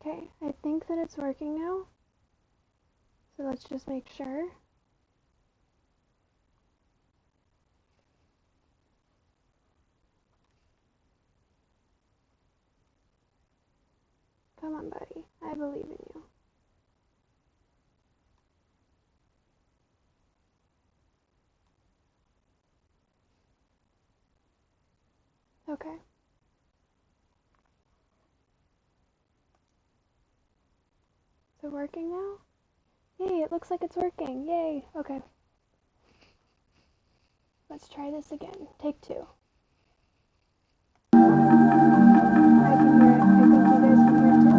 Okay, I think that it's working now. So let's just make sure. Come on, buddy. I believe in you. Okay. Is it working now? Yay, it looks like it's working. Yay. Okay. Let's try this again. Take 2. I can hear it. I think you guys can hear it too.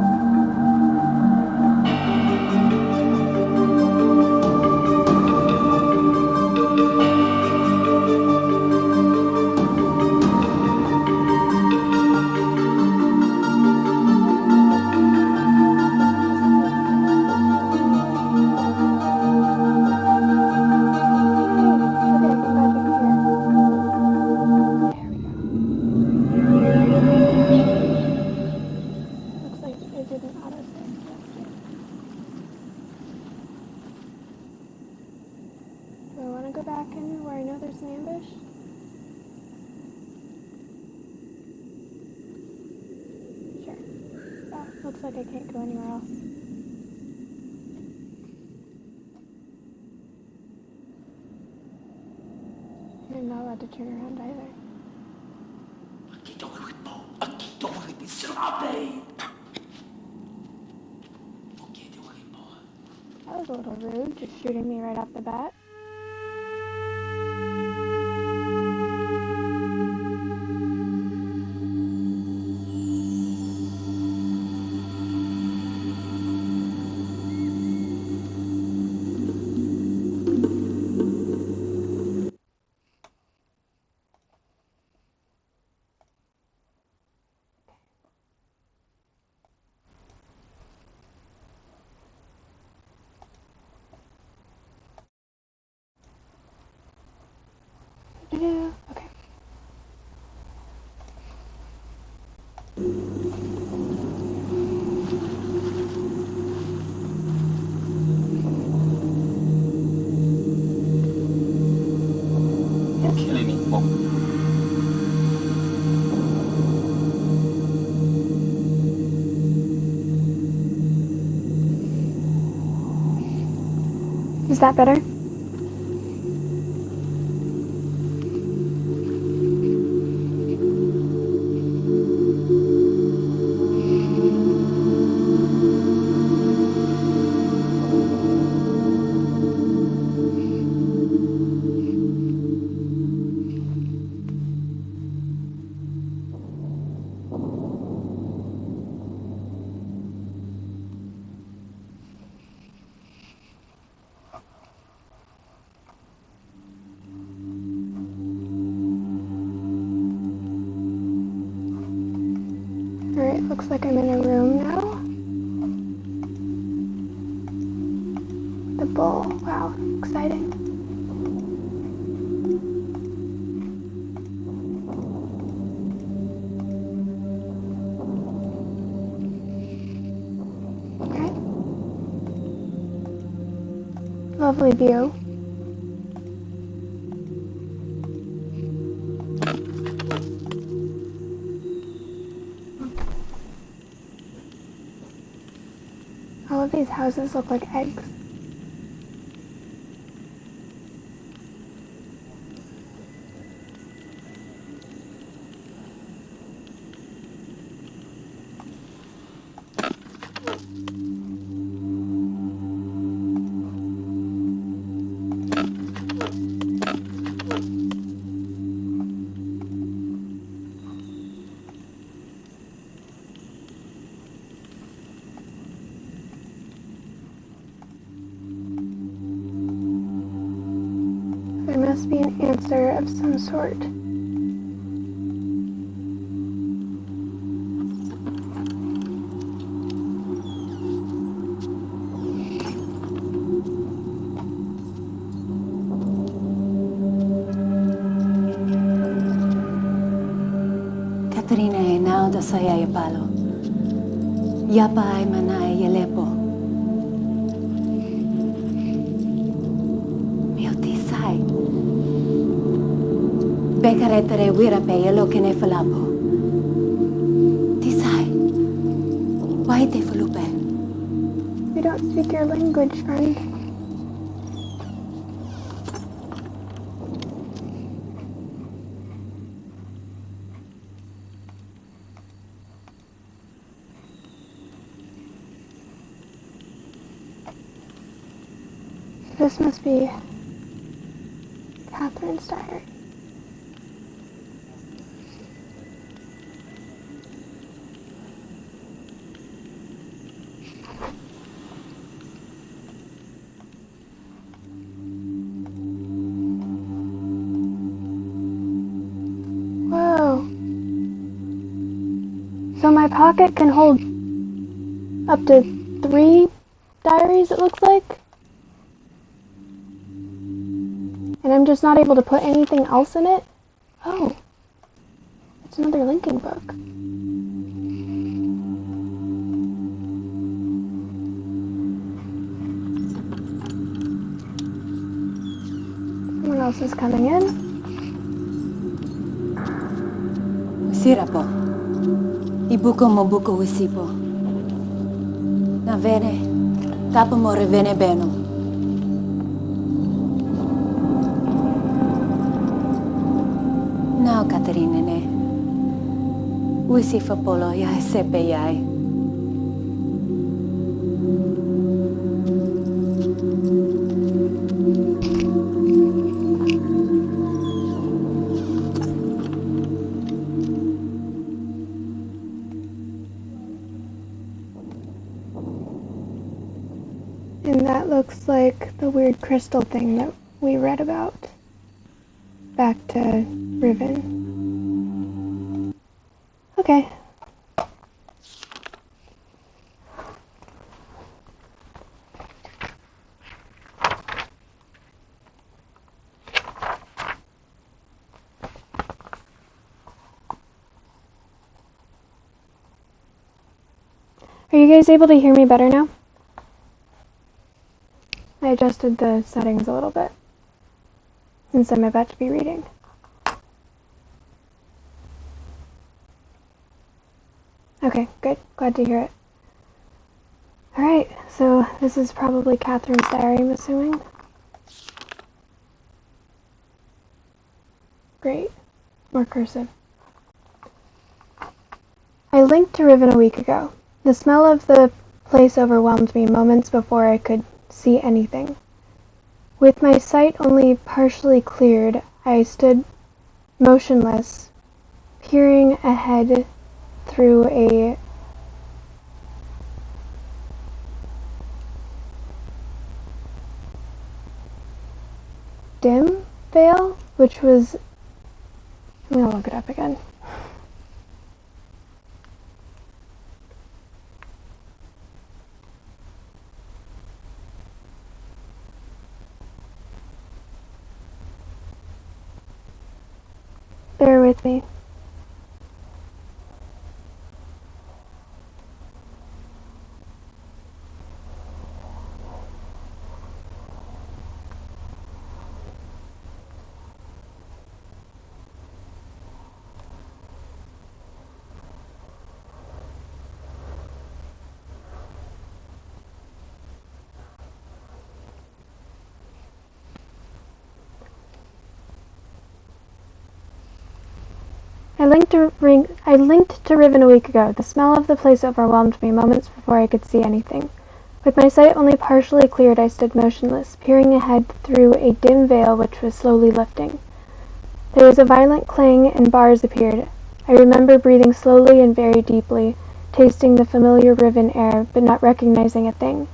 Looks like I can't go anywhere else. I'm not allowed to turn around either. That was a little rude, just shooting me right off the bat. Okay. Killing me. Oh. Is that better? Alright, looks like I'm in a room now. The bull. Wow, exciting. Okay. Lovely view. All of these houses look like eggs. There must be an answer of some sort. Katrina e nauda sa palo. Yapa ay manay yelepo. Miotisay. Bekaretere wirape yelo kene falapo. Tisay. Why te falupe? We don't speak your language, friend. This must be Catherine's diary. Whoa. So my pocket can hold up to 3 diaries, it looks like. And I'm just not able to put anything else in it? Oh. It's another linking book. Someone else is coming in. Usira po. Ibuko mo buko wisipo. Na vene. Tapo mo revene beno. Now, Katerina ne. Wisi fa polo yai sepe yai. And that looks like the weird crystal thing that we read about. Back to Riven. Okay. Are you guys able to hear me better now? I adjusted the settings a little bit since I'm about to be reading. Okay, good. Glad to hear it. Alright, so this is probably Catherine's diary, I'm assuming. Great. More cursive. I linked to Riven a week ago. The smell of the place overwhelmed me moments before I could see anything. With my sight only partially cleared, I stood motionless, peering ahead through a dim veil, which was... I'm gonna look it up again. Bear with me. I linked to Riven a week ago. The smell of the place overwhelmed me moments before I could see anything. With my sight only partially cleared, I stood motionless, peering ahead through a dim veil which was slowly lifting. There was a violent clang and bars appeared. I remember breathing slowly and very deeply, tasting the familiar Riven air, but not recognizing a thing.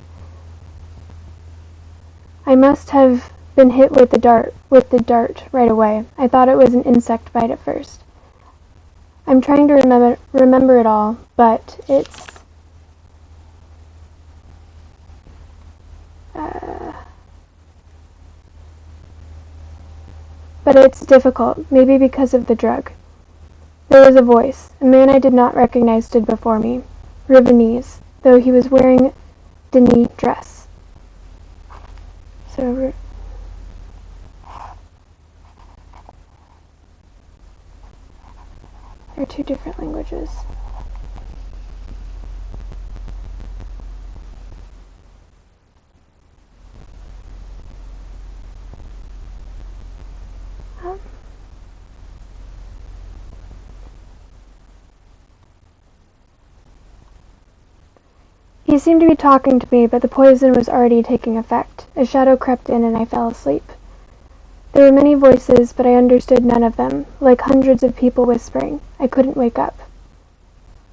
I must have been hit with the dart right away. I thought it was an insect bite at first. I'm trying to remember it all, but it's... But it's difficult, maybe because of the drug. There was a voice. A man I did not recognize stood before me. Rivenese. though he was wearing demi dress. So they're two different languages. He seemed to be talking to me, but the poison was already taking effect. A shadow crept in and I fell asleep. There were many voices, but I understood none of them, like hundreds of people whispering. I couldn't wake up.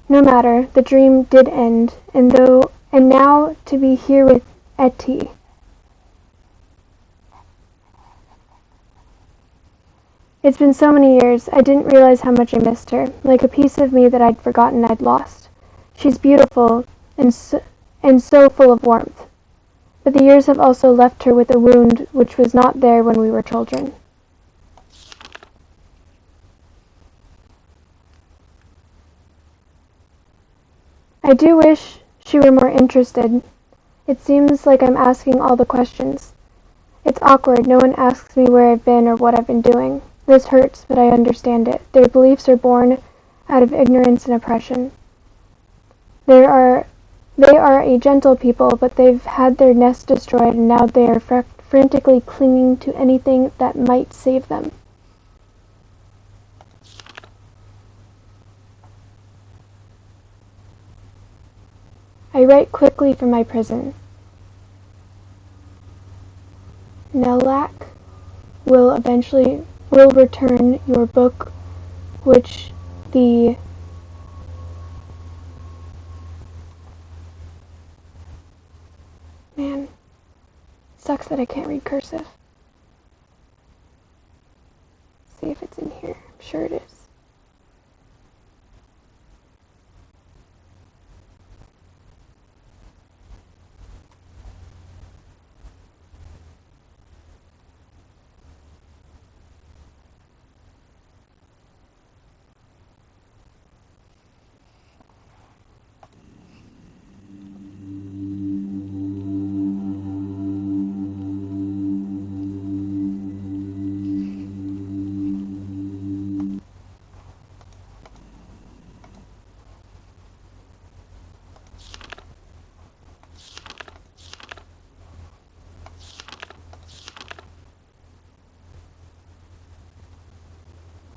No matter, the dream did end, and now to be here with Etty. It's been so many years, I didn't realize how much I missed her, like a piece of me that I'd forgotten I'd lost. She's beautiful and so full of warmth. But the years have also left her with a wound which was not there when we were children. I do wish she were more interested. It seems like I'm asking all the questions. It's awkward, no one asks me where I've been or what I've been doing. This hurts, but I understand it. Their beliefs are born out of ignorance and oppression. They are a gentle people, but they've had their nest destroyed and now they are frantically clinging to anything that might save them. I write quickly from my prison. Nelak will return your book, which the man, sucks that I can't read cursive. See if it's in here. I'm sure it is.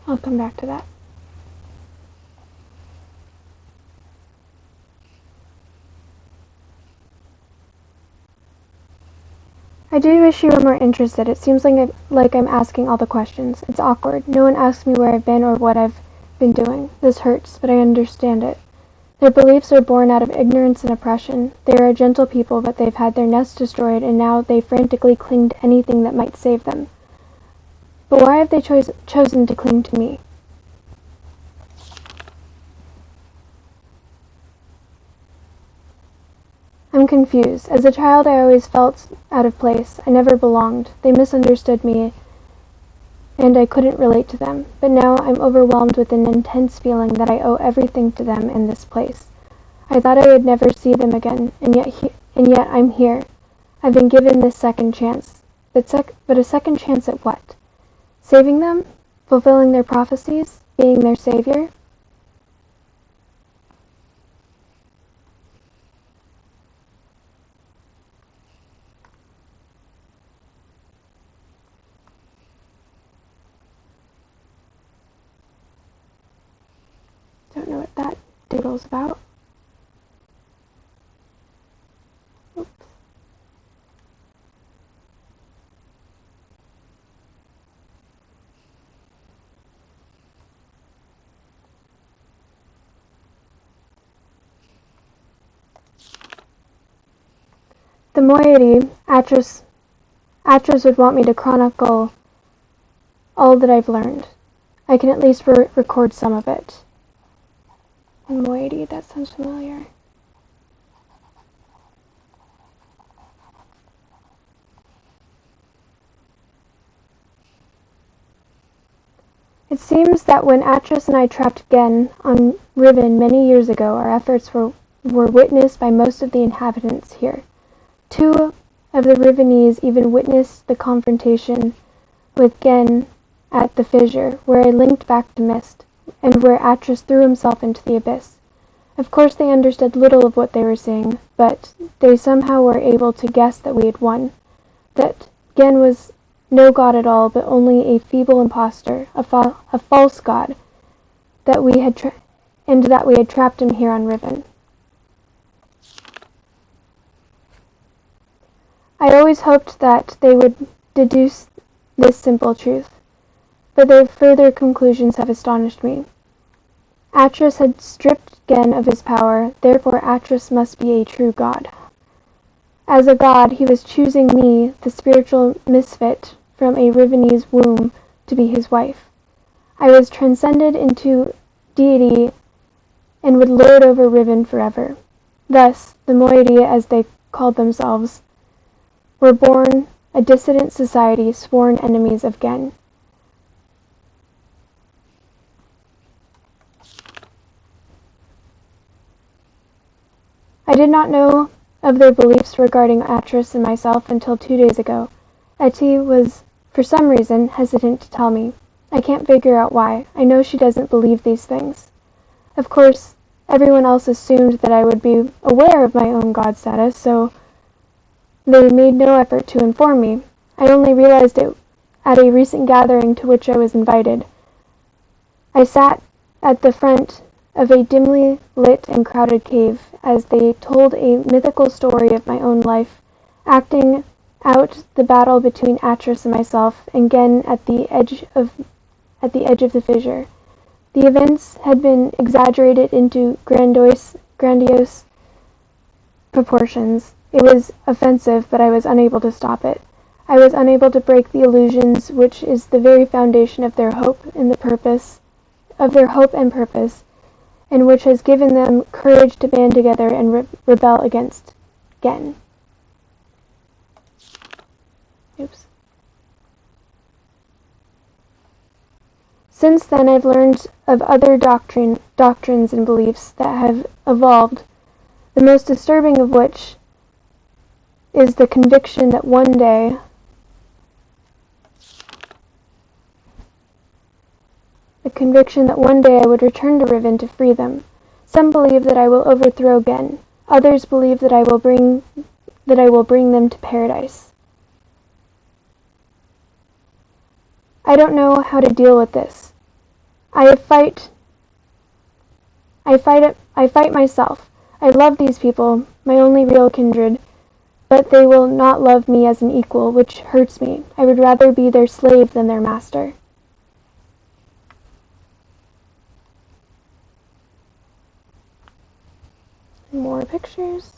I'll come back to that. I do wish you were more interested. It seems like I'm asking all the questions. It's awkward. No one asks me where I've been or what I've been doing. This hurts, but I understand it. Their beliefs are born out of ignorance and oppression. They are a gentle people, but they've had their nest destroyed, and now they frantically cling to anything that might save them. But why have they chosen to cling to me? I'm confused. As a child, I always felt out of place. I never belonged. They misunderstood me, and I couldn't relate to them. But now I'm overwhelmed with an intense feeling that I owe everything to them in this place. I thought I would never see them again, and yet I'm here. I've been given this second chance. But a second chance at what? Saving them? Fulfilling their prophecies? Being their savior? Don't know what that doodle's about. Oops. The moiety, Atros would want me to chronicle all that I've learned. I can at least record some of it. And moiety, that sounds familiar. It seems that when Atros and I trapped Gen on Riven many years ago, our efforts were were witnessed by most of the inhabitants here. 2 of the Rivenese even witnessed the confrontation with Gen at the fissure, where I linked back to Myst, and where Atris threw himself into the abyss. Of course they understood little of what they were seeing, but they somehow were able to guess that we had won, that Gen was no god at all, but only a feeble impostor, a false god, that we had trapped him here on Riven. I always hoped that they would deduce this simple truth, but their further conclusions have astonished me. Atris had stripped Gen of his power, therefore Atris must be a true god. As a god, he was choosing me, the spiritual misfit from a Rivenese womb, to be his wife. I was transcended into deity and would lord over Riven forever. Thus, the moiety, as they called themselves, were born, a dissident society, sworn enemies of Gen. I did not know of their beliefs regarding Atris and myself until 2 days ago. Etty was, for some reason, hesitant to tell me. I can't figure out why. I know she doesn't believe these things. Of course, everyone else assumed that I would be aware of my own god status, so they made no effort to inform me. I only realized it at a recent gathering to which I was invited. I sat at the front of a dimly lit and crowded cave as they told a mythical story of my own life, acting out the battle between Atris and myself, and Gen at the edge of the fissure. The events had been exaggerated into grandiose proportions. It was offensive, but I was unable to stop it. I was unable to break the illusions which is the very foundation of their hope and purpose, and which has given them courage to band together and rebel against Gen. Oops. Since then, I've learned of other doctrines and beliefs that have evolved, the most disturbing of which is the conviction that one day I would return to Riven to free them. Some believe that I will overthrow Gen. Others believe that I will bring them to paradise. I don't know how to deal with this. I fight myself. I love these people, my only real kindred, but they will not love me as an equal, which hurts me. I would rather be their slave than their master. More pictures.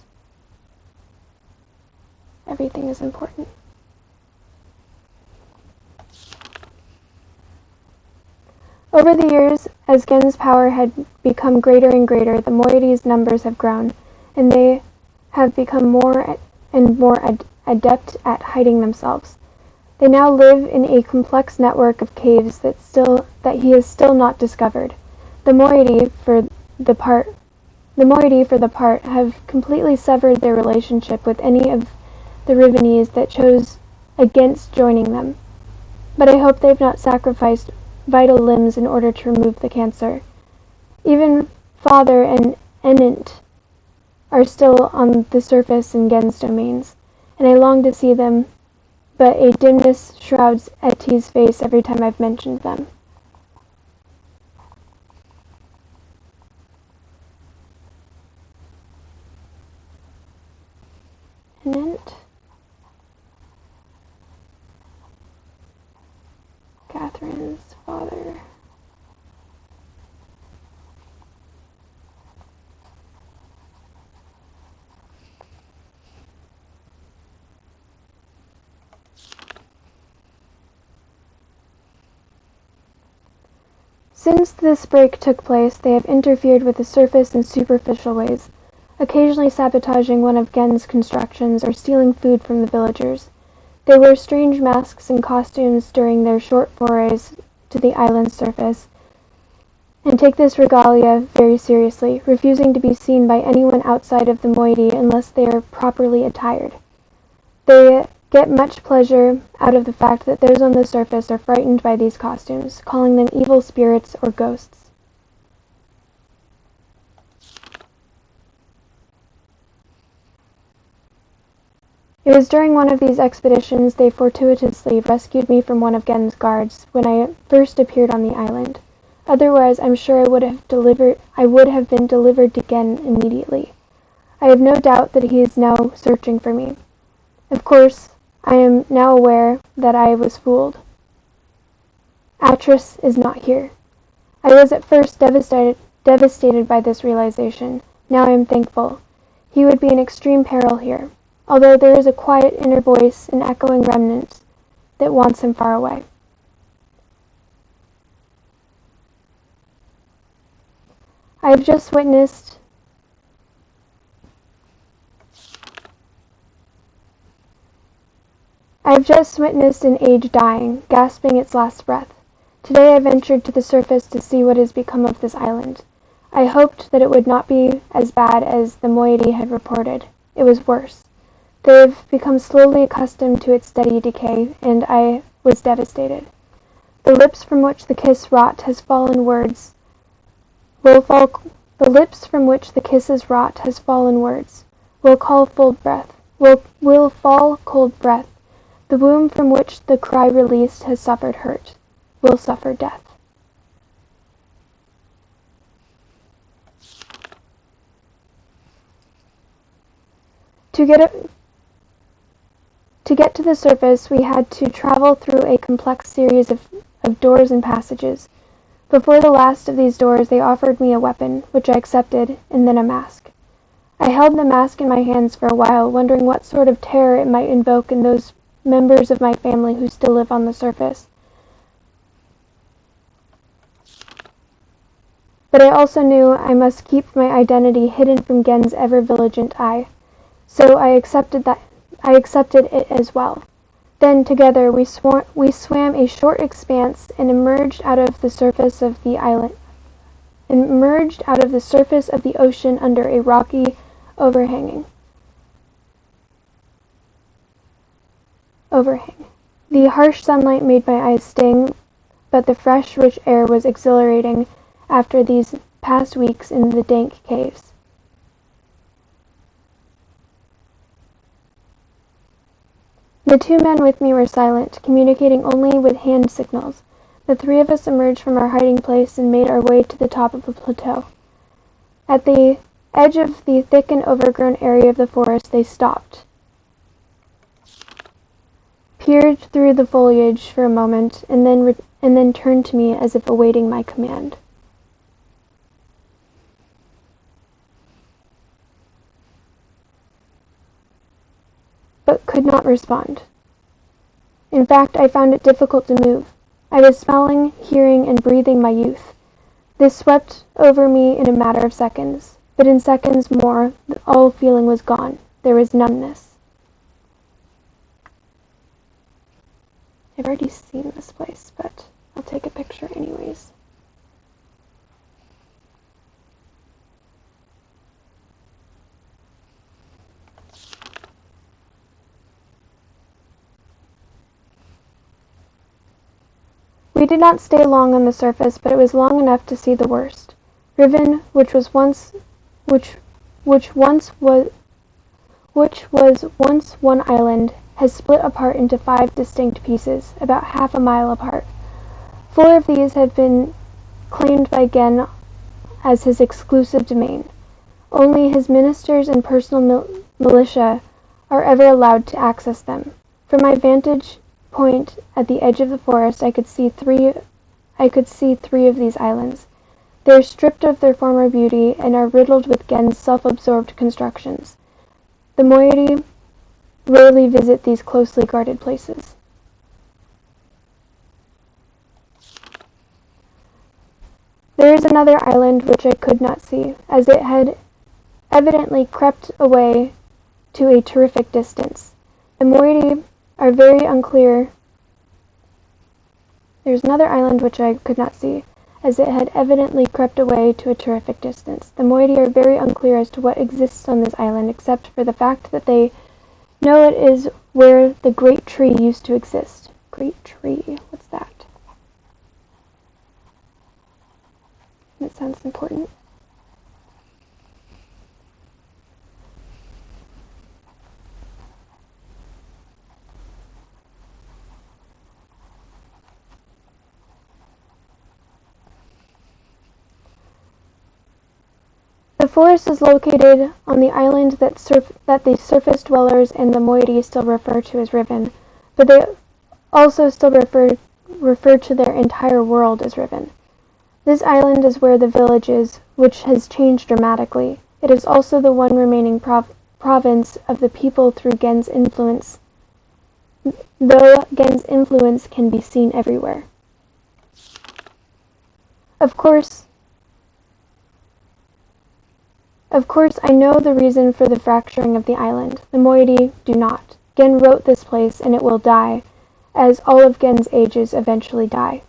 Everything is important. Over the years, as Gen's power had become greater and greater, the moiety's numbers have grown, and they have become more and more adept at hiding themselves. They now live in a complex network of caves that he has still not discovered. The moiety, for the part, have completely severed their relationship with any of the Rivenese that chose against joining them. But I hope they've not sacrificed vital limbs in order to remove the cancer. Even Father and Enant are still on the surface in Gen's domains, and I long to see them, but a dimness shrouds Etty's face every time I've mentioned them. Enant, Catherine's father. Since this break took place, they have interfered with the surface in superficial ways, occasionally sabotaging one of Gen's constructions or stealing food from the villagers. They wear strange masks and costumes during their short forays to the island's surface, and take this regalia very seriously, refusing to be seen by anyone outside of the moiety unless they are properly attired. They get much pleasure out of the fact that those on the surface are frightened by these costumes, calling them evil spirits or ghosts. It was during one of these expeditions they fortuitously rescued me from one of Gen's guards when I first appeared on the island. Otherwise, I'm sure I would have been delivered to Gen immediately. I have no doubt that he is now searching for me. Of course, I am now aware that I was fooled. Atris is not here. I was at first devastated by this realization. Now I am thankful. He would be in extreme peril here, although there is a quiet inner voice, an echoing remnant, that wants him far away. I have just witnessed an age dying, gasping its last breath. Today I ventured to the surface to see what has become of this island. I hoped that it would not be as bad as the moiety had reported. It was worse. They have become slowly accustomed to its steady decay, and I was devastated. The lips from which the kiss wrought has fallen words. The lips from which the kisses wrought has fallen words. Will fall cold breath. The womb from which the cry released has suffered hurt. Will suffer death. To get to the surface, we had to travel through a complex series of doors and passages. Before the last of these doors, they offered me a weapon, which I accepted, and then a mask. I held the mask in my hands for a while, wondering what sort of terror it might invoke in those members of my family who still live on the surface. But I also knew I must keep my identity hidden from Gen's ever-vigilant eye. So I accepted it as well. Then, together, we swam a short expanse and emerged out of the surface of the ocean under a rocky overhang. The harsh sunlight made my eyes sting, but the fresh, rich air was exhilarating after these past weeks in the dank caves. The two men with me were silent, communicating only with hand signals. The three of us emerged from our hiding place and made our way to the top of the plateau. At the edge of the thick and overgrown area of the forest, they stopped, peered through the foliage for a moment, and then turned to me as if awaiting my command. But could not respond. In fact, I found it difficult to move. I was smelling, hearing, and breathing my youth. This swept over me in a matter of seconds, but in seconds more, all feeling was gone. There was numbness. I've already seen this place, but I'll take a picture anyways. We did not stay long on the surface, but it was long enough to see the worst. Riven, which was once one island, has split apart into 5 distinct pieces, about half a mile apart. 4 of these have been claimed by Gen as his exclusive domain. Only his ministers and personal militia are ever allowed to access them. From my vantage point at the edge of the forest, I could see three of these islands. They are stripped of their former beauty and are riddled with Gen's self-absorbed constructions. The moiety rarely visit these closely guarded places. There is another island which I could not see, as it had evidently crept away to a terrific distance. The moiety are very unclear. There's another island which I could not see, as it had evidently crept away to a terrific distance. The moiety are very unclear as to what exists on this island, except for the fact that they know it is where the great tree used to exist. Great tree, what's that? That sounds important. The forest is located on the island that the surface dwellers and the moiety still refer to as Riven, but they also still refer to their entire world as Riven. This island is where the village is, which has changed dramatically. It is also the one remaining province of the people through Gen's influence, though Gen's influence can be seen everywhere. Of course, I know the reason for the fracturing of the island. The moiety do not. Gen wrote this place, and it will die, as all of Gen's ages eventually die.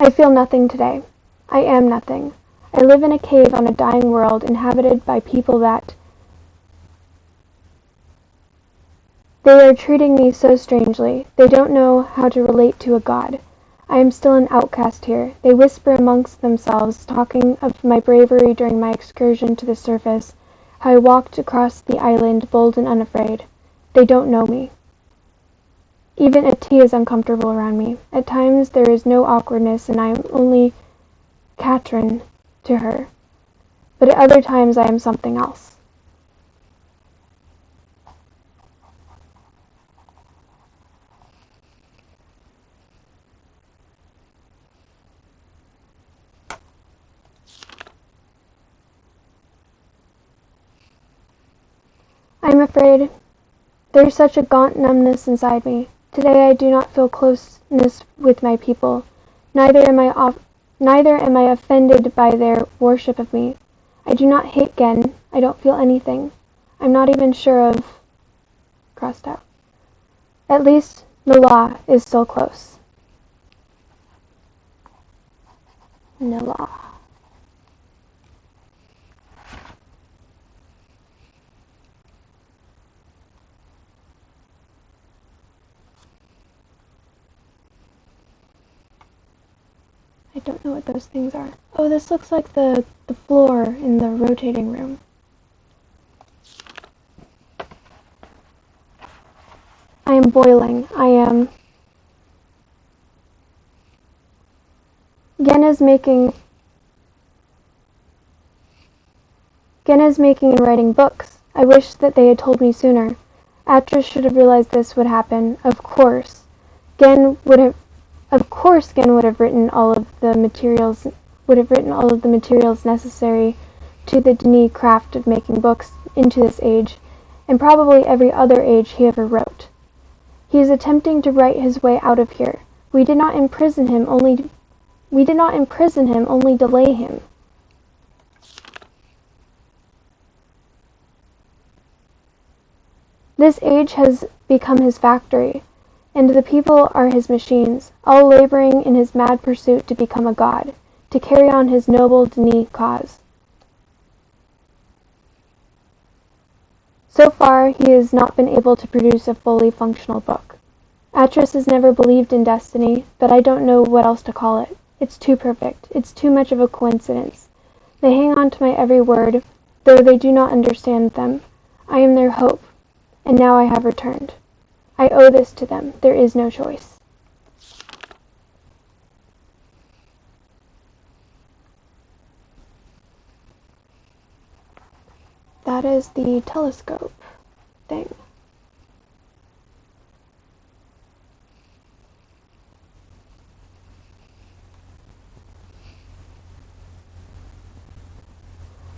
I feel nothing today. I am nothing. I live in a cave on a dying world inhabited by people that they are treating me so strangely. They don't know how to relate to a god. I am still an outcast here. They whisper amongst themselves, talking of my bravery during my excursion to the surface, how I walked across the island bold and unafraid. They don't know me. Even Ati is uncomfortable around me. At times there is no awkwardness and I am only Katrin to her. But at other times I am something else. I am afraid. There is such a gaunt numbness inside me. Today I do not feel closeness with my people. Neither am I offended by their worship of me. I do not hate Gen. I don't feel anything. I'm not even sure of... crossed out. At least the law is still close. Nila. I don't know what those things are. Oh, this looks like the floor in the rotating room. I am boiling. Gen is making and writing books. I wish that they had told me sooner. Atris should have realized this would happen. Of course, Gen would have written all of the materials necessary to the Dini craft of making books into this age, and probably every other age he ever wrote. He is attempting to write his way out of here. We did not imprison him, only delay him. This age has become his factory, and the people are his machines, all laboring in his mad pursuit to become a god, to carry on his noble Dini cause. So far, he has not been able to produce a fully functional book. Atris has never believed in destiny, but I don't know what else to call it. It's too perfect. It's too much of a coincidence. They hang on to my every word, though they do not understand them. I am their hope, and now I have returned. I owe this to them. There is no choice. That is the telescope thing.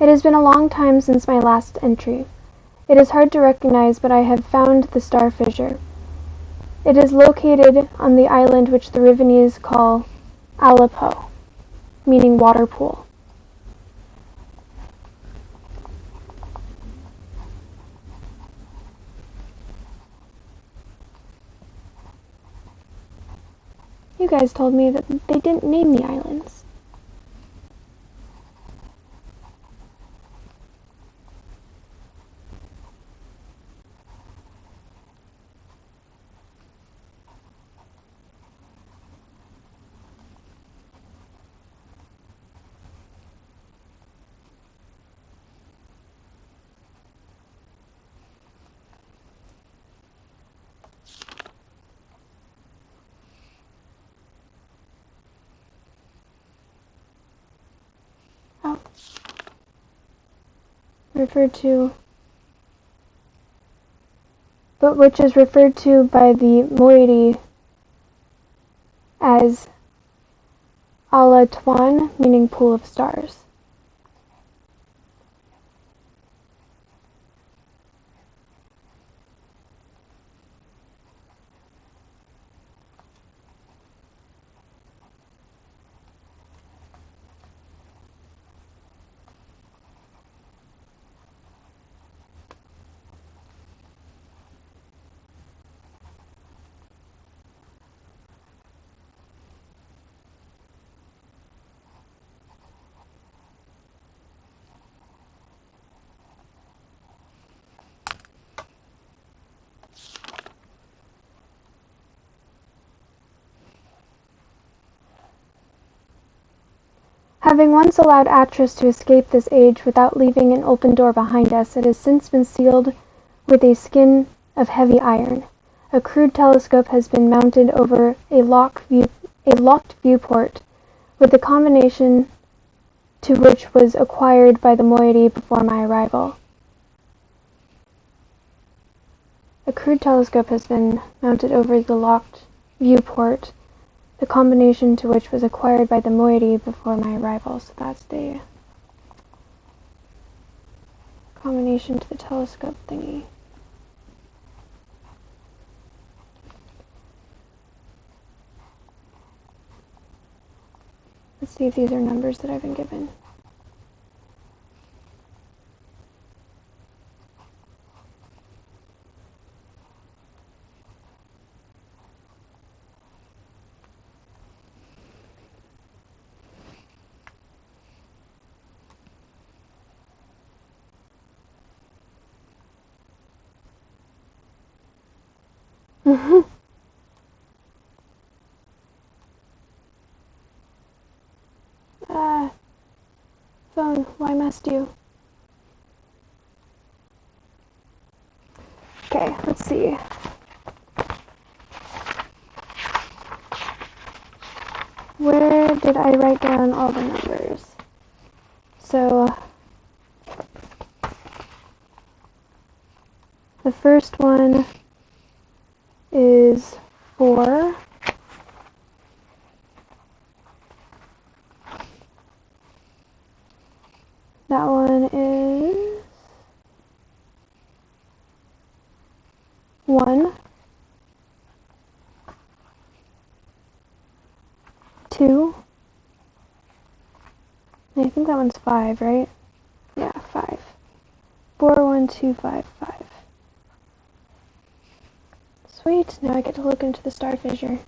It has been a long time since my last entry. It is hard to recognize, but I have found the star fissure. It is located on the island which the Rivenese call Aleppo, meaning water pool. You guys told me that they didn't name the islands. Oh. Referred to, but which is referred to by the moiety as Ala Tuan, meaning pool of stars. Having once allowed Atris to escape this age without leaving an open door behind us, it has since been sealed with a skin of heavy iron. A crude telescope has been mounted over a locked viewport, with the combination to which was acquired by the moiety before my arrival. A crude telescope has been mounted over the locked viewport, the combination to which was acquired by the moiety before my arrival. So that's the combination to the telescope thingy. Let's see if these are numbers that I've been given. Phone, why must you? Okay, let's see. Where did I write down all the numbers? So, the first one is 4. That one is 1, 2, I think that one's 5, right? Yeah, 5. 4, 1, 2, 5, 5. Sweet, now I get to look into the star fissure.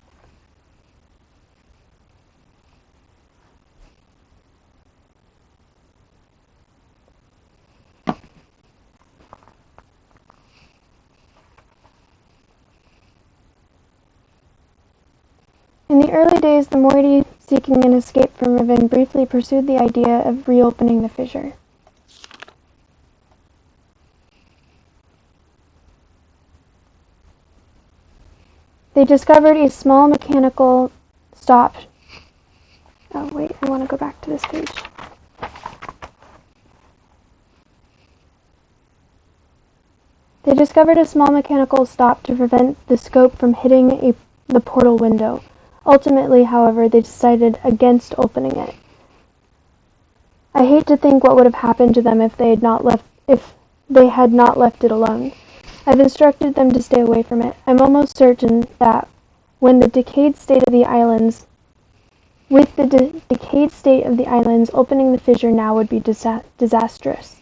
In the early days, the moiety, seeking an escape from Riven, briefly pursued the idea of reopening the fissure. They discovered a small mechanical stop. Oh wait, I want to go back to this page. They discovered a small mechanical stop to prevent the scope from hitting the portal window. Ultimately, however, they decided against opening it. I hate to think what would have happened to them if they had not left it alone. I've instructed them to stay away from it. I'm almost certain that when the decayed state of the islands, decayed state of the islands, opening the fissure now would be disastrous.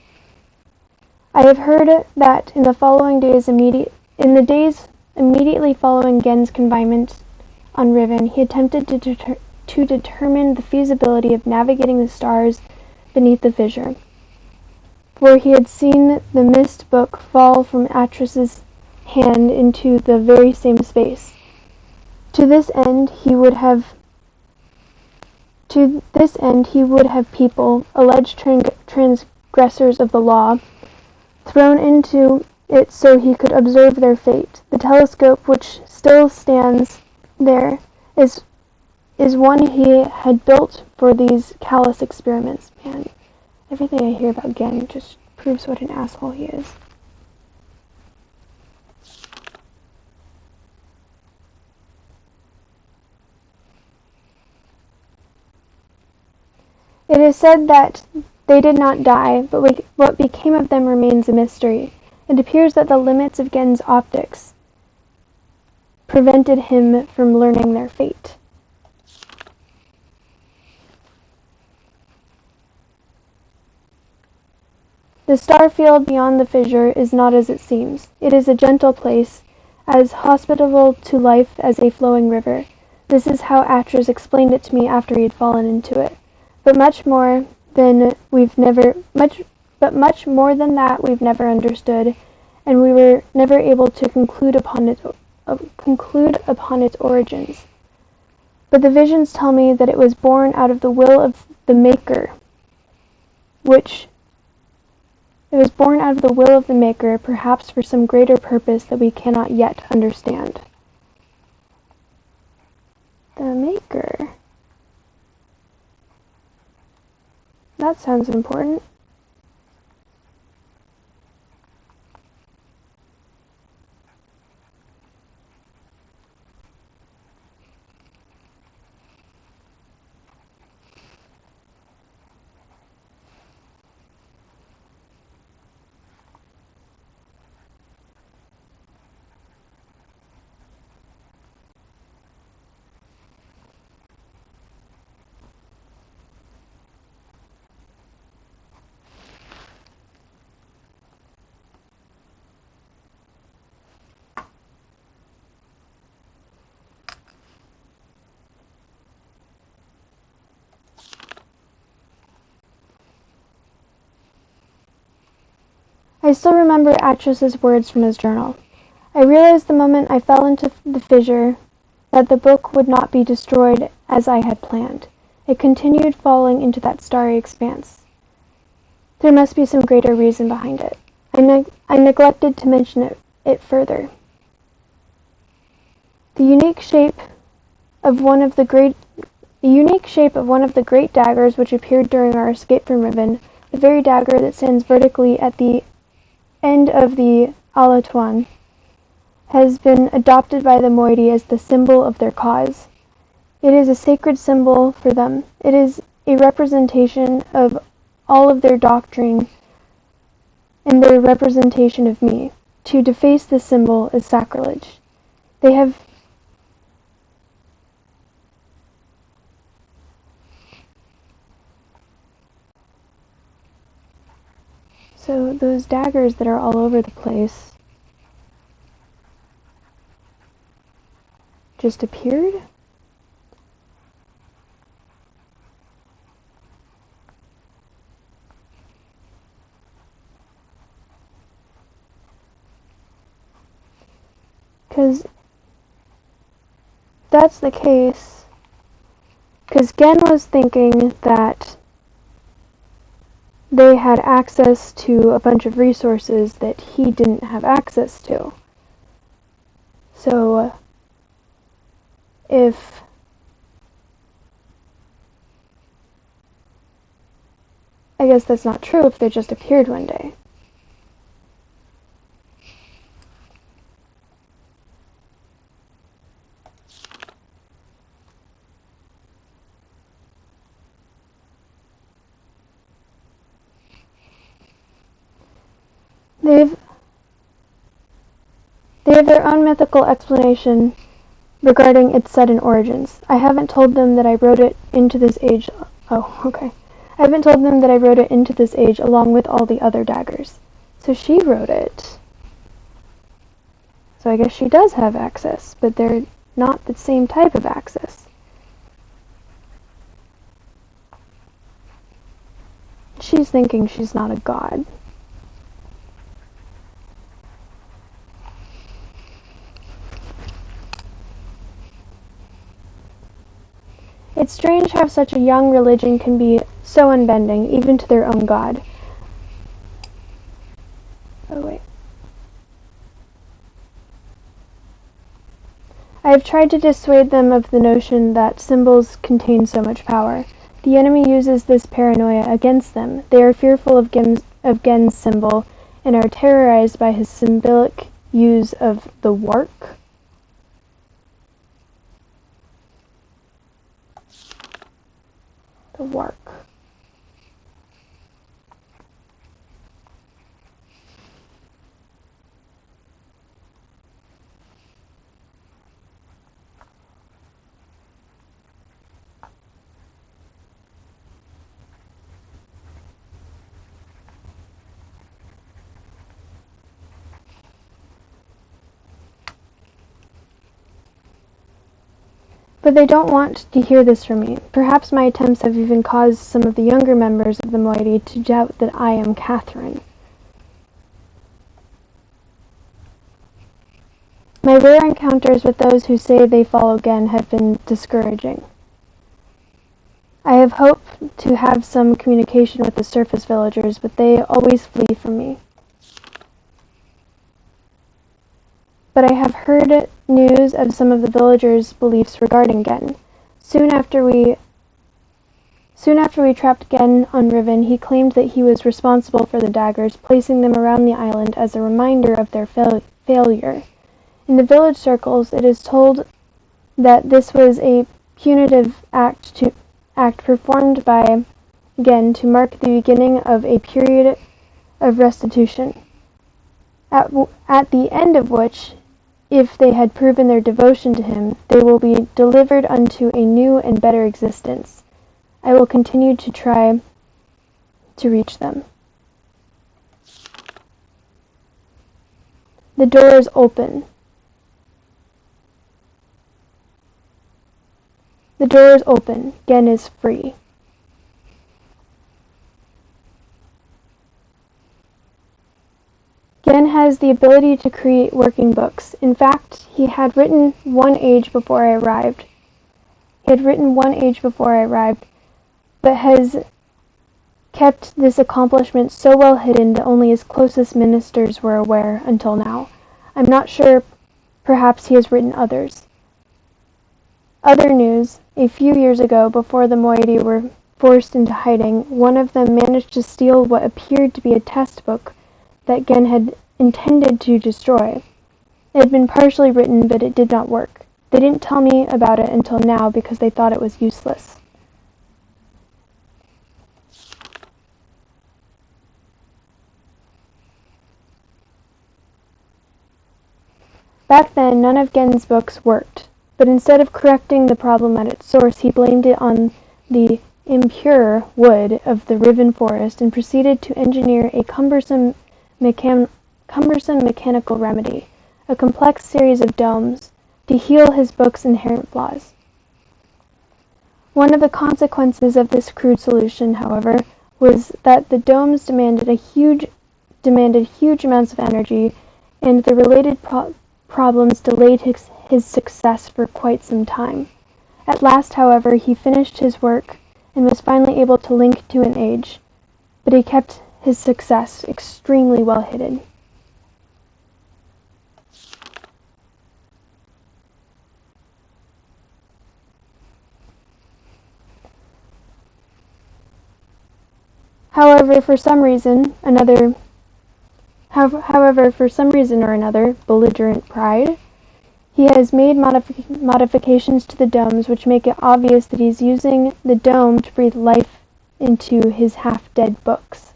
I have heard that in the days immediately following Gen's confinement on Riven, he attempted to determine the feasibility of navigating the stars beneath the fissure, for he had seen the Myst book fall from Atris's hand into the very same space. To this end, he would have people, alleged transgressors of the law, thrown into it so he could observe their fate. The telescope, which still stands there, is one he had built for these callous experiments. Man, everything I hear about Gen just proves what an asshole he is. It is said that they did not die, but what became of them remains a mystery. It appears that the limits of Gen's optics prevented him from learning their fate. The star field beyond the fissure is not as it seems. It is a gentle place, as hospitable to life as a flowing river. This is how Atris explained it to me after he had fallen into it. But much more than that we've never understood, and we were never able to conclude upon its origins. But the visions tell me that it was born out of the will of the Maker, perhaps for some greater purpose that we cannot yet understand. The Maker. That sounds important. I still remember Atris's words from his journal. I realized the moment I fell into the fissure that the book would not be destroyed as I had planned. It continued falling into that starry expanse. There must be some greater reason behind it. I neglected to mention it further. The unique shape of one of the great daggers which appeared during our escape from Riven, the very dagger that stands vertically at the end of the Alatuan, has been adopted by the moiety as the symbol of their cause. It is a sacred symbol for them. It is a representation of all of their doctrine and their representation of me. To deface this symbol is sacrilege. So those daggers that are all over the place just appeared? Because that's the case. Because Gen was thinking that they had access to a bunch of resources that he didn't have access to. So, I guess that's not true if they just appeared one day. their own mythical explanation regarding its sudden origins. I haven't told them that I wrote it into this age. Oh, okay. I haven't told them that I wrote it into this age along with all the other daggers. So she wrote it. So I guess she does have access, but they're not the same type of access. She's thinking she's not a god. It's strange how such a young religion can be so unbending, even to their own god. Oh, wait. I have tried to dissuade them of the notion that symbols contain so much power. The enemy uses this paranoia against them. They are fearful of Gen's symbol and are terrorized by his symbolic use of the wark. The wark. But they don't want to hear this from me. Perhaps my attempts have even caused some of the younger members of the moiety to doubt that I am Catherine. My rare encounters with those who say they follow Gen have been discouraging. I have hoped to have some communication with the surface villagers, but they always flee from me. But I have heard news of some of the villagers' beliefs regarding Gen. Soon after we trapped Gen on Riven, he claimed that he was responsible for the daggers, placing them around the island as a reminder of their failure. In the village circles, it is told that this was a punitive act performed by Gen to mark the beginning of a period of restitution, at the end of which, if they had proven their devotion to him, they will be delivered unto a new and better existence. I will continue to try to reach them. The door is open. The door is open. Gen is free. Gen has the ability to create working books. In fact, he had written one age before I arrived. But has kept this accomplishment so well hidden that only his closest ministers were aware until now. I'm not sure, perhaps he has written others. Other news, a few years ago, before the moiety were forced into hiding, one of them managed to steal what appeared to be a test book that Gen had intended to destroy. It had been partially written, but it did not work. They didn't tell me about it until now because they thought it was useless. Back then, none of Gen's books worked, but instead of correcting the problem at its source, he blamed it on the impure wood of the Riven forest and proceeded to engineer a cumbersome mechanical remedy, a complex series of domes, to heal his book's inherent flaws. One of the consequences of this crude solution, however, was that the domes demanded huge amounts of energy, and the related problems delayed his success for quite some time. At last, however, he finished his work and was finally able to link to an age, but he kept his success extremely well hidden. However, for some reason or another, belligerent pride, he has made modifications to the domes which make it obvious that he's using the dome to breathe life into his half-dead books.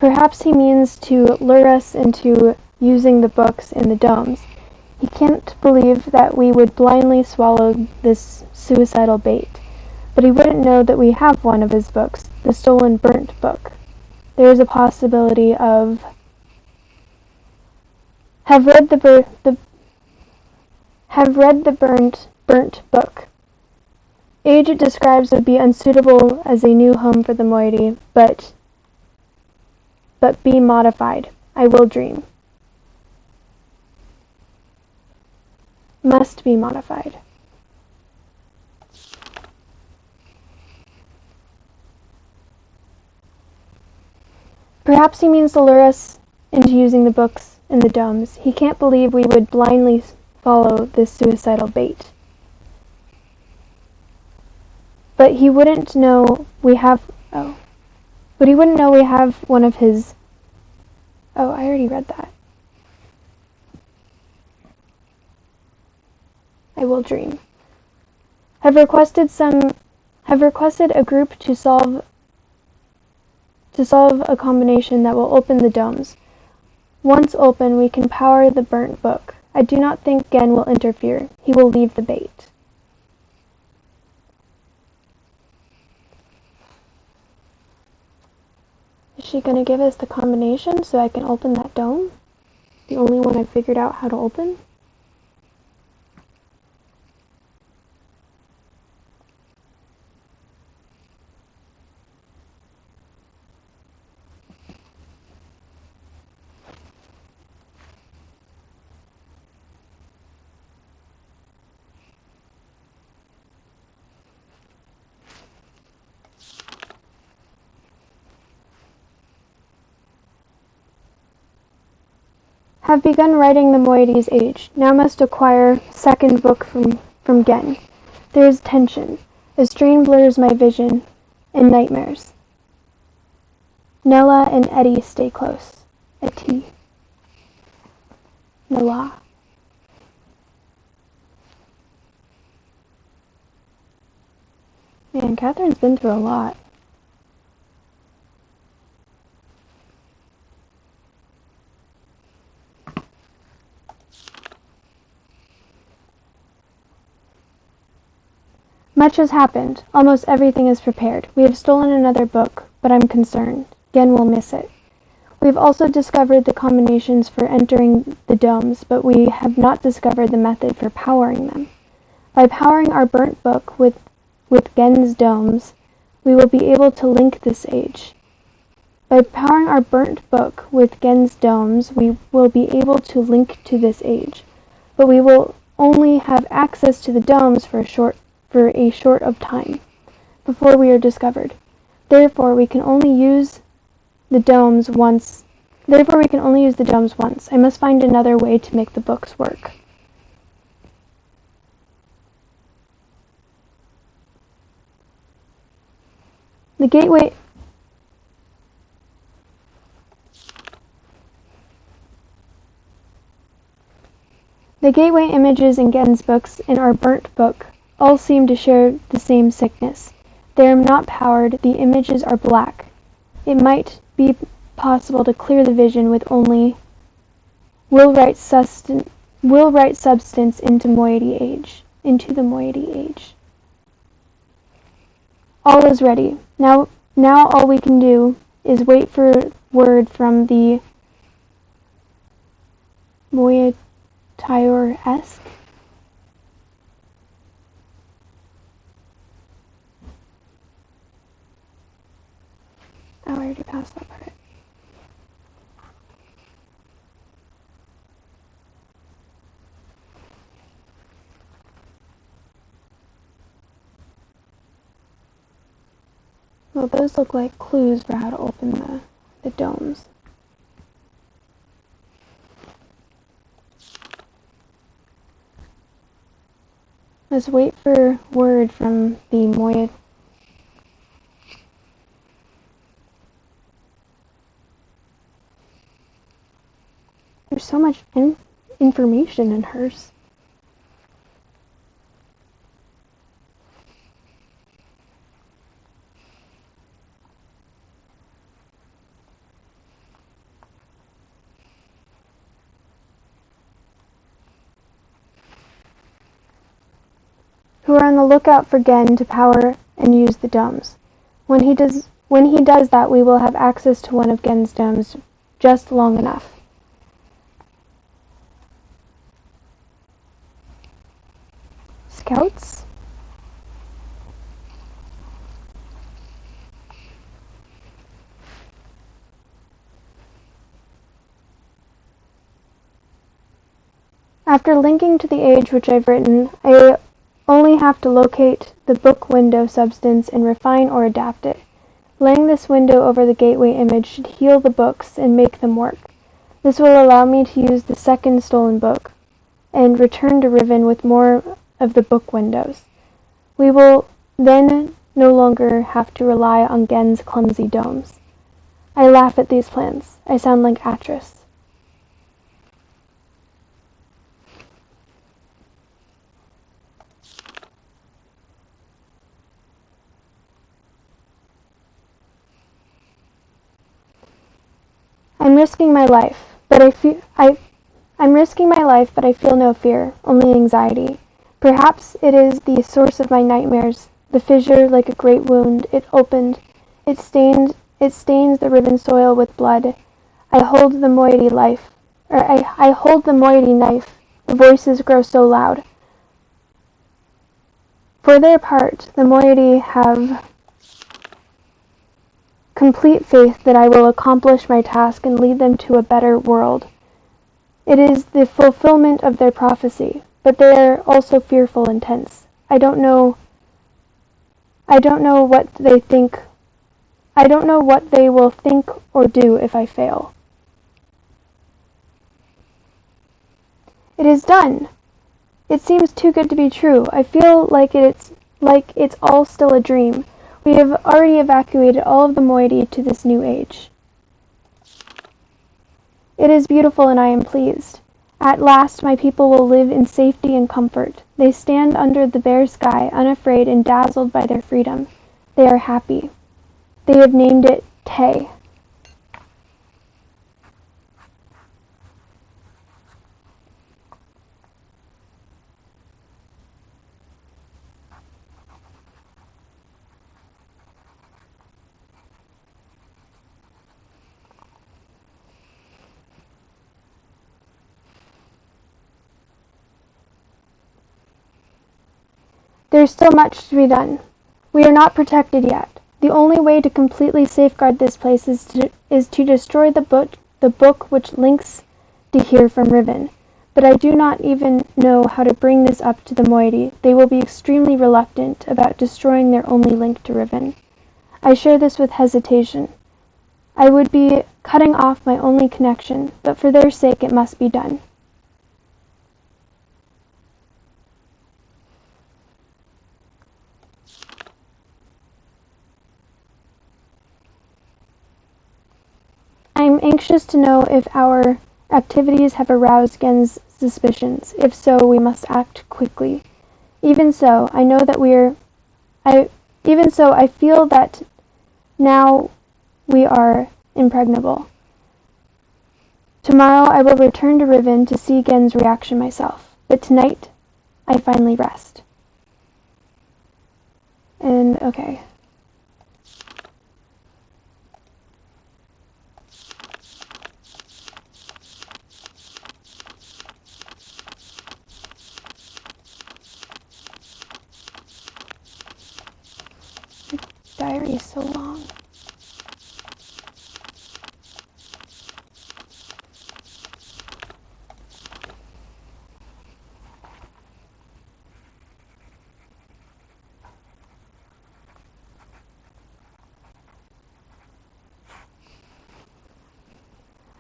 Perhaps he means to lure us into using the books in the domes. He can't believe that we would blindly swallow this suicidal bait. But he wouldn't know that we have one of his books, the stolen burnt book. There is a possibility of have read the burnt book. Age it describes would be unsuitable as a new home for the moiety, but be modified. I will dream. Must be modified. Perhaps he means to lure us into using the books in the domes. He can't believe we would blindly follow this suicidal bait. But he wouldn't know we have one of his. Oh, I already read that. I will dream. Have requested a group to solve a combination that will open the domes. Once open, we can power the burnt book. I do not think Gen will interfere. He will leave the bait. Is she going to give us the combination so I can open that dome? The only one I figured out how to open? Have begun writing the moiety's age. Now must acquire second book from Gen. There is tension. A strain blurs my vision in nightmares. Nella and Eddie stay close. Etty. Nella. Man, Catherine's been through a lot. Much has happened. Almost everything is prepared. We have stolen another book, but I'm concerned. Gen will miss it. We've also discovered the combinations for entering the domes, but we have not discovered the method for powering them. By powering our burnt book with Gen's domes, we will be able to link this age. By powering our burnt book with Gen's domes, we will be able to link to this age. But we will only have access to the domes for a short of time before we are discovered. Therefore, we can only use the domes once. I must find another way to make the books work. The gateway images in Gen's books and our burnt book all seem to share the same sickness. They are not powered, the images are black. It might be possible to clear the vision with only will write substance into the moiety age. All is ready. Now all we can do is wait for word from the Moyetior-esque. Oh, I already passed that part. Well, those look like clues for how to open the domes. Let's wait for word from the Moya. There's so much information in hers. who are on the lookout for Gen to power and use the domes. When he does that, we will have access to one of Gen's domes just long enough. Scouts? After linking to the age which I've written, I only have to locate the book window substance and refine or adapt it. Laying this window over the gateway image should heal the books and make them work. This will allow me to use the second stolen book and return to Riven with more of the book windows. We will then no longer have to rely on Gen's clumsy domes. I laugh at these plans. I sound like Atris. I'm risking my life, but I feel no fear, only anxiety. Perhaps it is the source of my nightmares. The fissure, like a great wound, it opened. It stains the Riven soil with blood. I hold the moiety knife. The voices grow so loud. For their part, the moiety have complete faith that I will accomplish my task and lead them to a better world. It is the fulfillment of their prophecy, but they are also fearful and tense. I don't know what they will think or do if I fail. It is done. It seems too good to be true. I feel like it's all still a dream. We have already evacuated all of the moiety to this new age. It is beautiful and I am pleased. At last my people will live in safety and comfort. They stand under the bare sky, unafraid and dazzled by their freedom. They are happy. They have named it Tay. There is still much to be done. We are not protected yet. The only way to completely safeguard this place is to destroy the book which links to here from Riven. But I do not even know how to bring this up to the moiety. They will be extremely reluctant about destroying their only link to Riven. I share this with hesitation. I would be cutting off my only connection, but for their sake it must be done. I am anxious to know if our activities have aroused Gen's suspicions. If so, we must act quickly. Even so, I feel that now we are impregnable. Tomorrow I will return to Riven to see Gen's reaction myself. But tonight, I finally rest. And, okay. Diary is so long.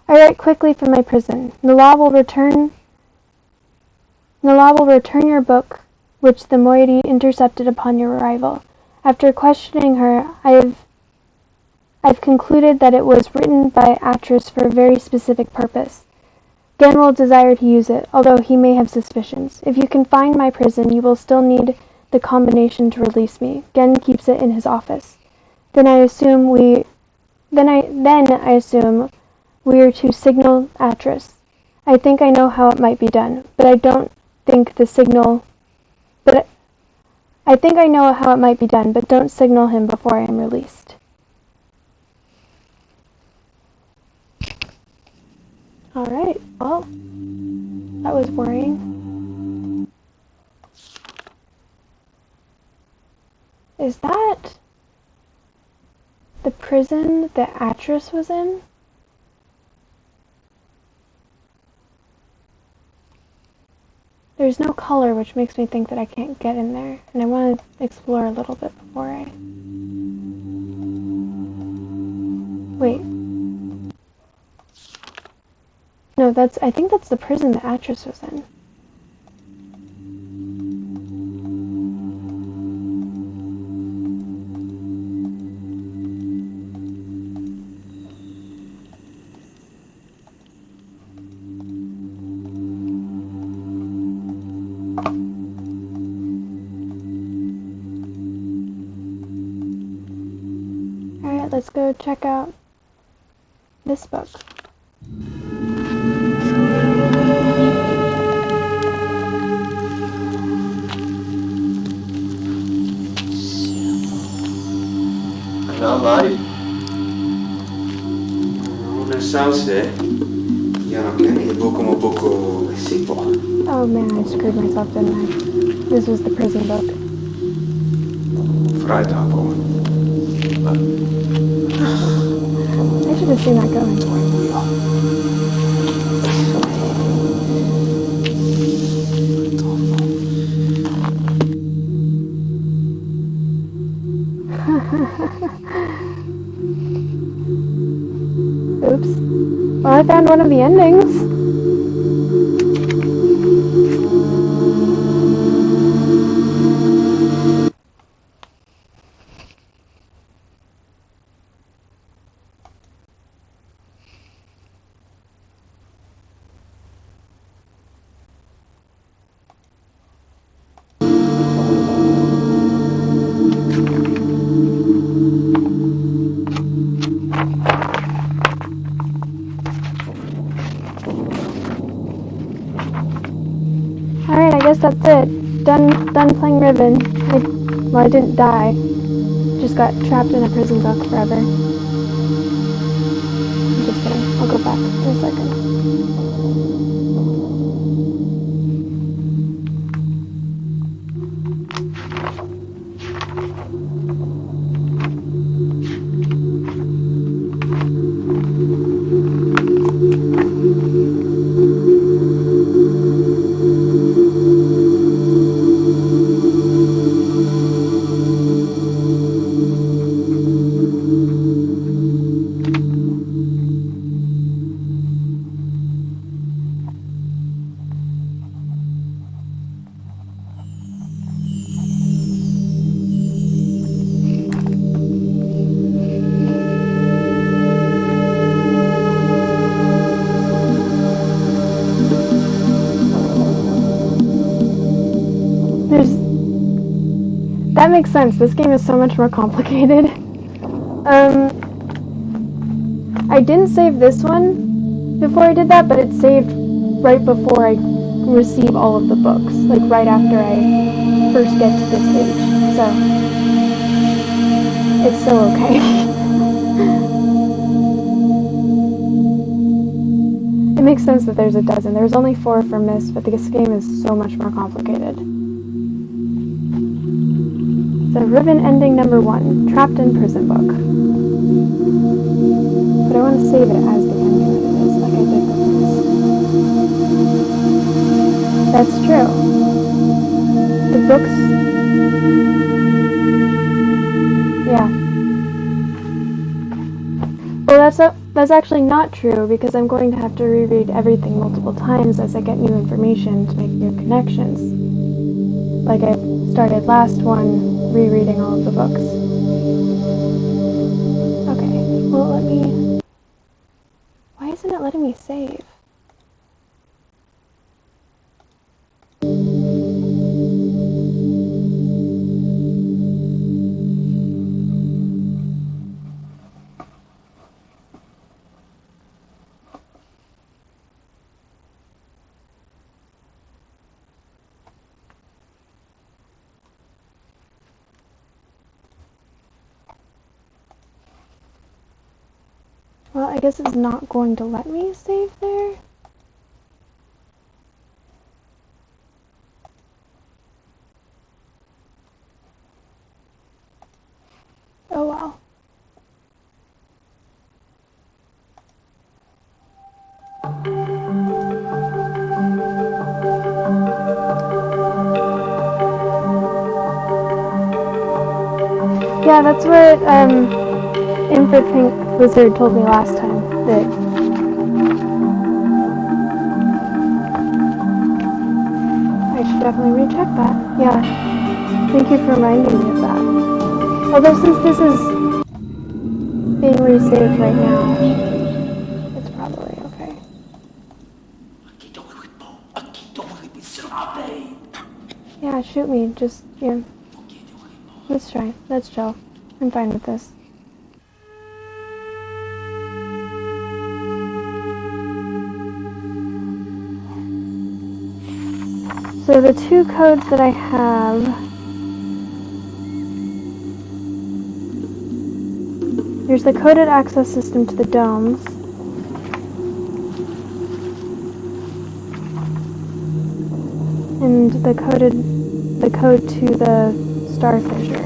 I write quickly from my prison. Nala will return your book, which the moiety intercepted upon your arrival. After questioning her, I've concluded that it was written by Atris for a very specific purpose. Gen will desire to use it, although he may have suspicions. If you can find my prison, you will still need the combination to release me. Gen keeps it in his office. Then I assume we are to signal Atris. I think I know how it might be done, but I don't think the signal I think I know how it might be done, but don't signal him before I am released. Alright, well, that was worrying. Is that the prison that Atris was in? There's no color, which makes me think that I can't get in there, and I want to explore a little bit before I... Wait. No, I think that's the prison that Atris was in. Alright, let's go check out this book. No, Mari. Una sauce. Io non è poco poco si può. Oh man, I screwed myself, didn't I? This was the prison book. Freitag. I should have seen that going. Oops. Well, I found one of the endings. Alright, I guess that's it. Done playing Riven. I didn't die. Just got trapped in a prison book forever. I'm just kidding. I'll go back in a second. That makes sense. This game is so much more complicated. I didn't save this one before I did that, but it saved right before I receive all of the books, like right after I first get to this stage. So it's still okay. It makes sense that there's a dozen. There's only 4 for Myst, but this game is so much more complicated. So Riven ending number 1, Trapped in Prison Book. But I want to save it as the ending that it is, like I did with this. That's true. The books... Yeah. Well, that's actually not true, because I'm going to have to reread everything multiple times as I get new information to make new connections. Like I started last one, rereading all of the books. Okay, well let me... Why isn't it letting me save? Well, I guess it's not going to let me save there. Oh well. Yeah, that's what Infra Pink Wizard told me last time. That I should definitely recheck that. Yeah. Thank you for reminding me of that. Although since this is being resaved right now, it's probably okay. Yeah, shoot me. Just, yeah. Let's try. Let's chill. I'm fine with this. So the two codes that I have, there's the coded access system to the domes, and the code to the star fissure.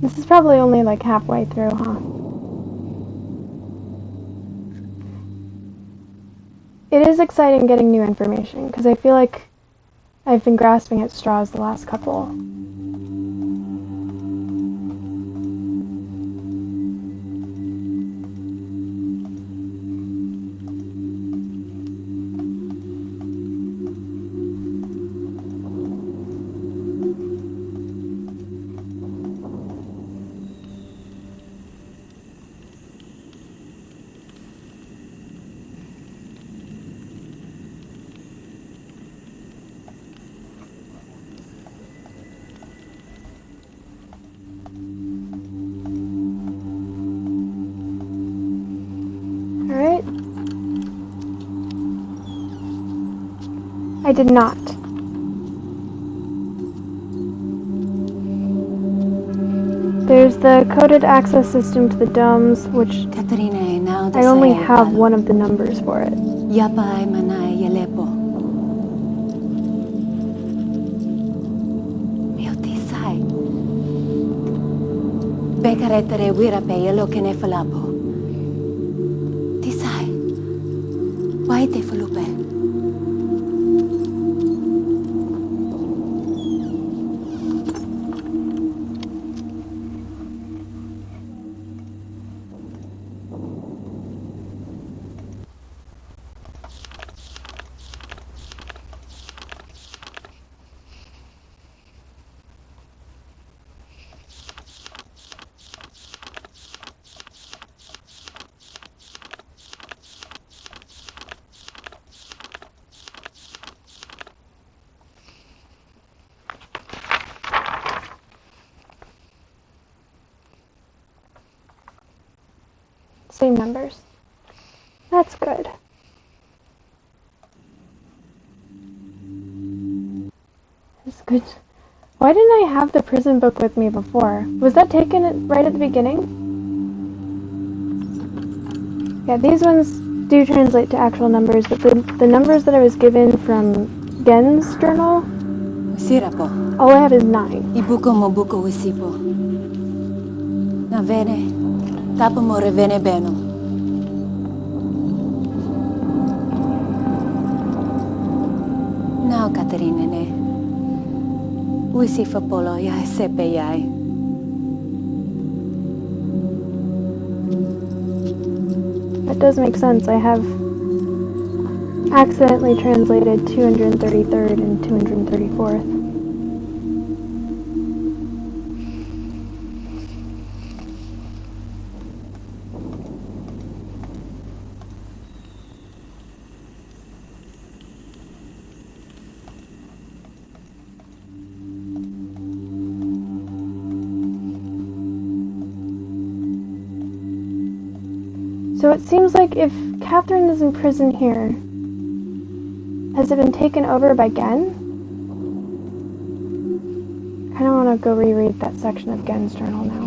This is probably only like halfway through, huh? It is exciting getting new information, because I feel like I've been grasping at straws the last couple. Alright. I did not. There's the coded access system to the domes, which I only have one of the numbers for it. Bekaretere wirape yelo kene falapo. Tisai. Waite fulupe. Same numbers. That's good. That's good. Why didn't I have the prison book with me before? Was that taken right at the beginning? Yeah, these ones do translate to actual numbers, but the numbers that I was given from Gen's journal, all I have is 9. Ibuko mo buko wisipo. Na vene. Tapo mo revene beno. Now, Katerina ne. Wisifa polo ya sepe yai. That does make sense. I have accidentally translated 233rd and 234th. So it seems like if Catherine is in prison here, has it been taken over by Gen? I kind of want to go reread that section of Gen's journal now.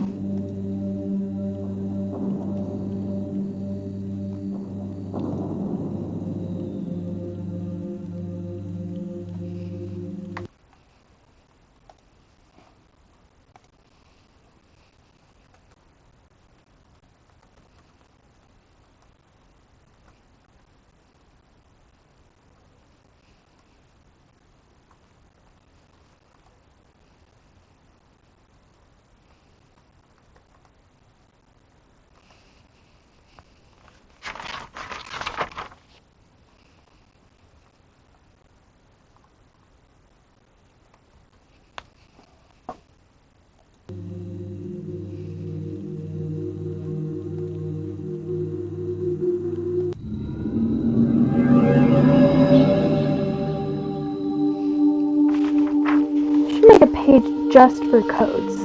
Should make a page just for codes.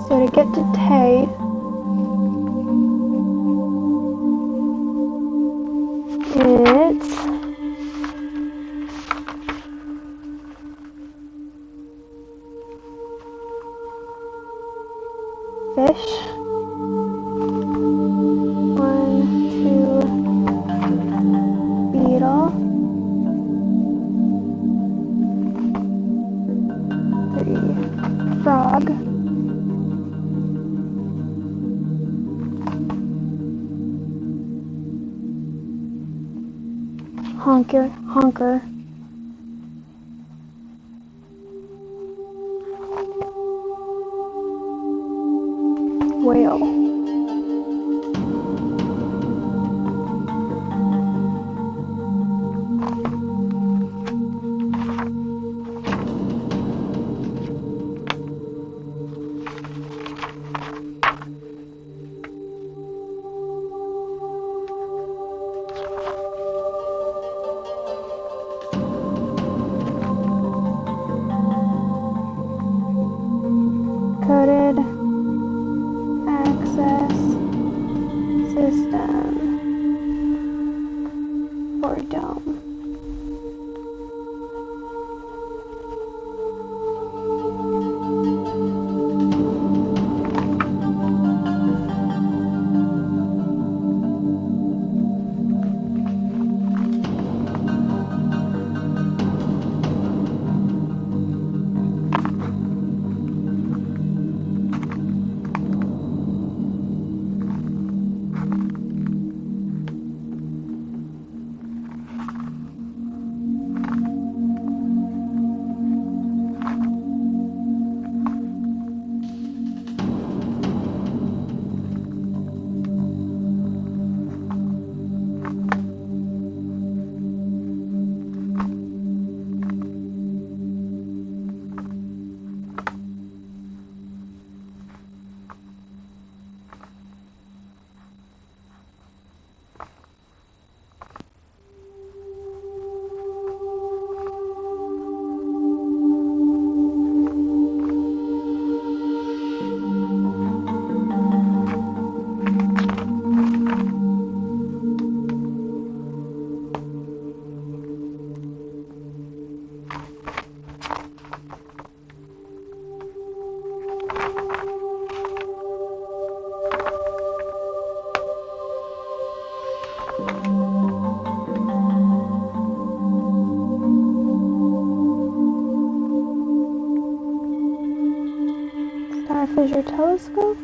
So to get to Tay, it's fish. 1, 2, beetle. 3, frog. 'Honker. Whale. Coded access system for dome. Starfisher telescope.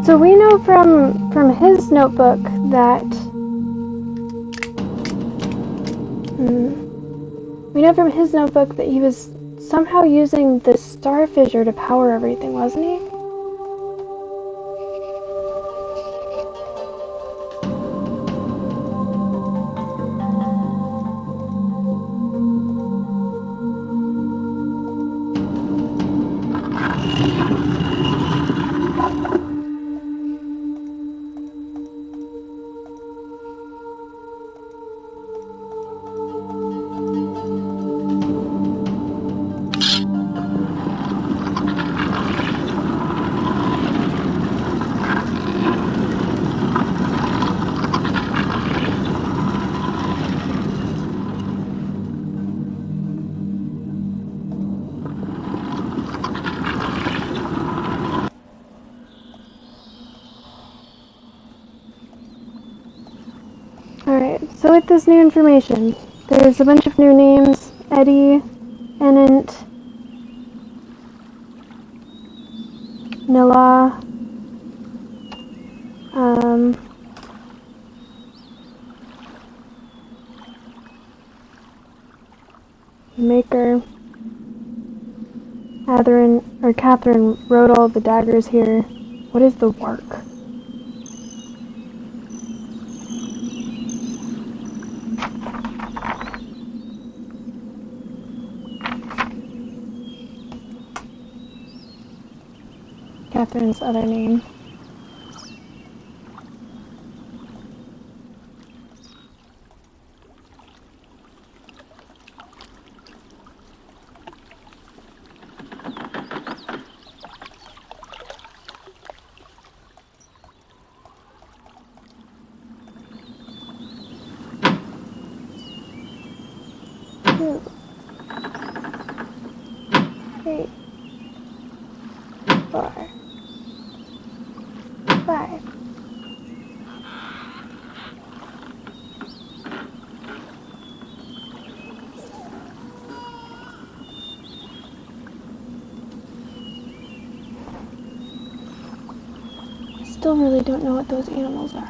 So we know from his notebook that he was somehow using the star fissure to power everything, wasn't he? Alright, so with this new information, there's a bunch of new names. Eddie, Enant, Nilla, Maker, Catherine wrote all the daggers here. What is the work? Catherine's other name. Two, 3, 4, 5. I still really don't know what those animals are.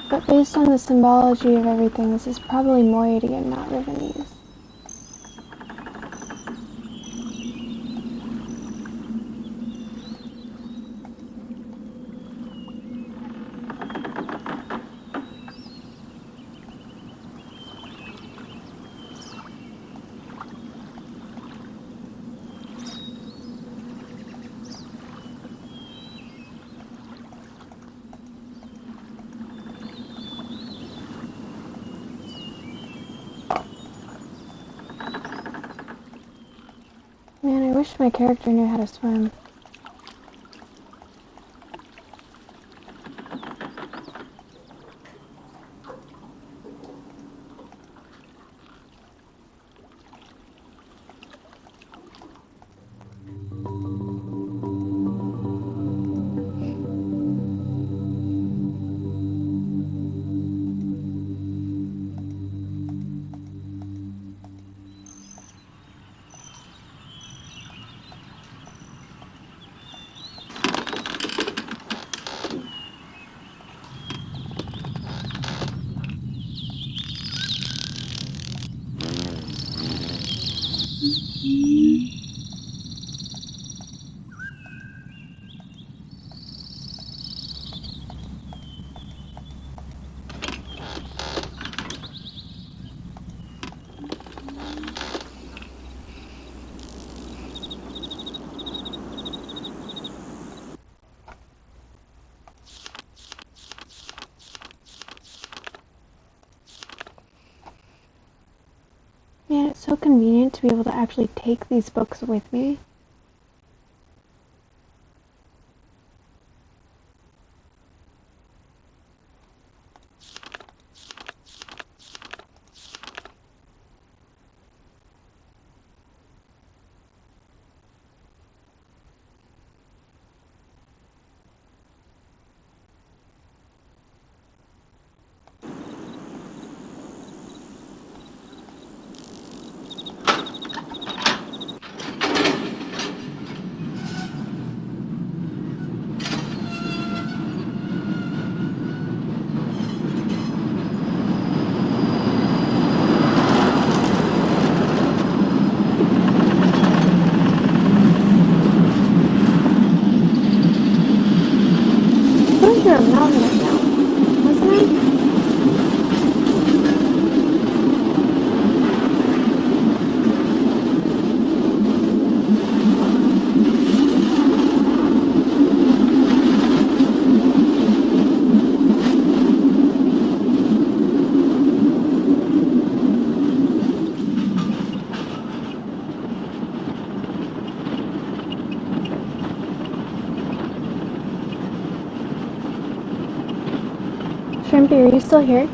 But based on the symbology of everything, this is probably moiety and not Rivenese. Man, I wish my character knew how to swim. Man, it's so convenient to be able to actually take these books with me. going through a mountain right now, wasn't I? Shrimpy, are you still here?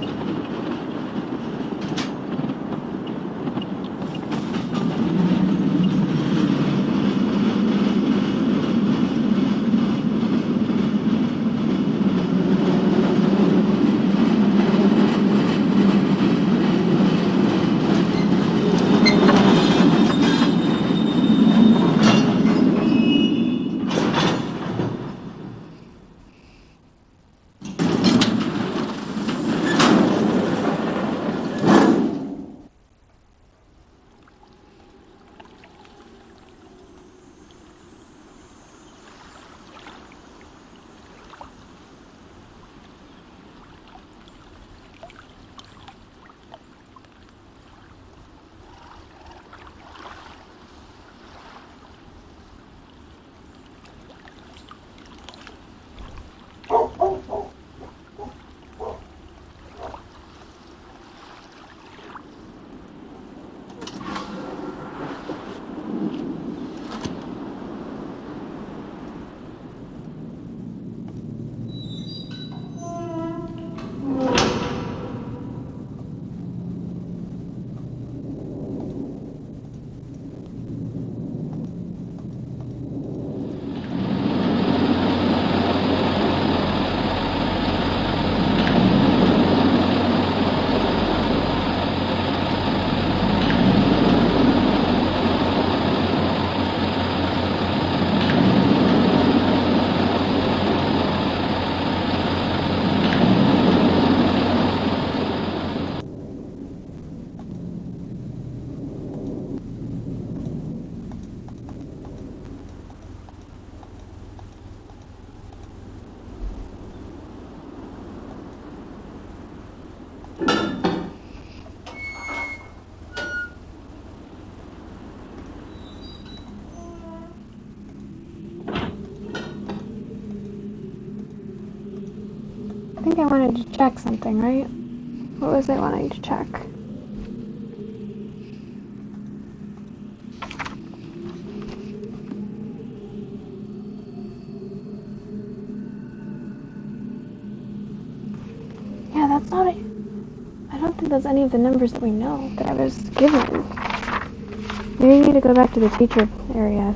I think I wanted to check something, right? What was I wanting to check? Yeah, that's not it. I don't think that's any of the numbers that we know that I was given. Maybe we need to go back to the teacher area.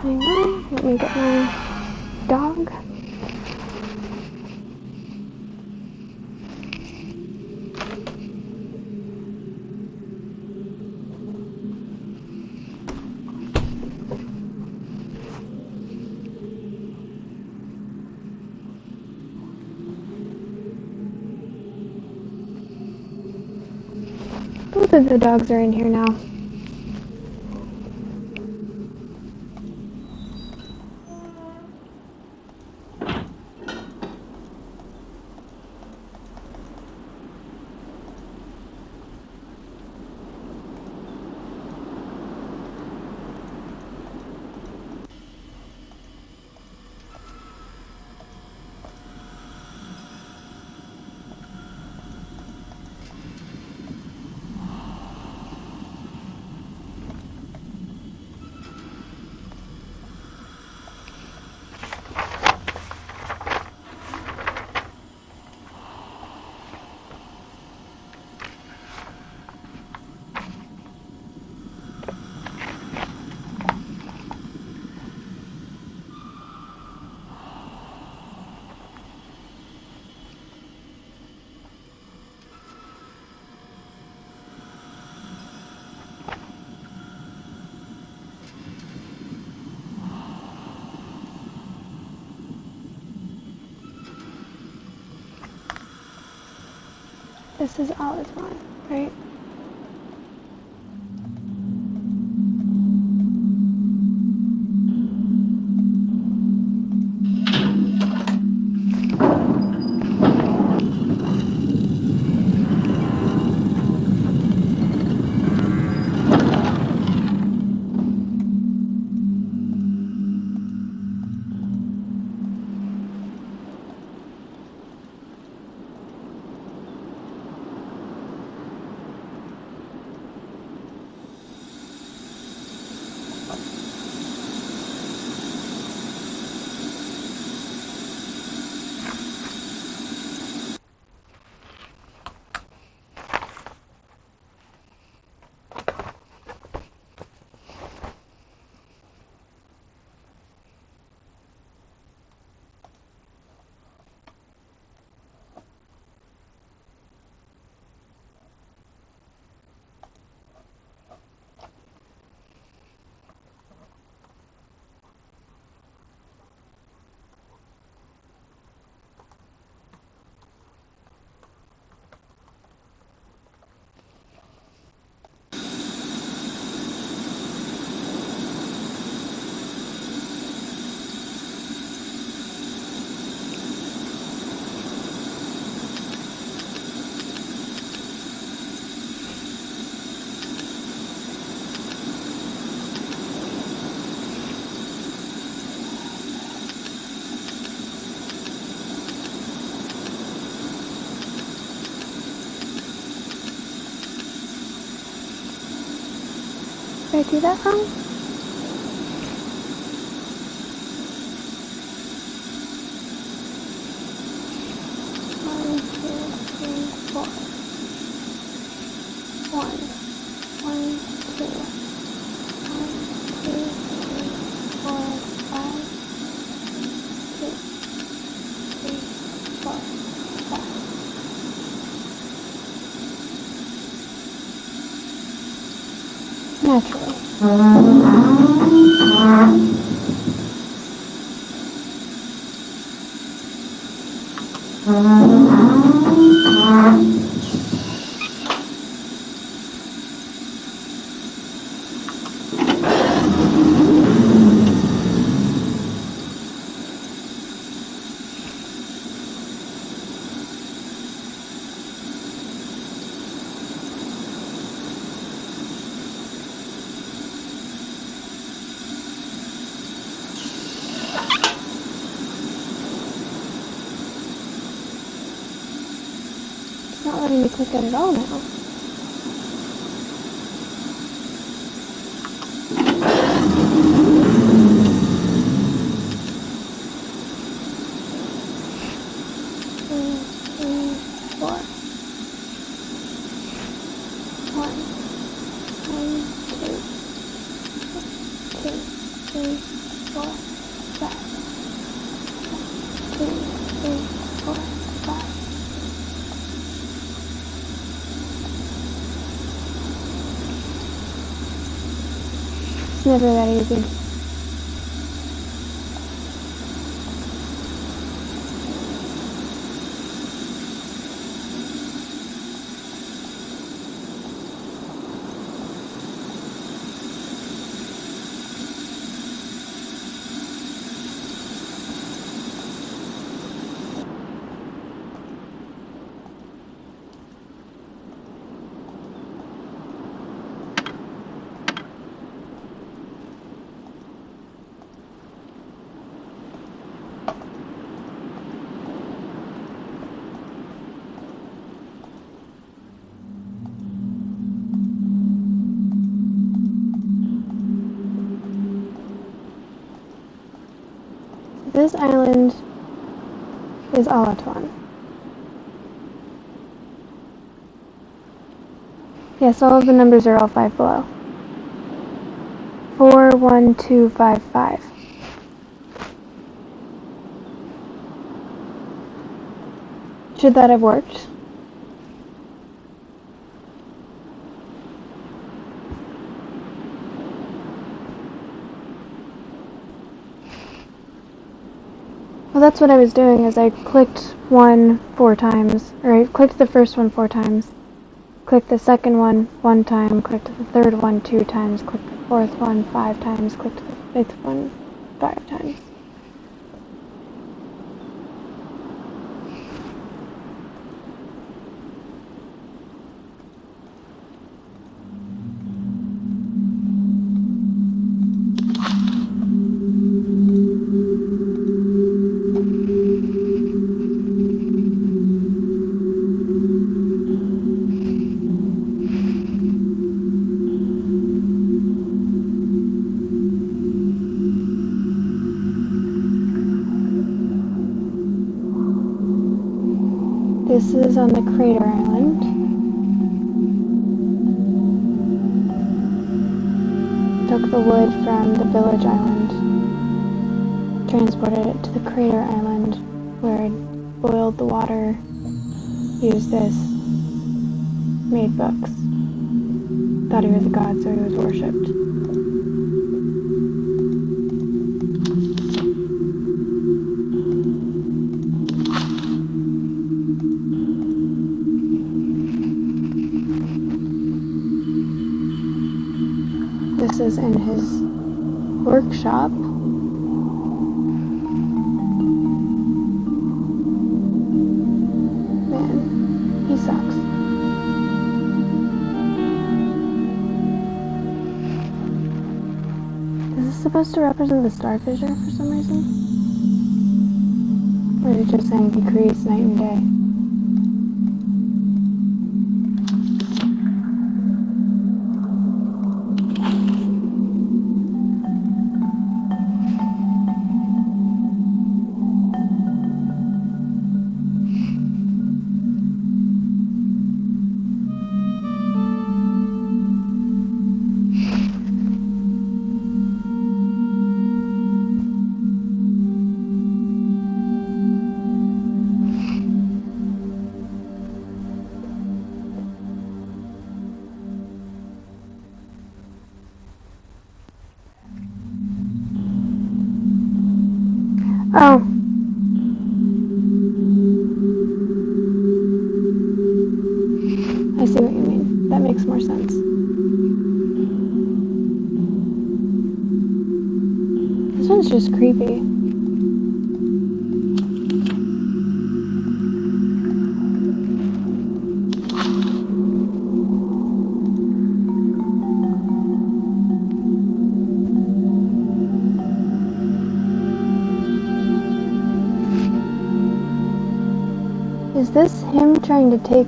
Hang on, let me get my dog. Both of the dogs are in here now. This is Alaton, right? Did I do that wrong? One, two, three, four. One, two, 3, 4, 5. 2, 3, 4, 5. Naturally. It's not letting me click it at all now. It's never that easy. This island is Alaton. Yes, all of the numbers are all 5 below. 41255. Should that have worked? Well, that's what I was doing, is I clicked one 4 times, or I clicked the first one 4 times, clicked the second one 1 time, clicked the third one 2 times, clicked the fourth one 5 times, clicked the fifth one 5 times. This is on the crater island. Took the wood from the village island, transported it to the crater island, where I boiled the water, used this, made books. Thought he was a god, so he was worshipped. This is in his workshop. Man, he sucks. Is this supposed to represent the starfisher for some reason? Or is it just saying he creates night and day? Oh. I see what you mean. That makes more sense. This one's just creepy. Is this him trying to take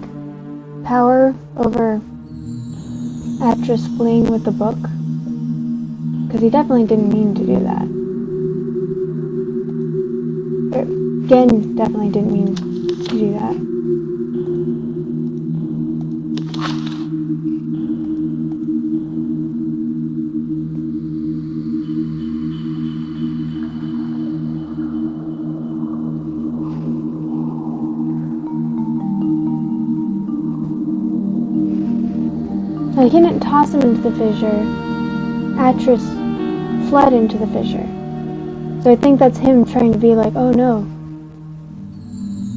power over Atris fleeing with the book? Because he definitely didn't mean to do that. Gen definitely didn't mean to do that. So he didn't toss him into the fissure. Atris fled into the fissure. So I think that's him trying to be like, oh no,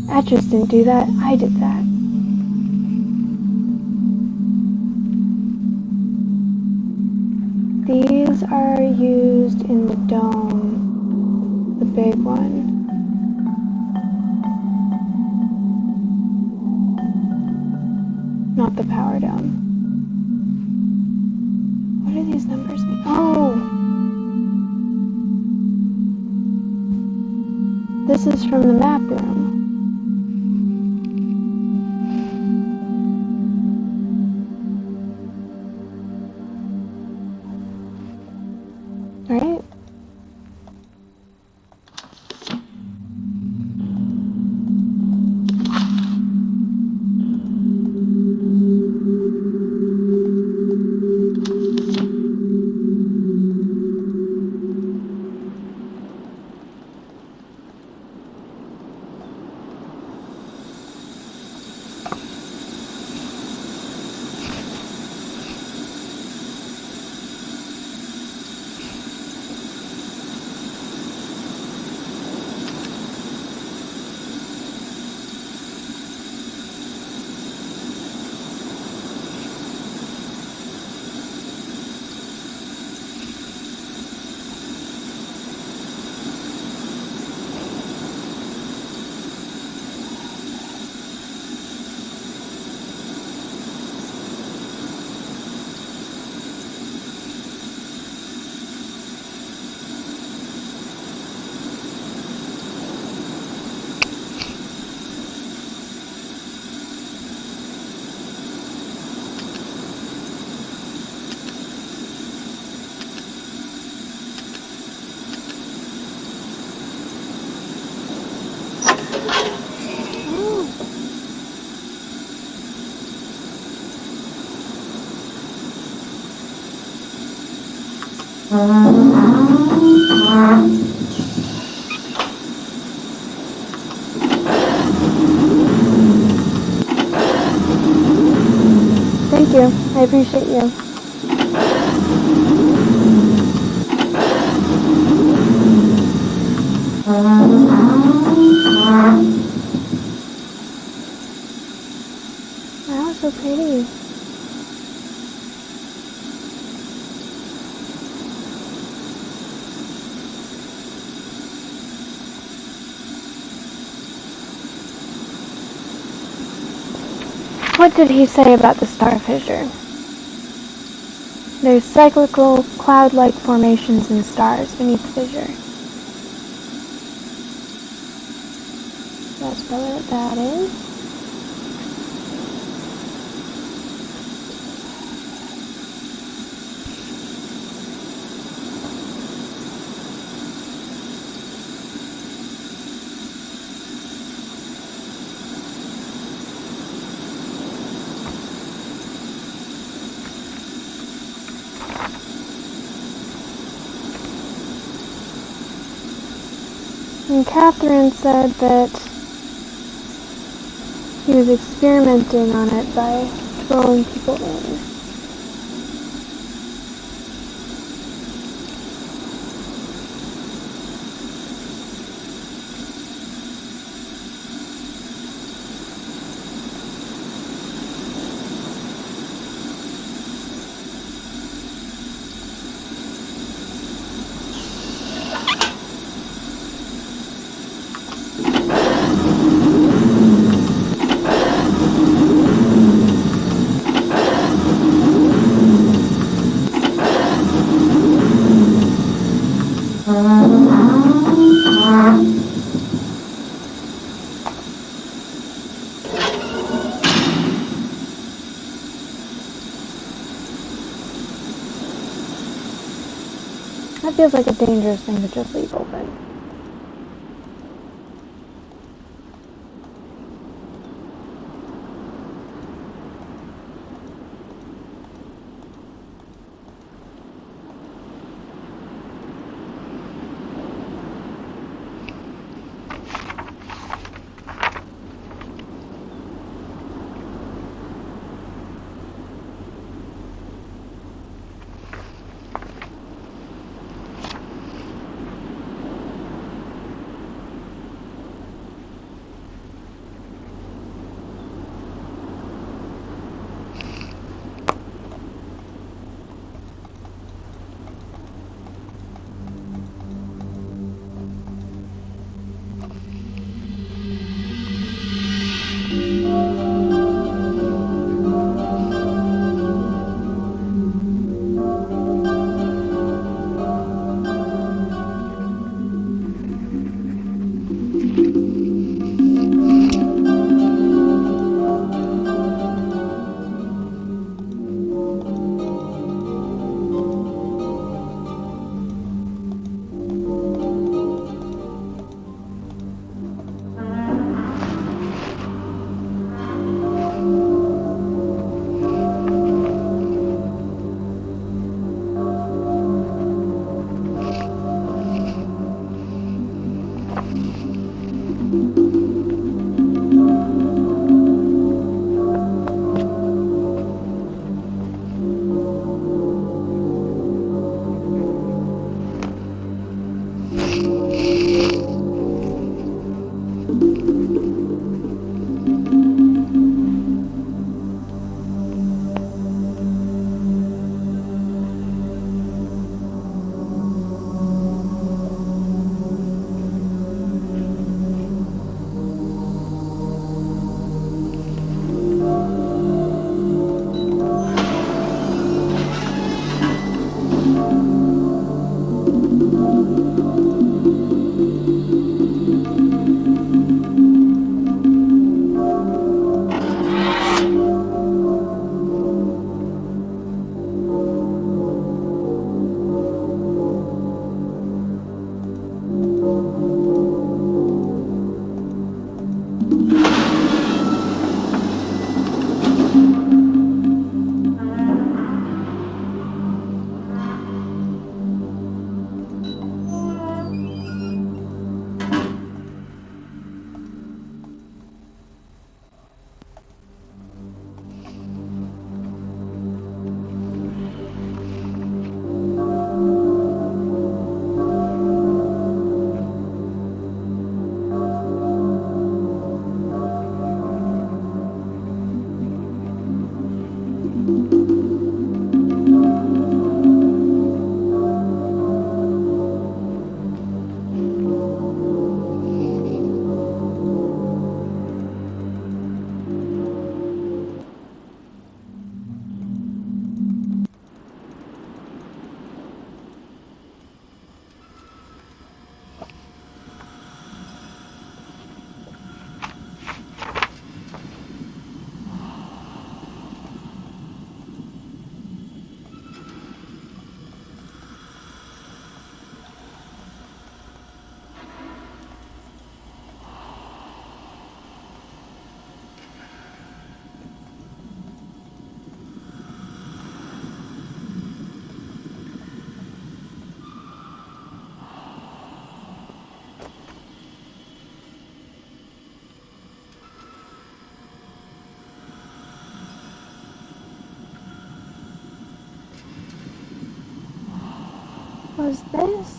Atris didn't do that, I did that. These are used in the dome, the big one. Not the power dome. What do these numbers mean? Oh! This is from the map room. Right? Thank you. I appreciate you. Wow, so pretty. What did he say about the star fissure? There's cyclical, cloud-like formations in stars beneath the fissure. That's probably what that is. And Catherine said that he was experimenting on it by throwing people in. That feels like a dangerous thing to just leave open. was this?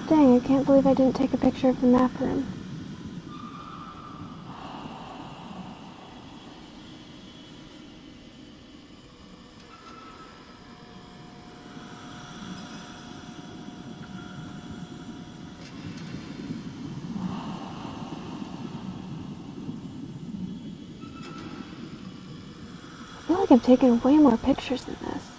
Dang, I can't believe I didn't take a picture of the map room. I feel like I've taken way more pictures than this.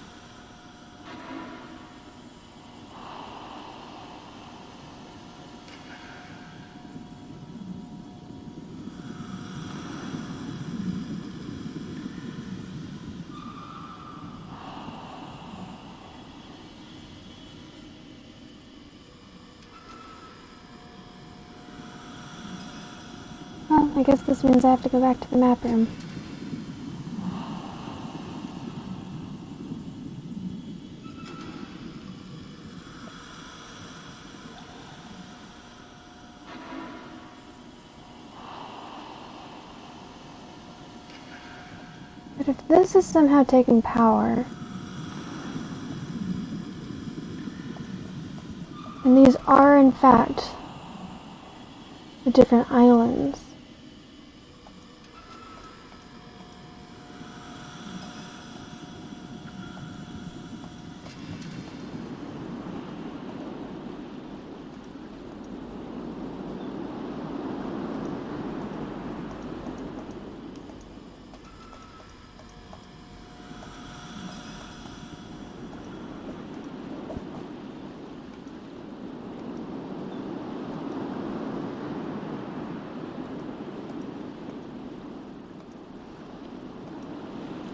Well, I guess this means I have to go back to the map room. But if this is somehow taking power, and these are in fact the different islands,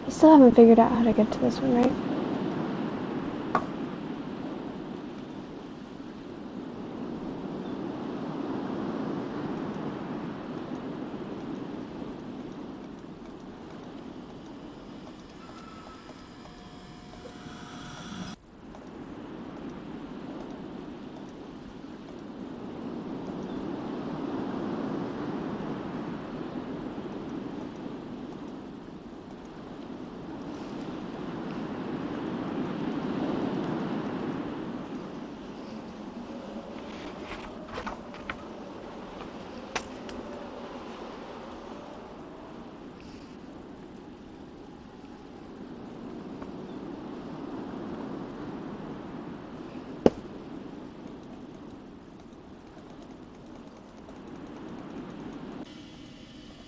I still haven't figured out how to get to this one, right?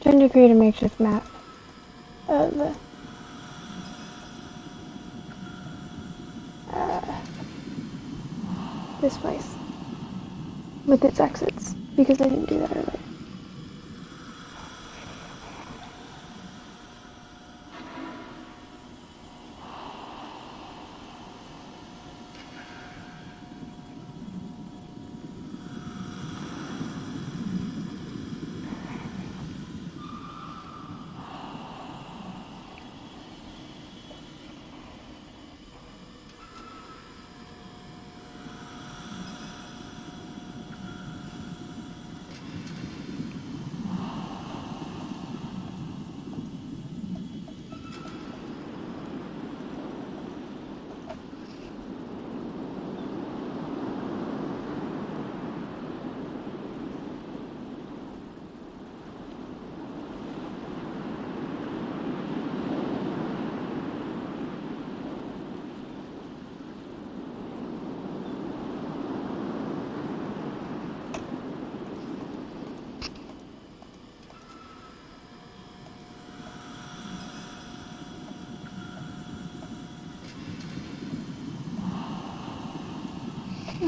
Trying to create a makeshift map of this place with its exits, because I didn't do that earlier.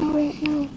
Oh wait, no.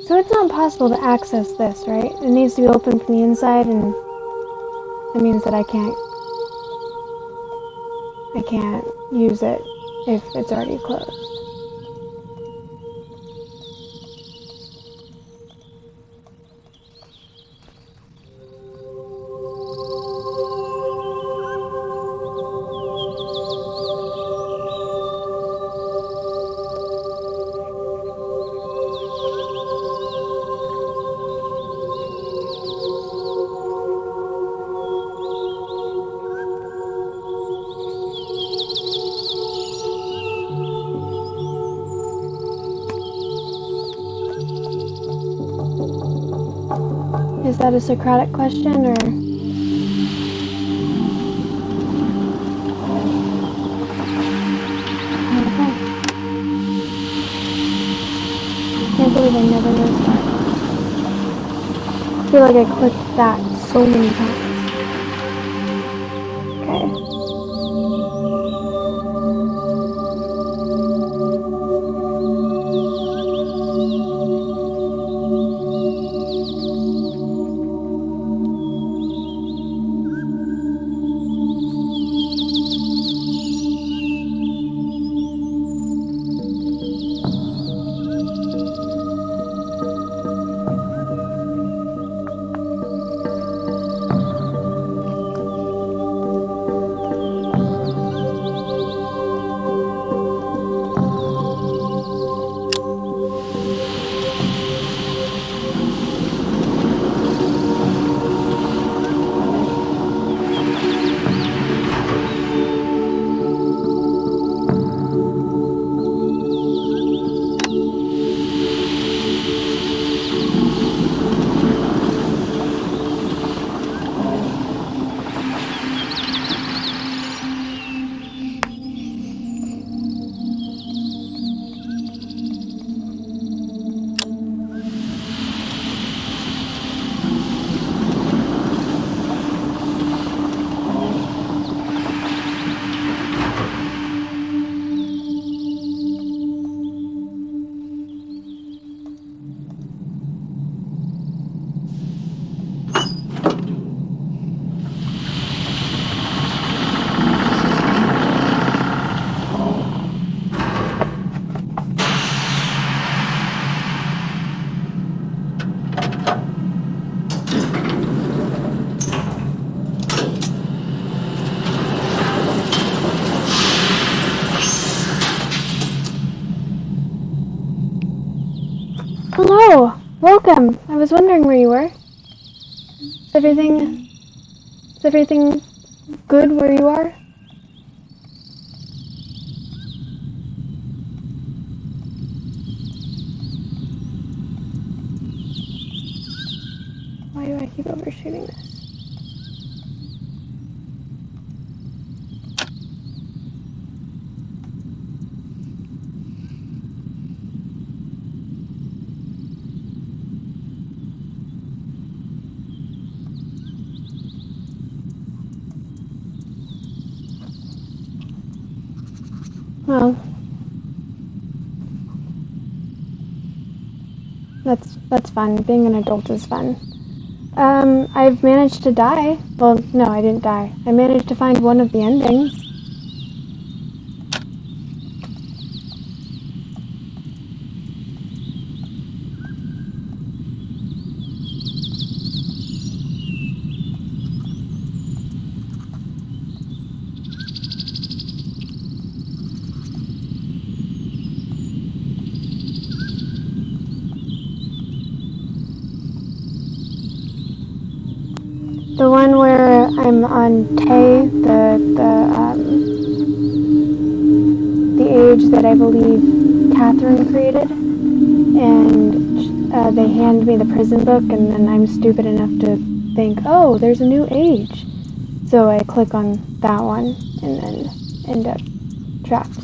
So it's not possible to access this, right? It needs to be open from the inside, and that means that I can't use it if it's already closed. Is that a Socratic question, or? Okay. Can't believe I never noticed that. I feel like I clicked that so many times. Okay. Hello! Welcome! I was wondering where you were. Is everything good where you are? Why do I keep overshooting this? Well, that's fun. Being an adult is fun. I've managed to die. Well, no, I didn't die. I managed to find one of the endings. The one where I'm on Tay, the age that I believe Catherine created, and they hand me the prison book, and then I'm stupid enough to think, oh, there's a new age. So I click on that one, and then end up trapped.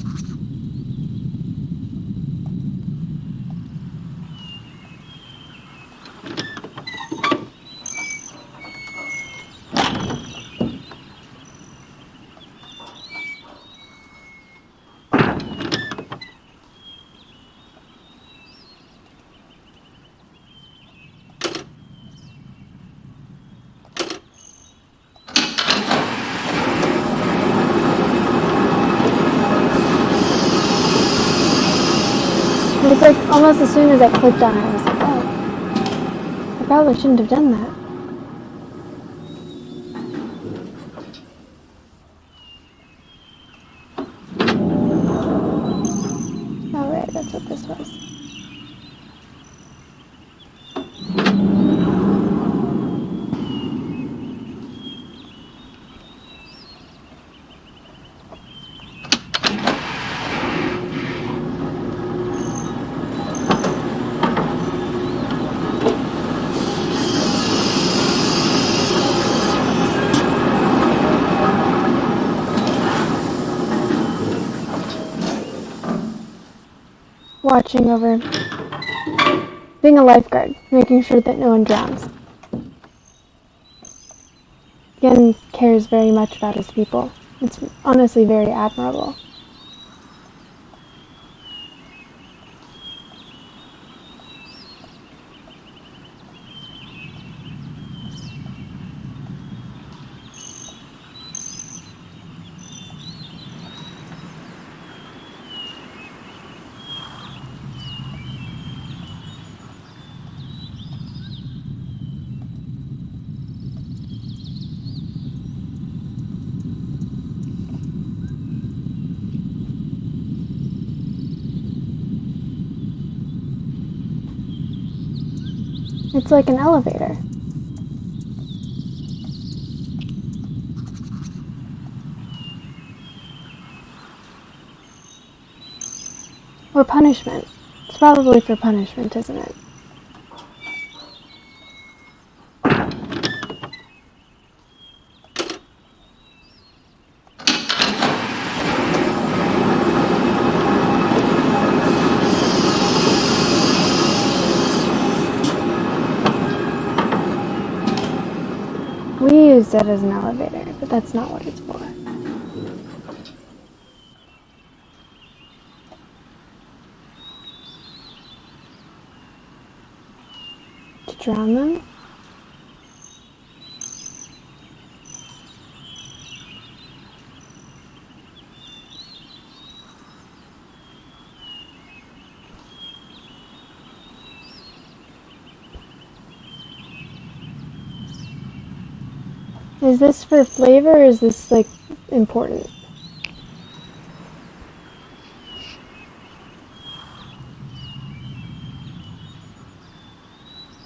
But it's like almost as soon as I clicked on it, I was like, oh, I probably shouldn't have done that. Oh right, that's what this was. Watching over, being a lifeguard, making sure that no one drowns. Yen cares very much about his people. It's honestly very admirable. It's like an elevator. Or punishment. It's probably for punishment, isn't it? We used it as an elevator, but that's not what it's for. To drown them? Is this for flavor or is this, like, important?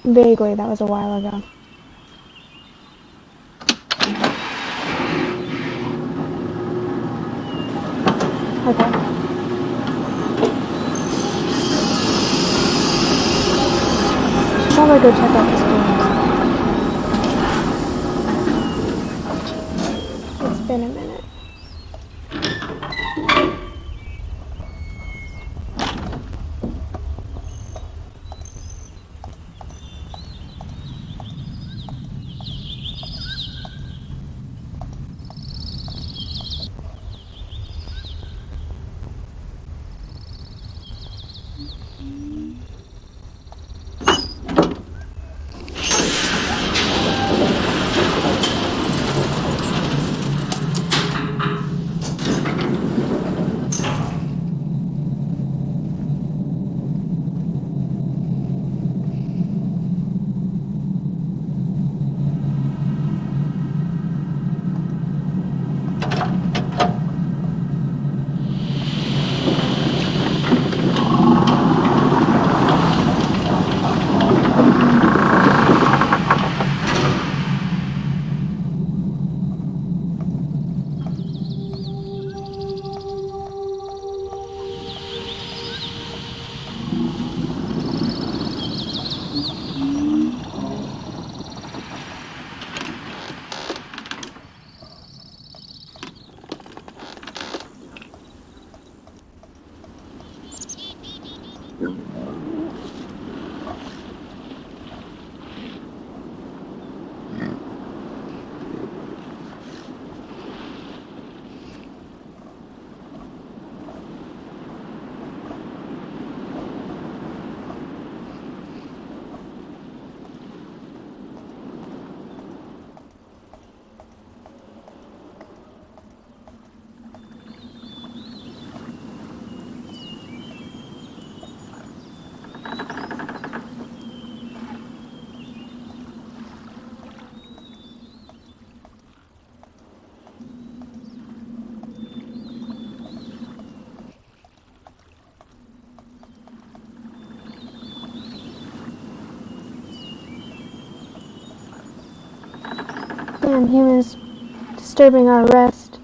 Vaguely, that was a while ago. Okay. Should probably go check out the schools. It's been a minute. Damn humans disturbing our rest.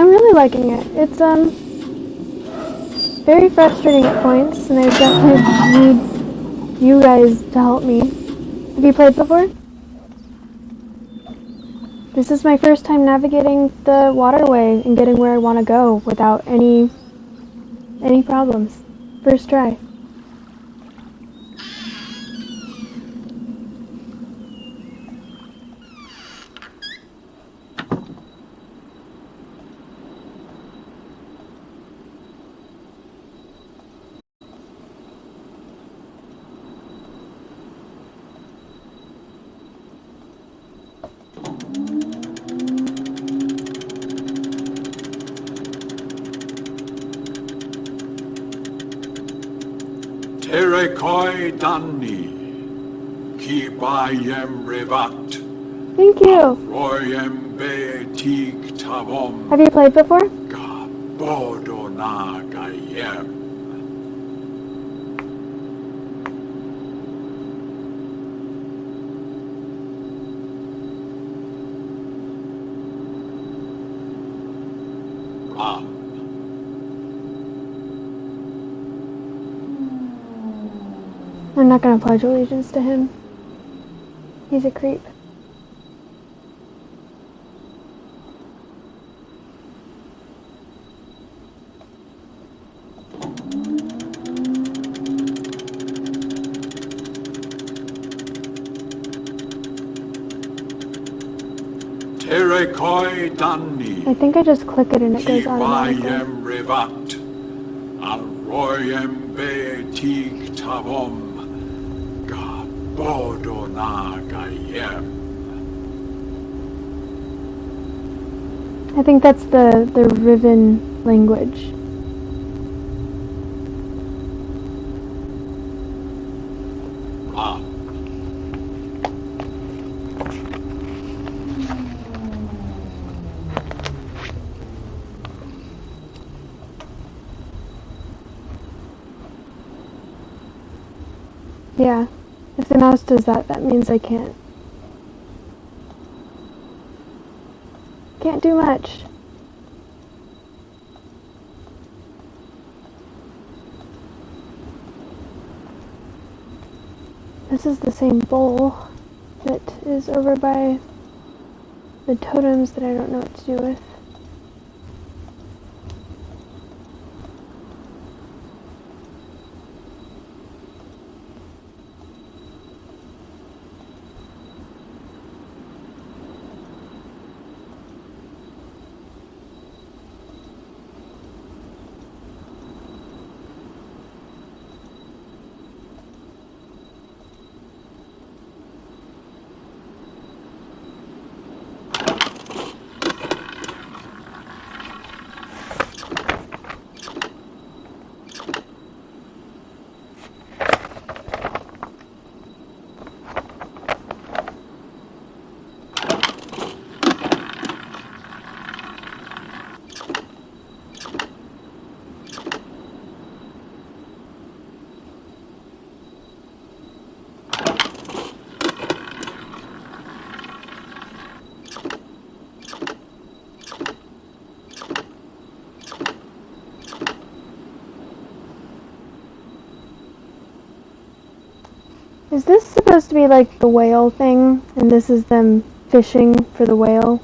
I'm really liking it. It's very frustrating at points, and I definitely need you guys to help me. Have you played before? This is my first time navigating the waterway and getting where I want to go without any problems. First try. Terekoi Danni, ki bayem revat, Thank you. royem betik tavom, Have you played before? ga bodo na gayem. Ram. I'm not gonna pledge allegiance to him. He's a creep. Terekoi Danni, I think I just click it and it ki goes automatically. bayem revat, al royem betik tavom, ga bodo na gayem. I think that's the Riven language. Ram. Yeah. If the mouse does that, that means I can't do much. This is the same bowl that is over by the totems that I don't know what to do with. Is this supposed to be like the whale thing, and this is them fishing for the whale?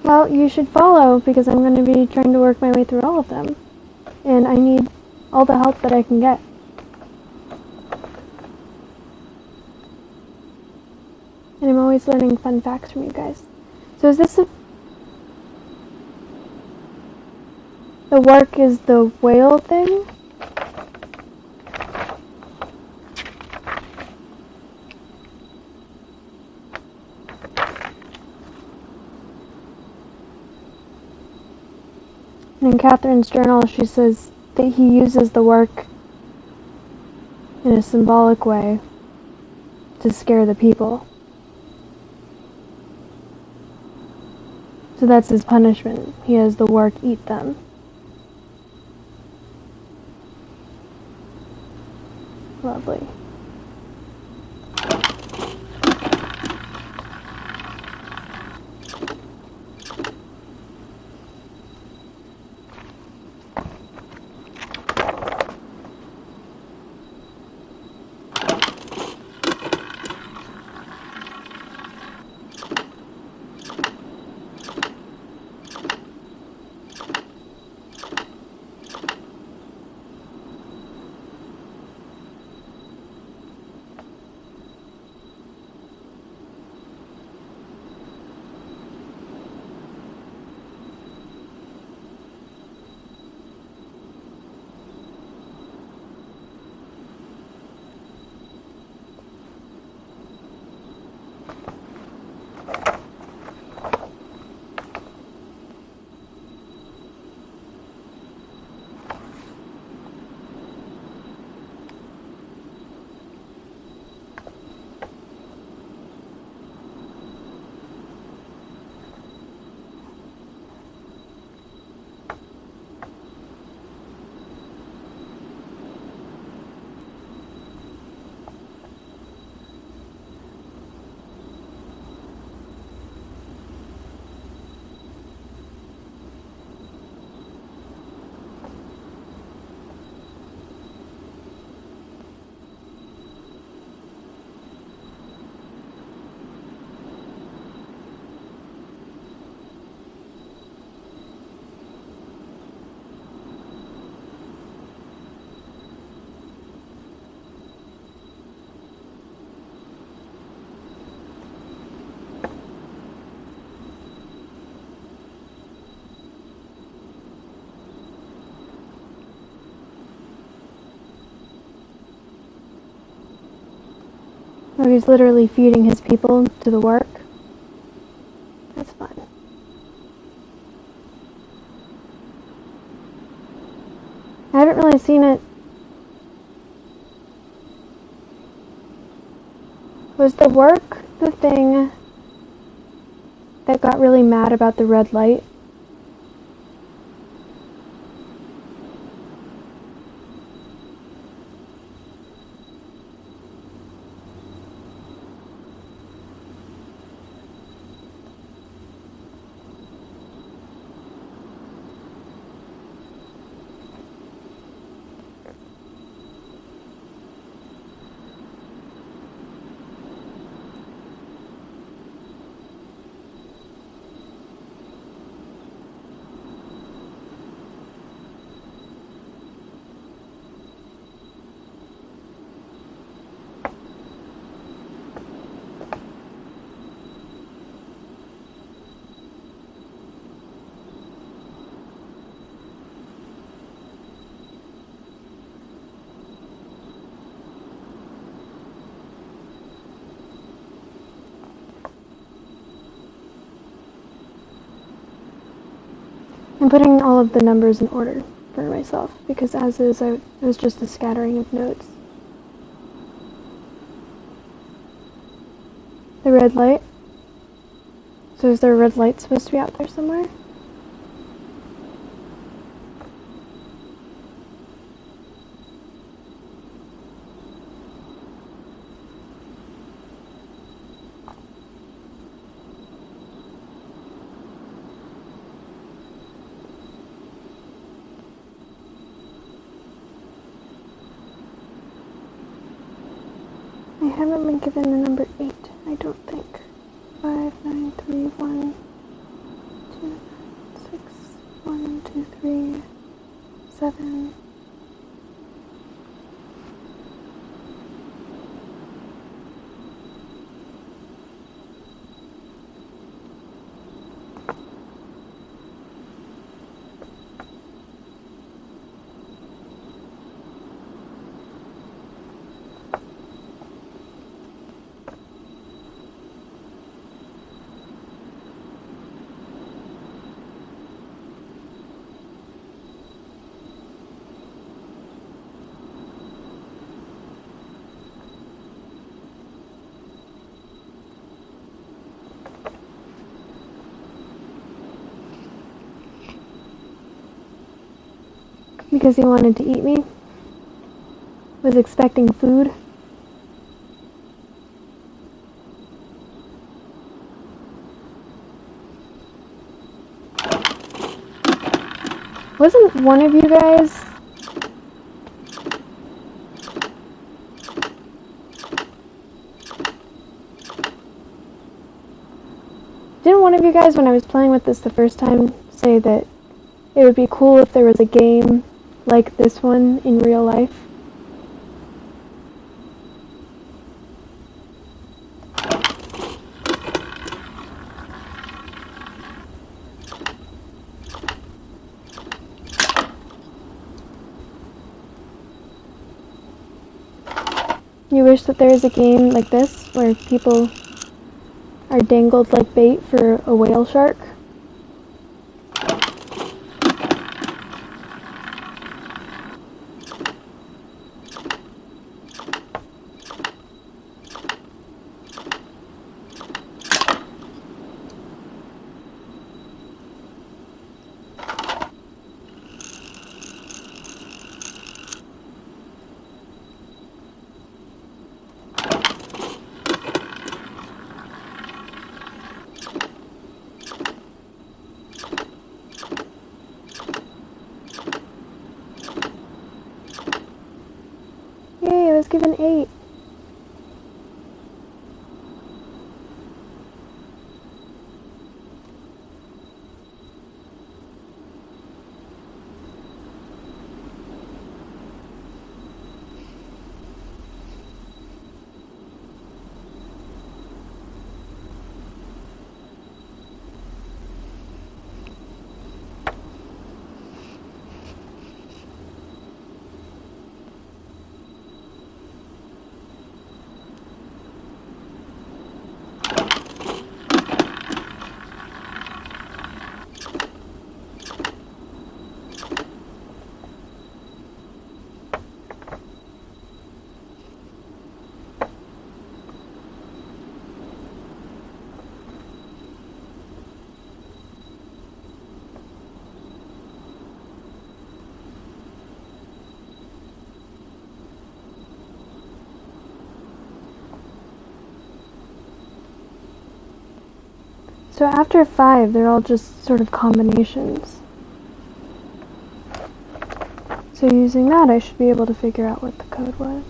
Well, you should follow, because I'm going to be trying to work my way through all of them. And I need all the help that I can get. And I'm always learning fun facts from you guys. So is this the work is the whale thing? In Catherine's journal, she says that he uses the work in a symbolic way to scare the people. So that's his punishment. He has the work eat them. Lovely. Oh, he's literally feeding his people to the work. That's fun. I haven't really seen it. Was the work the thing that got really mad about the red light? I'm putting all of the numbers in order for myself, because as is, it was just a scattering of notes. The red light? So is there a red light supposed to be out there somewhere? I haven't been given the number 8, I don't think. 5, 9, 3, 1, 2, 6, 1, 2, 3, 7. Because he wanted to eat me? was expecting food. Wasn't one of you guys Didn't one of you guys, when I was playing with this the first time, say that it would be cool if there was a game like this one in real life? You wish that there was a game like this where people are dangled like bait for a whale shark? Yay, I was given 8. So after 5, they're all just sort of combinations. So using that, I should be able to figure out what the code was.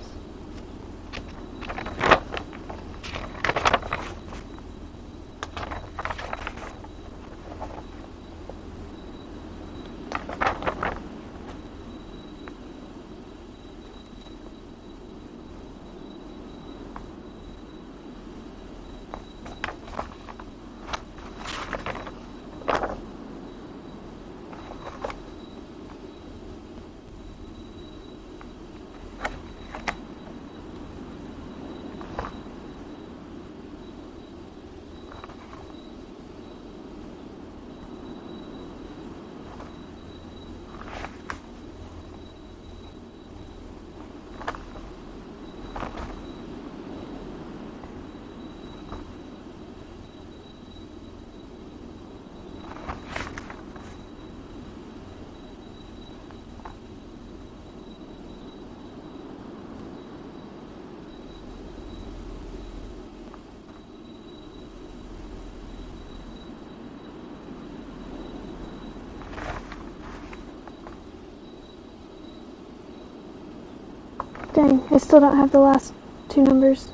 Dang, I still don't have the last 2 numbers.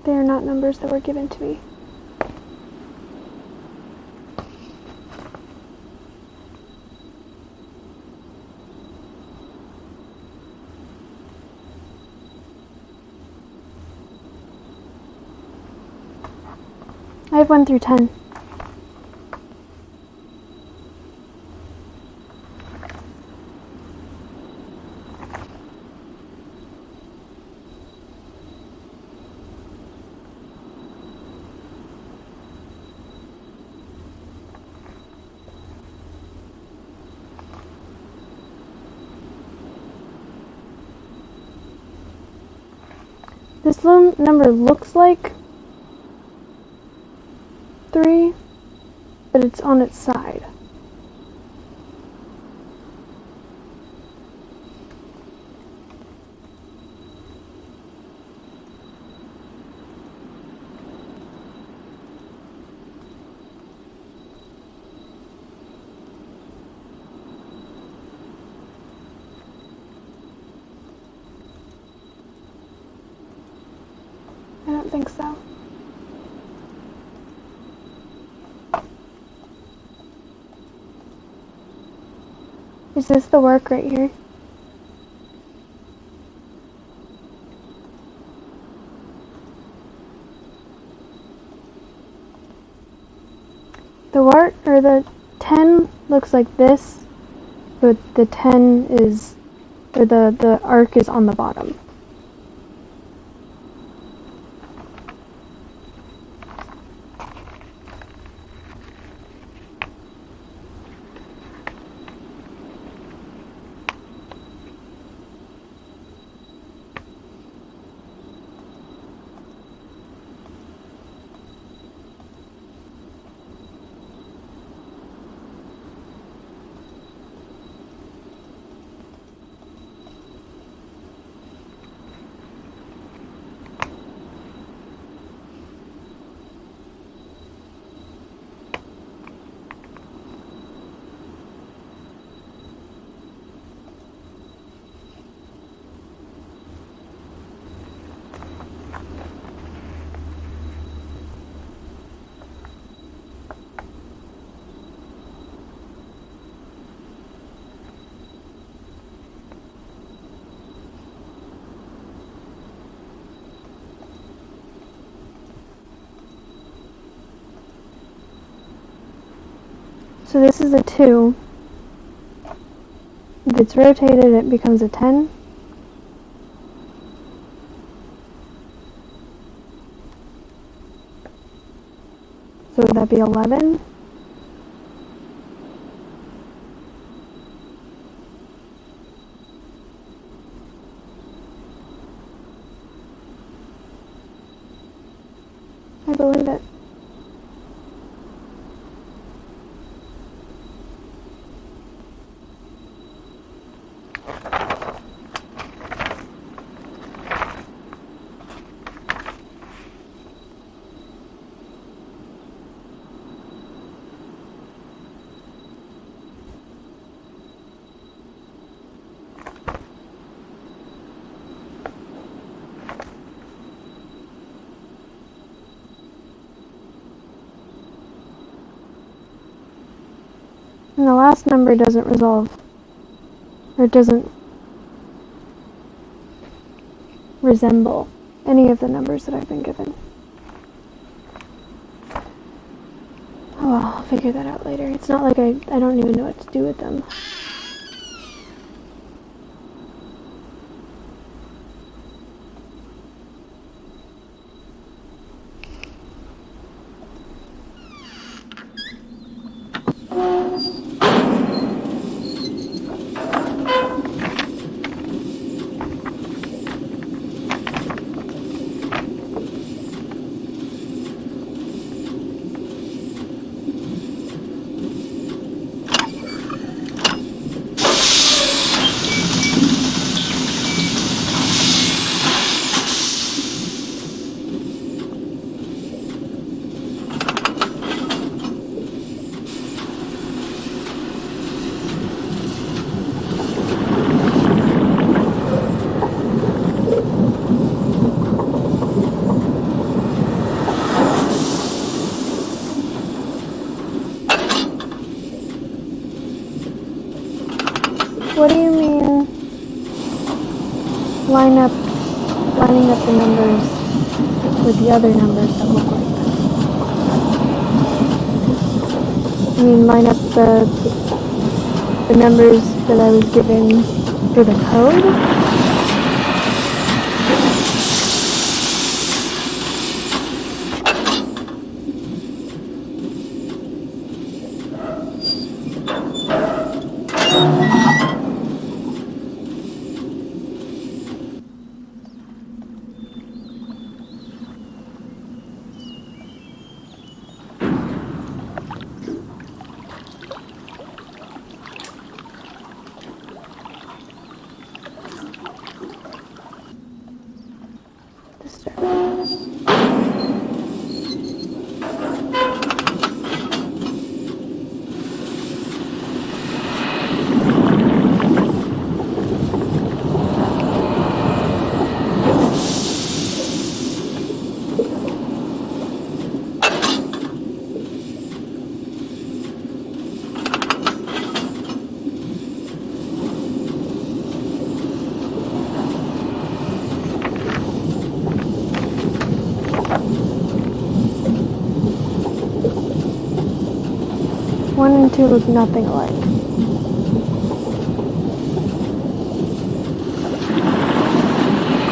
They are not numbers that were given to me. I have 1 through 10. This number looks like 3, but it's on its side. don't think so. Is this the work right here? The work, or the 10 looks like this, but the 10 is, or the arc is on the bottom. So this is a 2. If it's rotated, it becomes a 10. So would that be 11? I believe it. And the last number doesn't resolve, or doesn't resemble any of the numbers that I've been given. Oh well, I'll figure that out later. It's not like I don't even know what to do with them. What do you mean lining up the numbers with the other numbers that look like this? I mean line up the numbers that I was given for the code? two look nothing alike.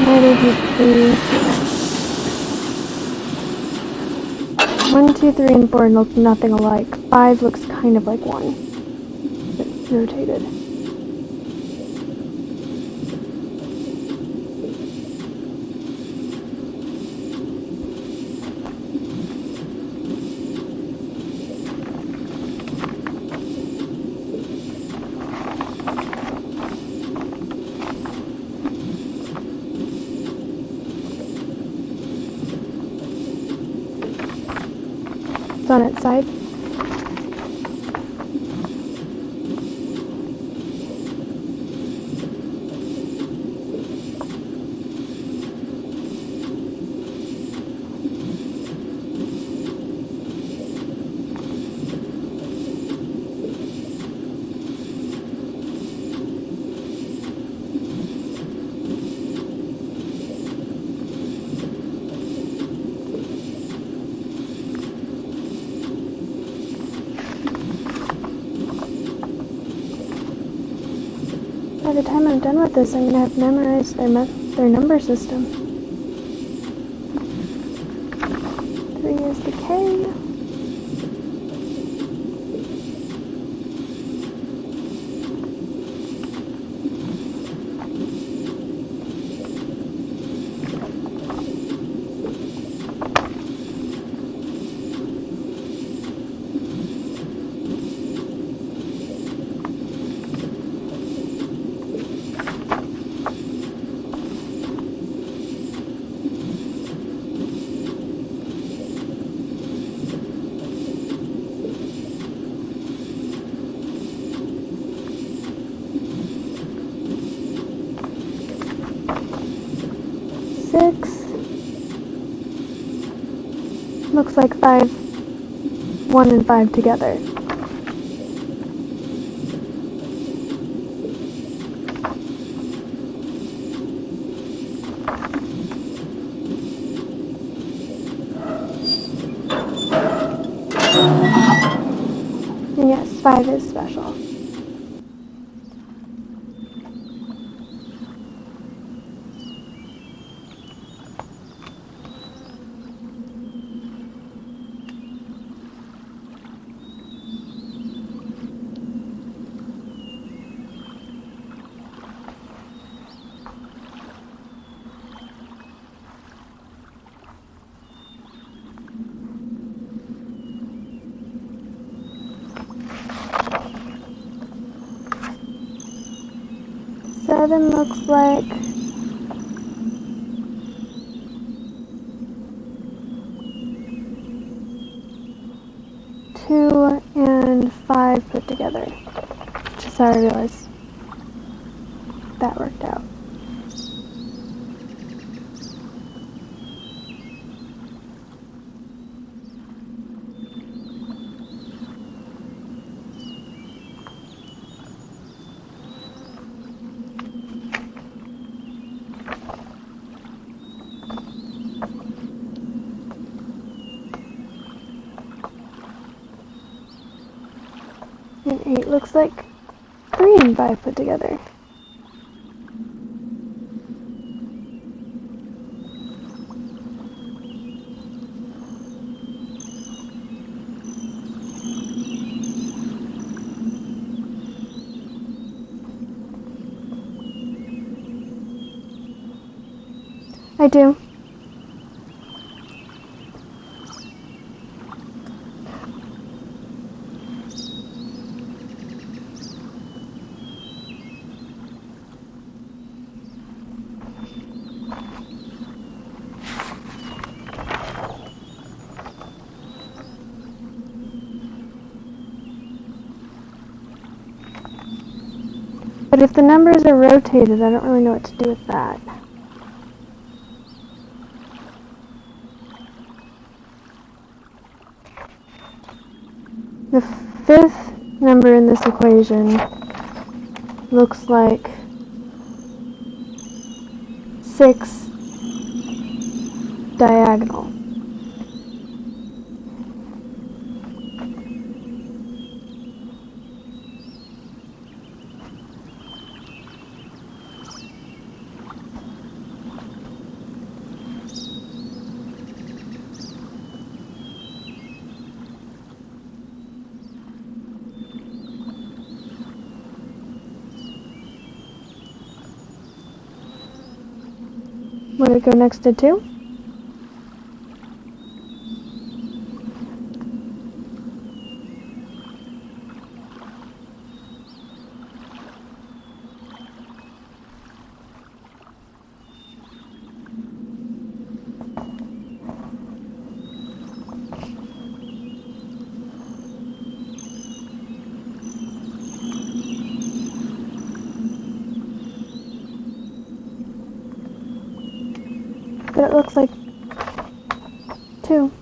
Neither of you, please. 1, 2, 3, and 4 look nothing alike. 5 looks kind of like 1. It's rotated. It's on its side. By the time I'm done with this, I'm gonna have memorized their number system. 3 is decay. Looks like 5, 1 and 5 together. And yes, 5 is special. Seven looks like 2 and 5 put together, which is how I realized that worked out. And 8 looks like 3 and 5 put together. I do. But if the numbers are rotated, I don't really know what to do with that. The 5th number in this equation looks like 6 diagonal. Would it go next to 2? But it looks like 2.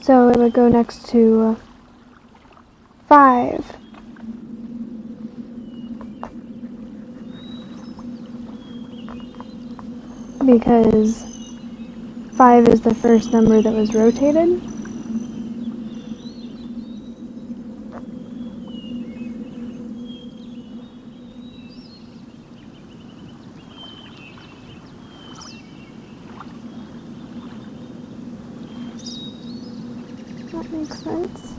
So it would go next to 5. Because 5 is the first number that was rotated. That makes sense.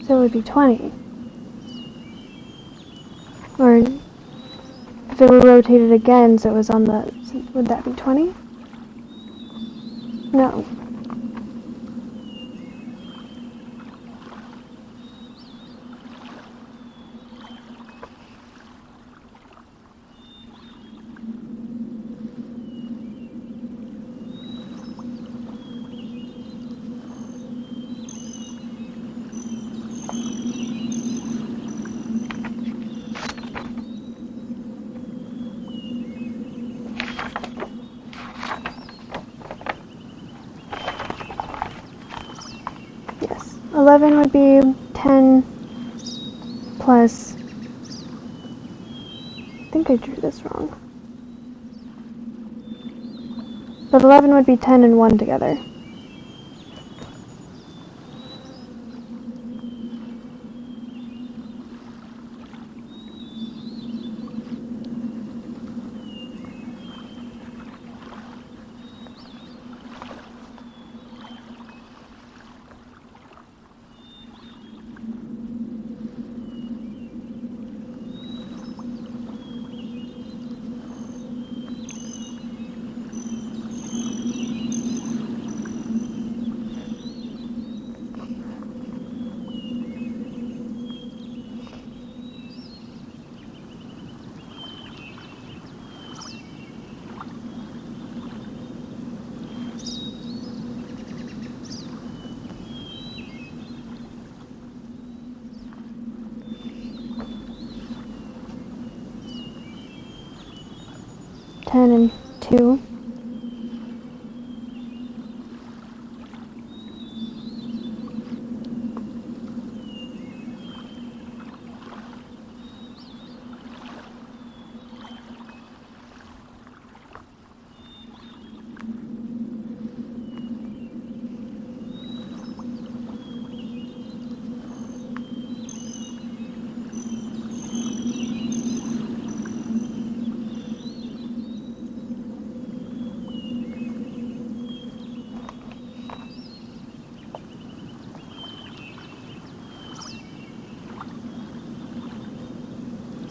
So it would be 20. Or if it were rotated again, so it was on the... Would that be 20? No. Yes. 11 would be 10 plus... I think I drew this wrong. But 11 would be 10 and 1 together. Ten and 2.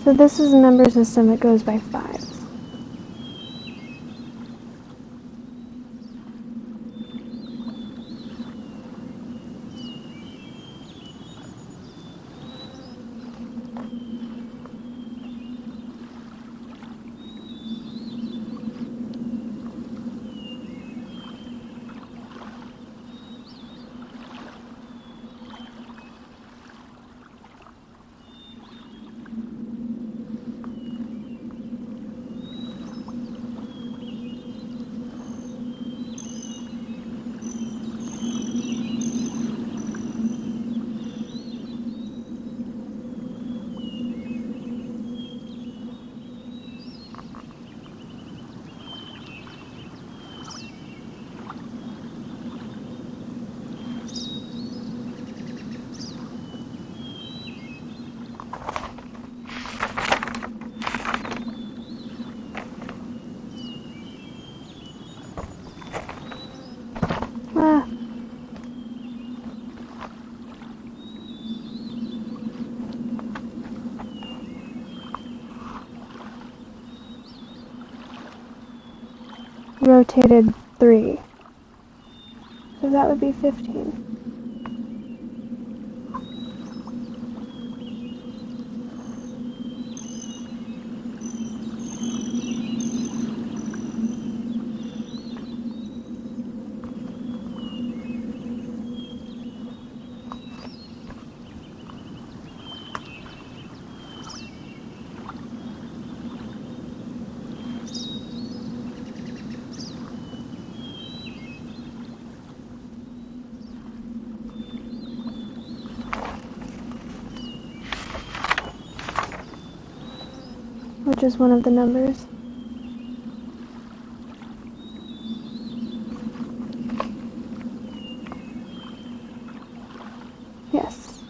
So this is a number system that goes by 5s. Ah. Rotated 3. So that would be 15. Which is one of the numbers. Yes.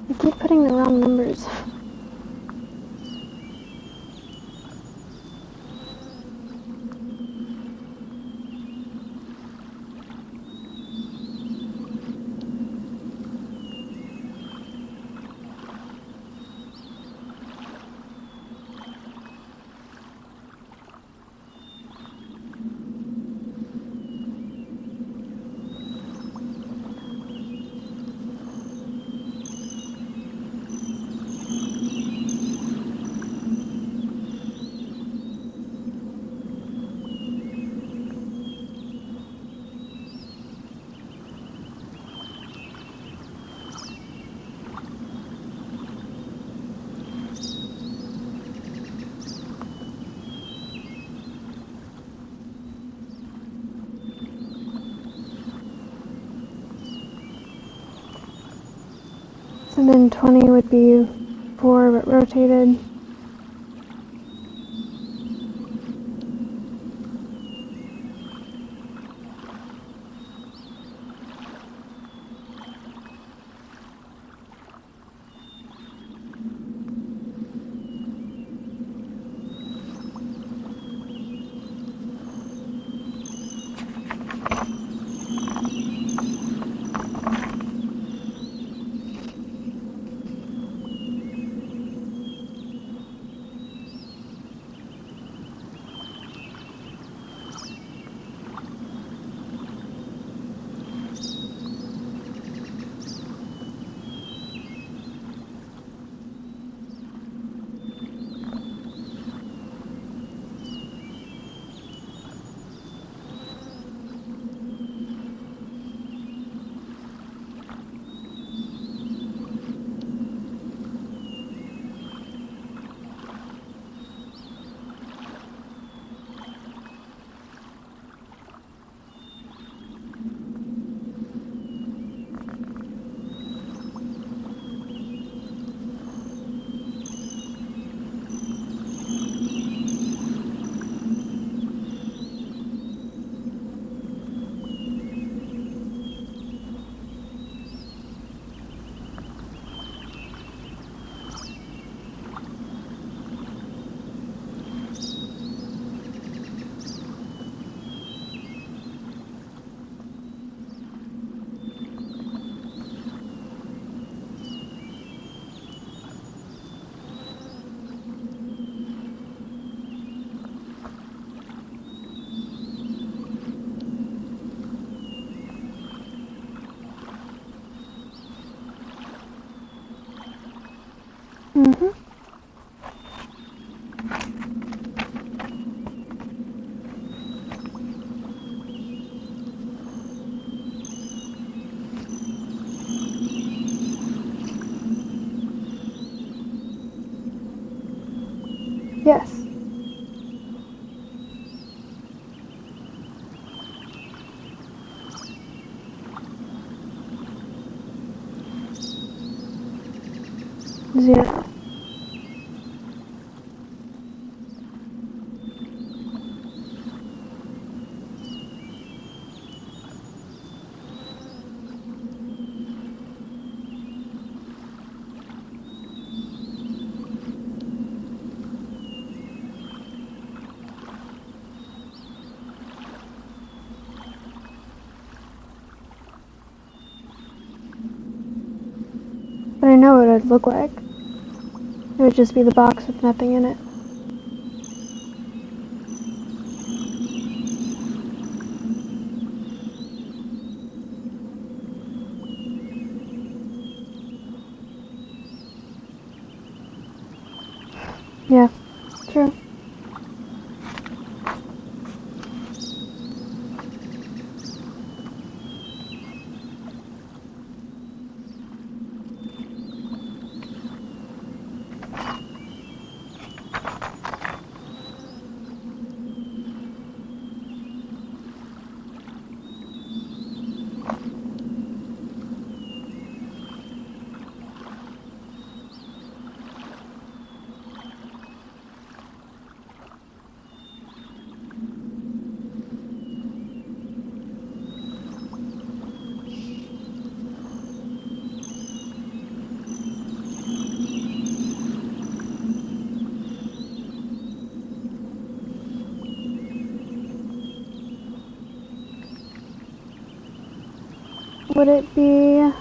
I keep putting the wrong numbers. And then 20 would be 4 but rotated. Mm-hmm. Yes. Zero. But I know what it would look like. It would just be the box with nothing in it. Yeah, true. Would it be...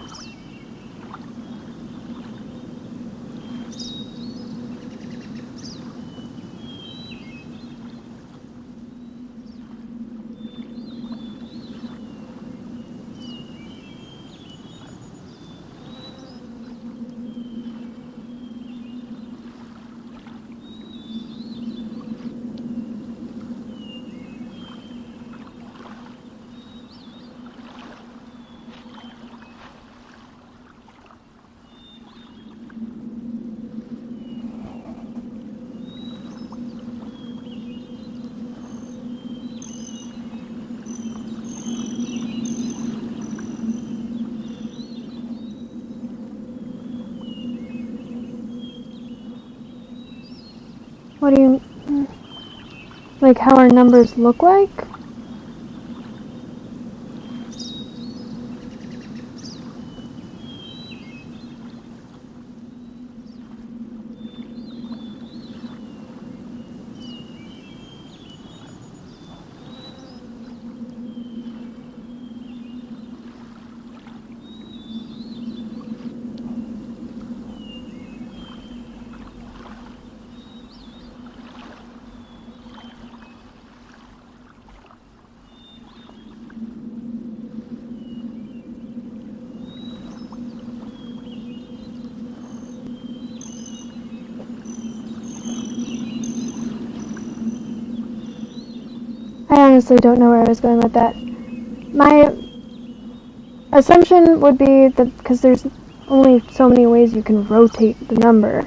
What do you... Like how our numbers look like? I honestly don't know where I was going with that. My assumption would be that because there's only so many ways you can rotate the number.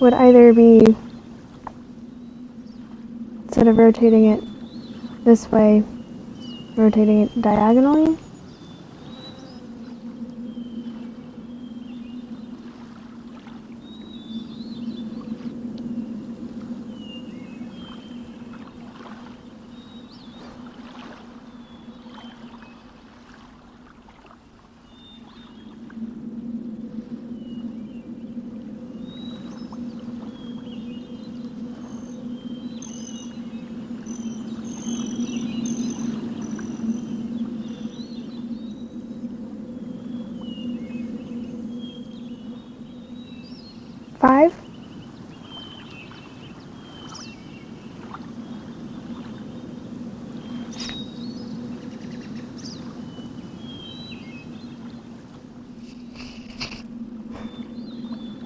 Would either be, instead of rotating it this way, rotating it diagonally? Five?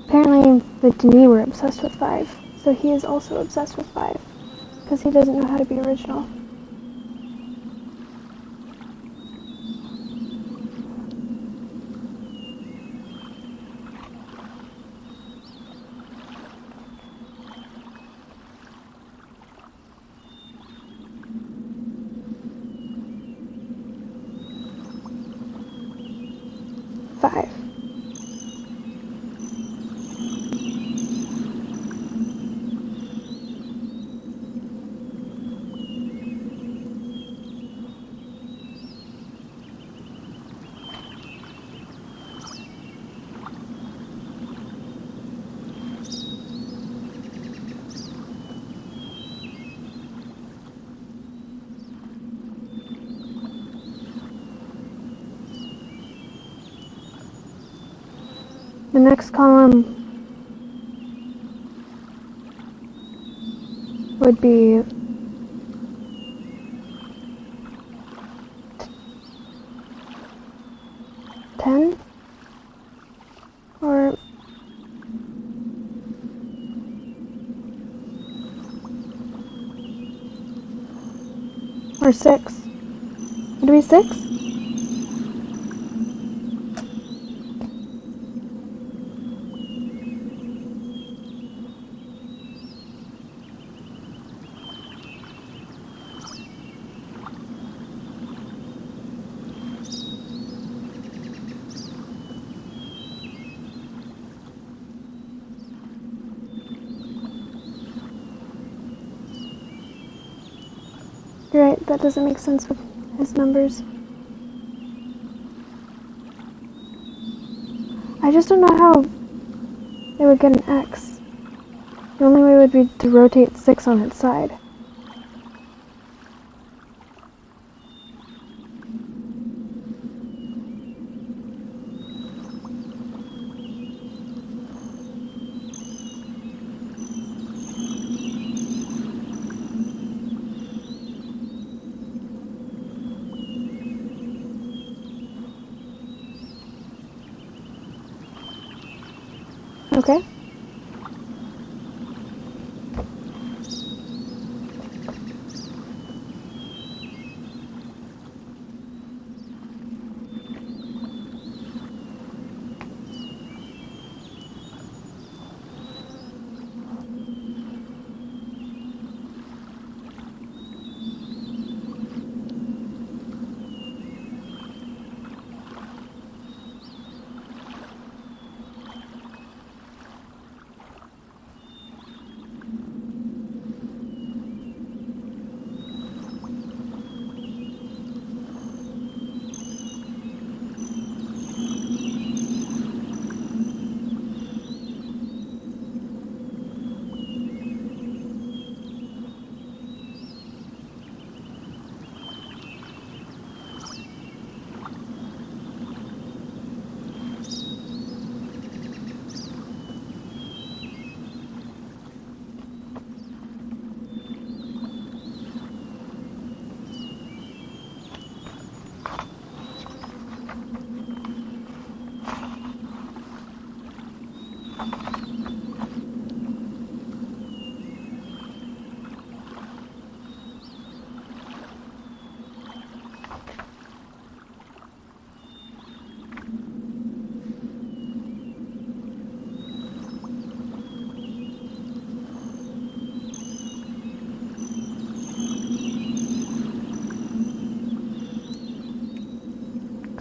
Apparently the Denis were obsessed with 5, so he is also obsessed with 5, because he doesn't know how to be original. Five. The next column would be ten, or 6. Would it be 6? You're right, that doesn't make sense with his numbers. I just don't know how it would get an X. The only way would be to rotate 6 on its side. Okay.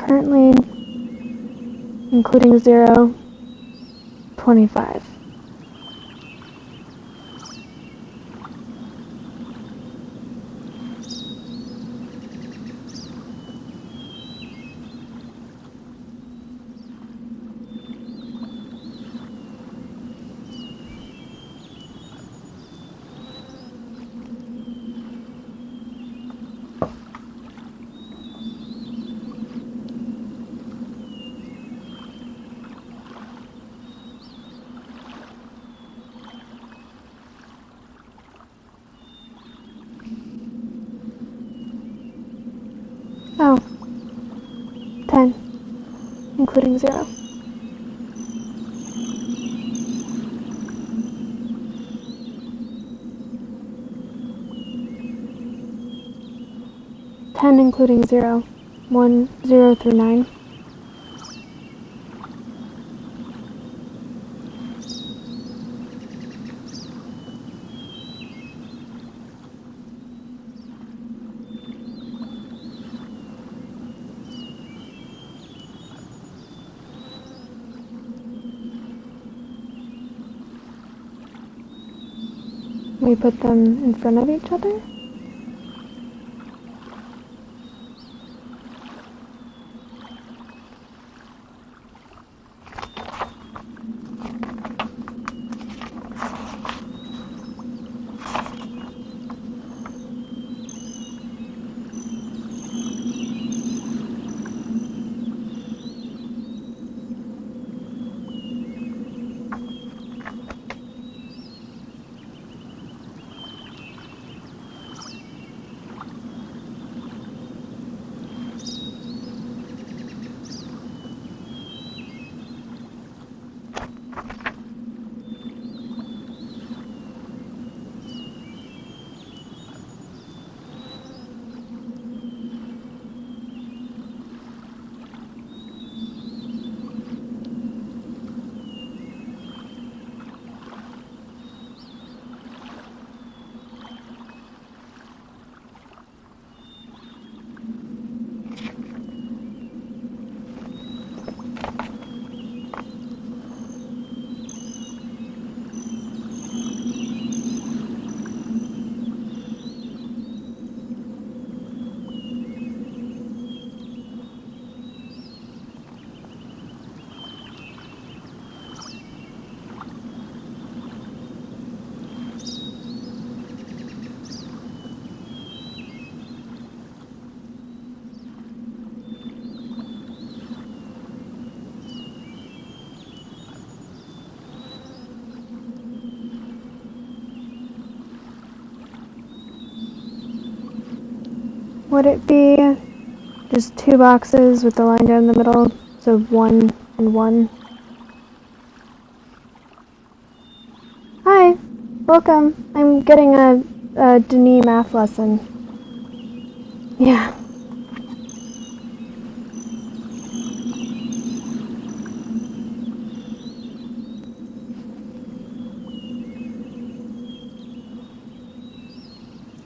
currently, including 0, 25. Oh, 10, including 0. Ten including 0. 1, 0 through 9. We put them in front of each other? Would it be just 2 boxes with the line down the middle, so 1 and 1? Hi, welcome. I'm getting a Denis math lesson. Yeah.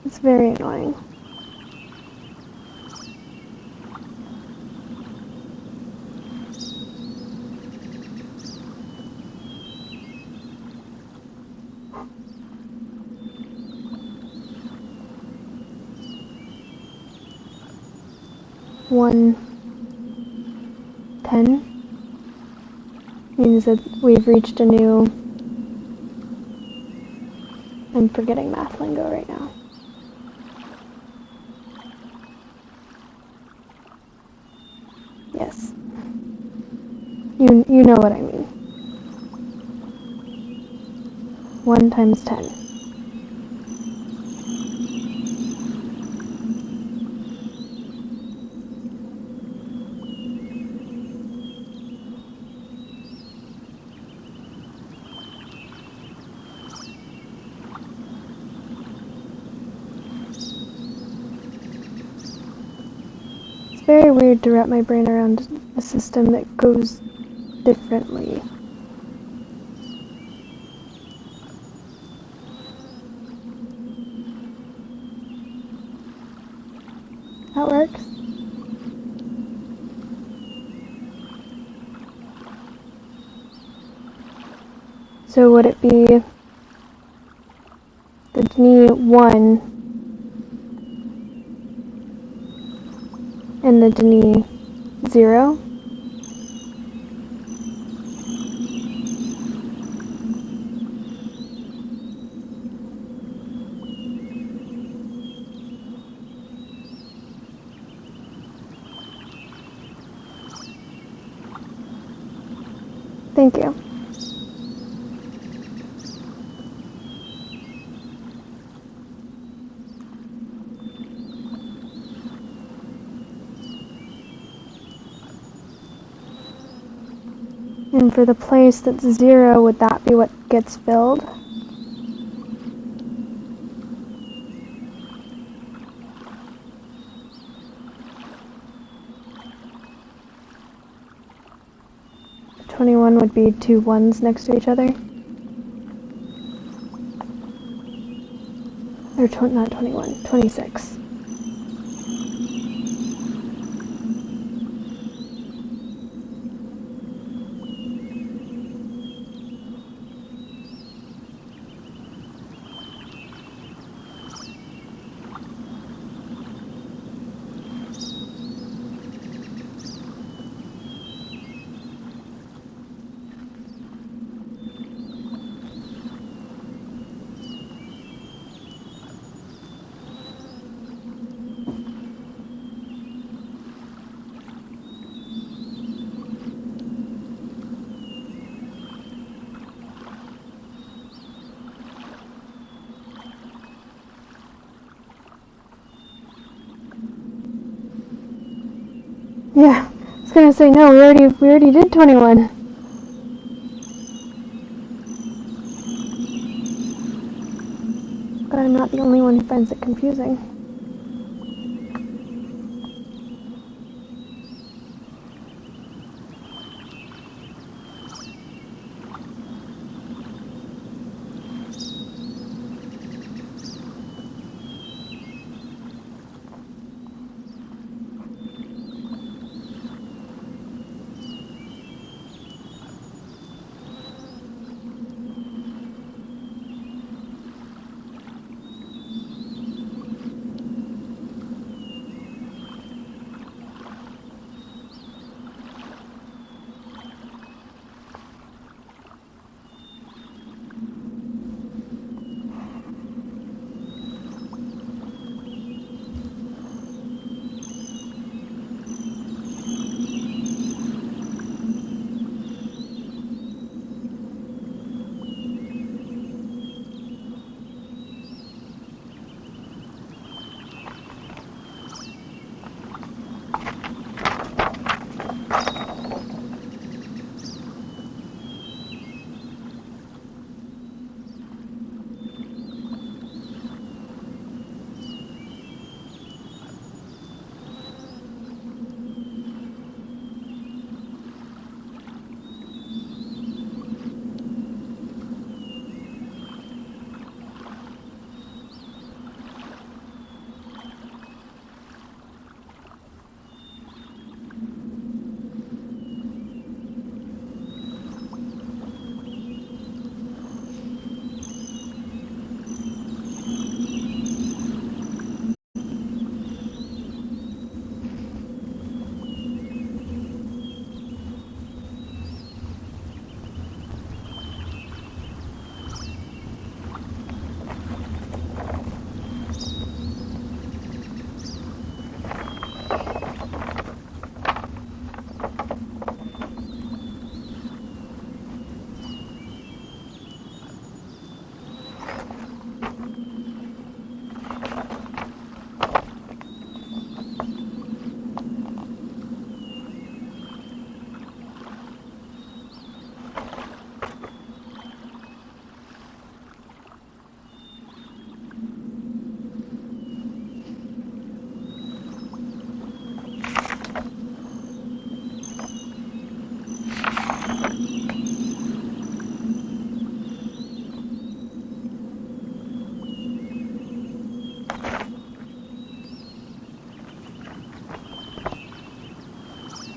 It's very annoying. One 10 means that we've reached a new... I'm forgetting math lingo right now. Yes. You know what I mean. 1 times 10. It's very weird to wrap my brain around a system that goes differently. That works. So would it be the Dini 1 and the Dini 0? Thank you. And for the place that's 0, would that be what gets filled? The 21 would be 2 1s next to each other. Or not 21, 26. Yeah, I was gonna say no. We already did 21. But I'm not the only one who finds it confusing.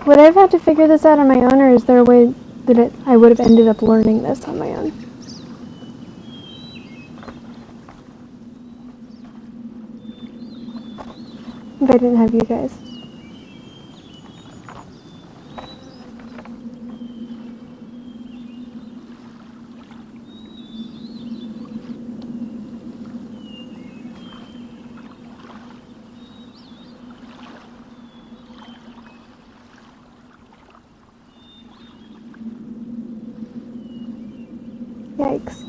Would I have had to figure this out on my own, or is there a way that I would have ended up learning this on my own? if I didn't have you guys. Yikes.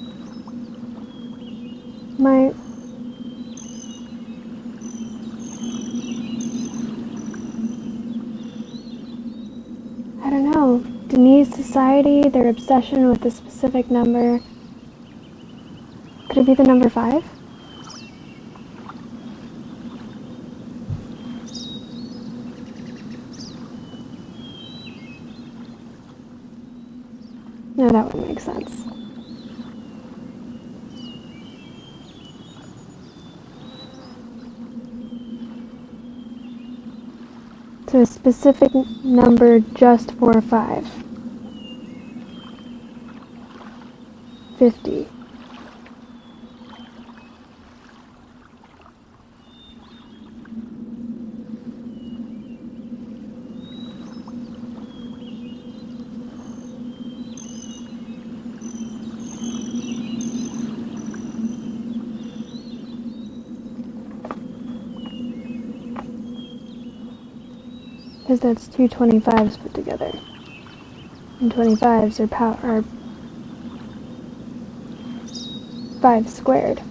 I don't know. Denise society, their obsession with a specific number. Could it be the number 5? No, that wouldn't make sense. So a specific number just for 5. 50. Because that's two 25s put together. And 25s are 5 squared.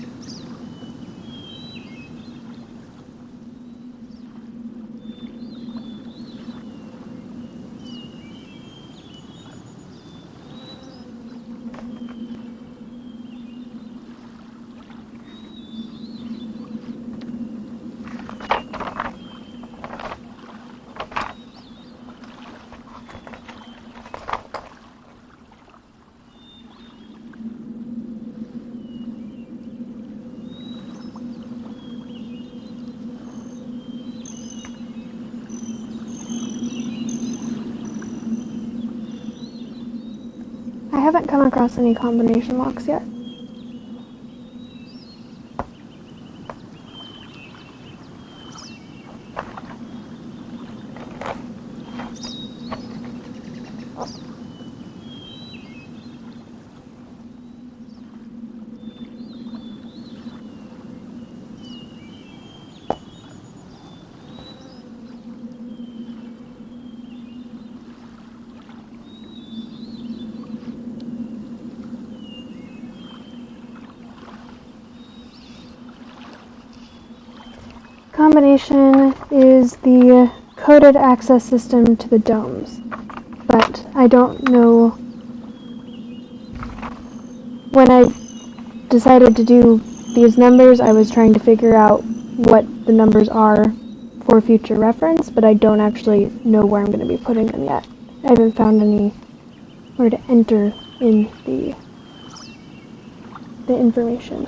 I haven't come across any combination locks yet. Combination is the coded access system to the domes, but I don't know. When I decided to do these numbers, I was trying to figure out what the numbers are for future reference, but I don't actually know where I'm going to be putting them yet. I haven't found anywhere to enter in the information.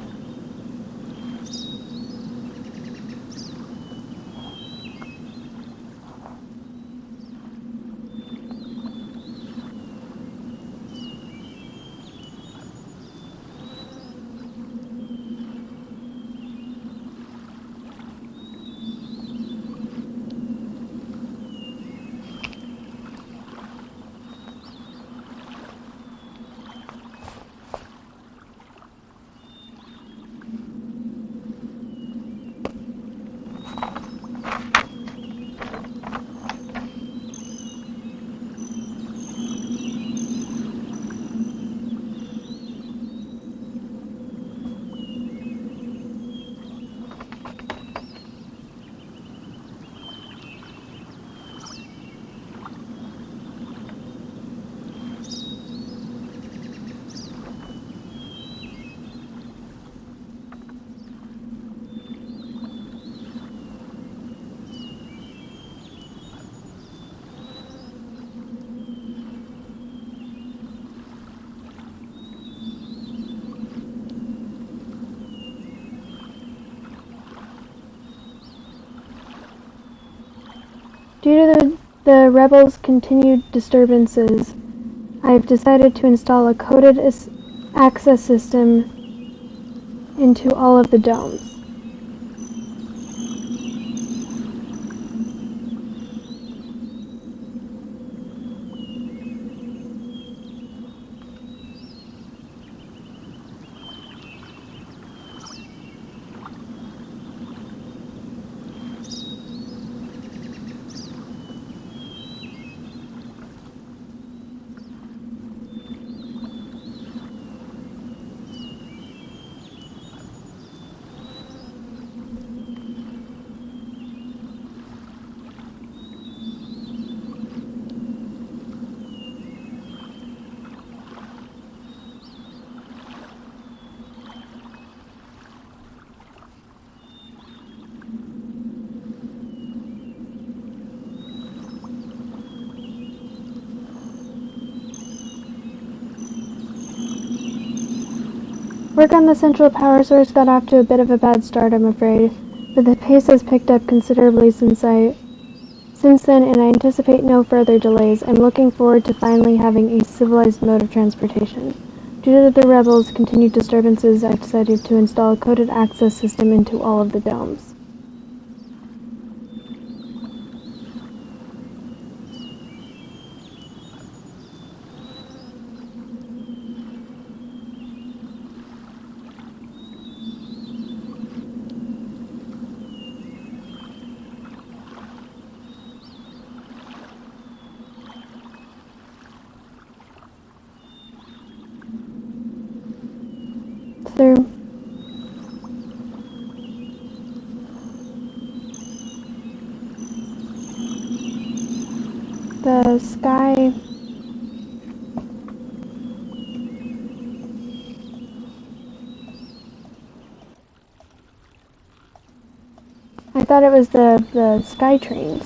Due to the rebels' continued disturbances, I've decided to install a coded access system into all of the domes. Work on the central power source got off to a bit of a bad start, I'm afraid, but the pace has picked up considerably since then, and I anticipate no further delays. I'm looking forward to finally having a civilized mode of transportation. Due to the rebels' continued disturbances, I've decided to install a coded access system into all of the domes. Sir, the sky... I thought it was the sky trains.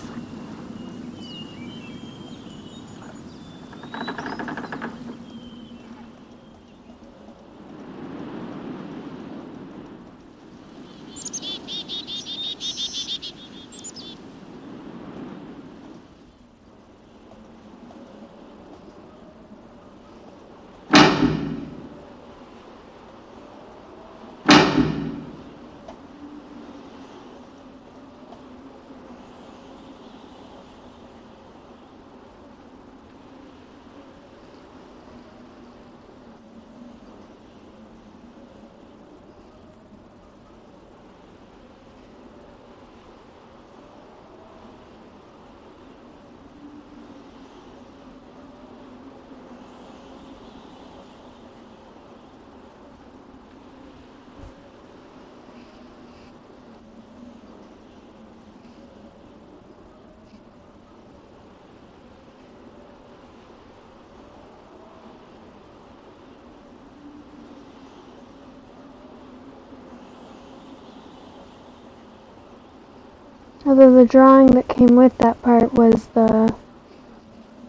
Although the drawing that came with that part was the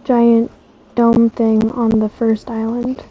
giant dome thing on the first island.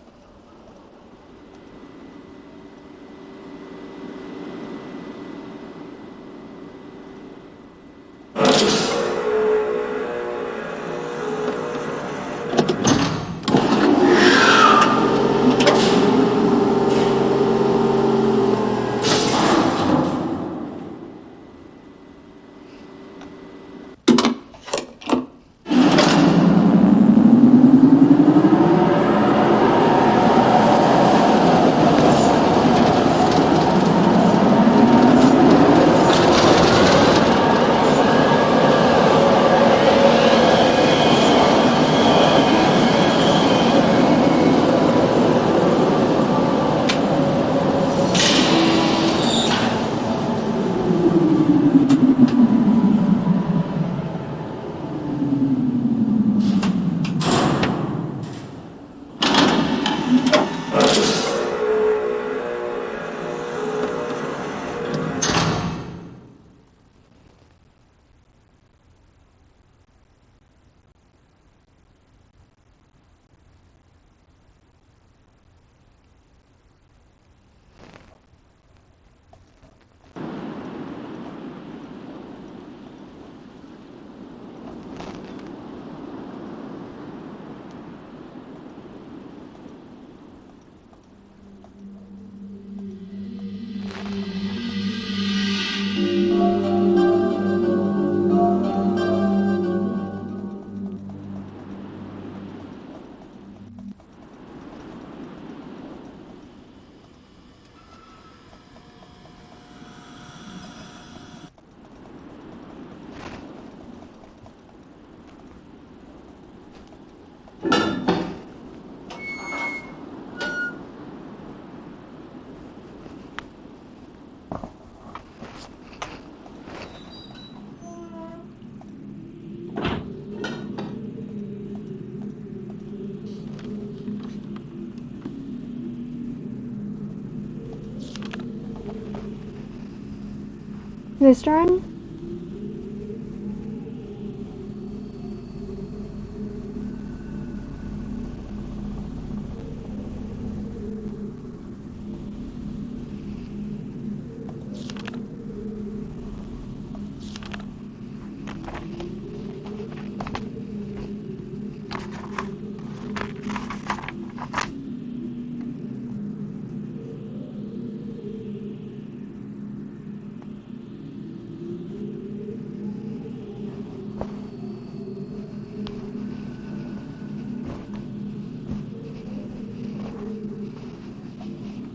This drawing?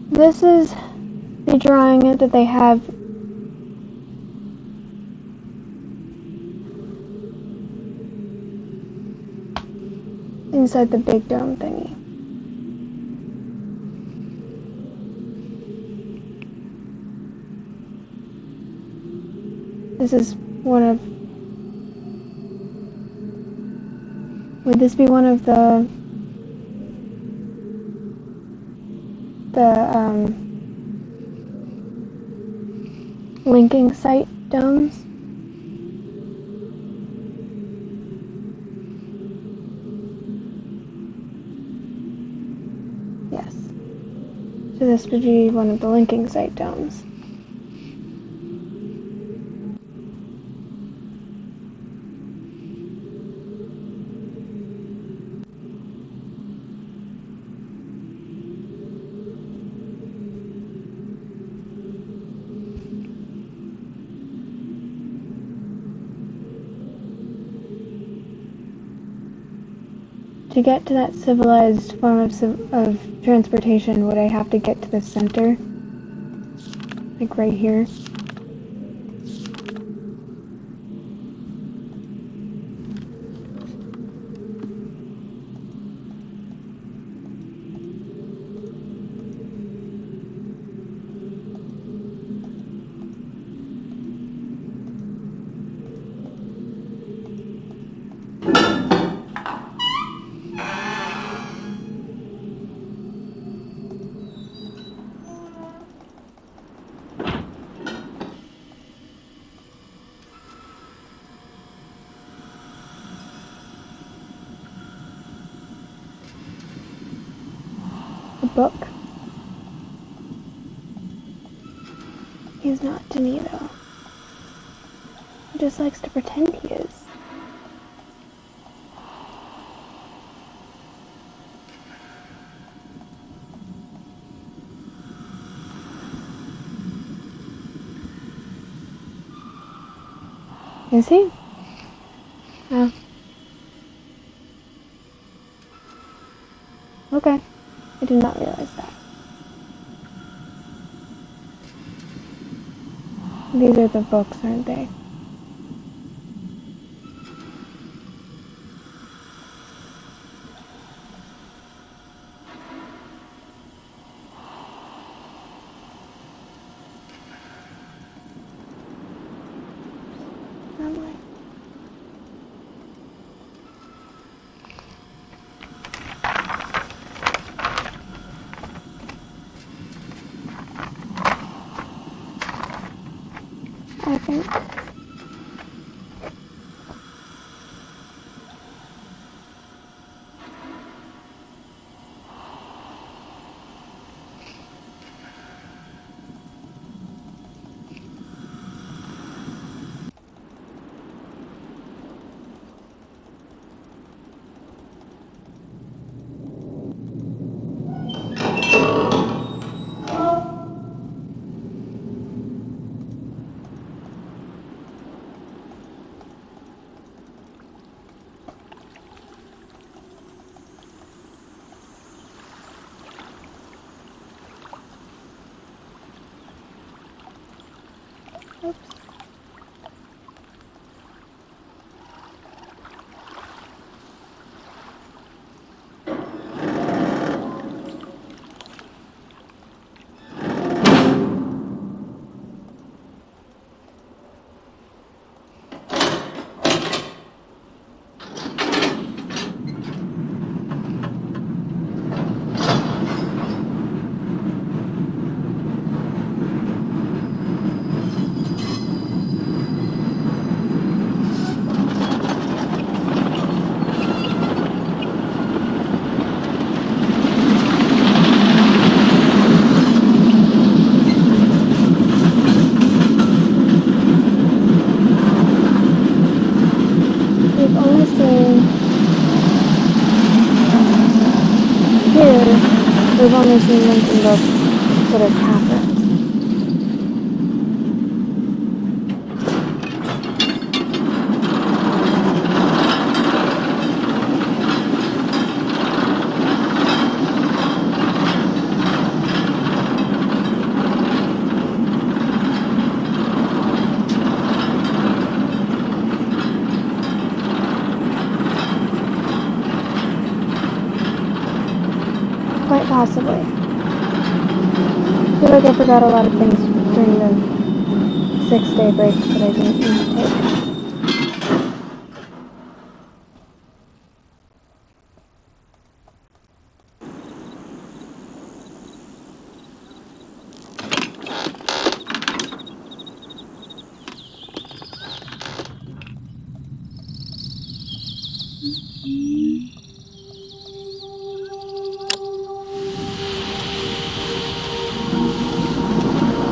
This is the drawing that they have inside the big dome thingy. This is one of... Would this be one of the linking site domes? Yes. So this would be one of the linking site domes. To get to that civilized form of transportation, would I have to get to the center? Like right here? A book. He's not to me, though. He just likes to pretend he is. Is he? Oh. Okay. I did not realize that. These are the books, aren't they? Lovely. I think We've only seen them in both sort of Catholics. Quite possibly. I feel like I forgot a lot of things during the 6-day break that I didn't need to take.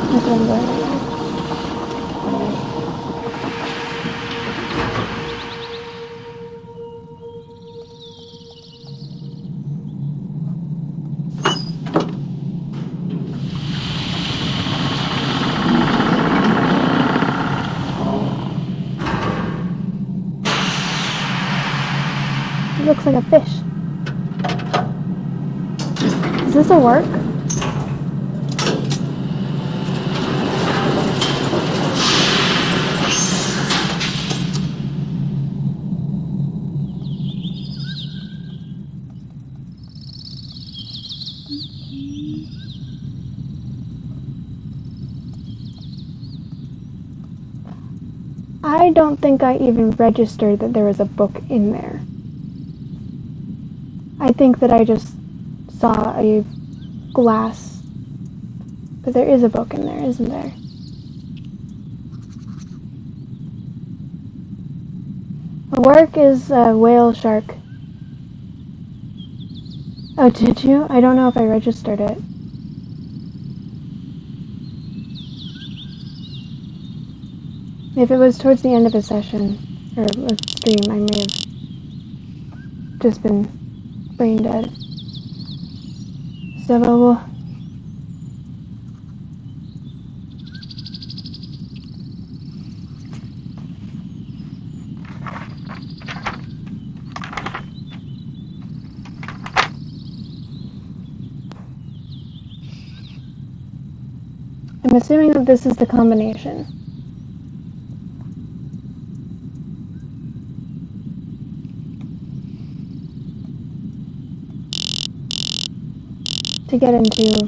That's what I'm going right now. It looks like a fish. Is this a work? I don't think I even registered that there was a book in there. I think that I just saw a glass. But there is a book in there, isn't there? A work is a whale shark. Oh, did you? I don't know if I registered it. If it was towards the end of a session, or a stream, I may have just been brain dead. So, I'm assuming that this is the combination. To get into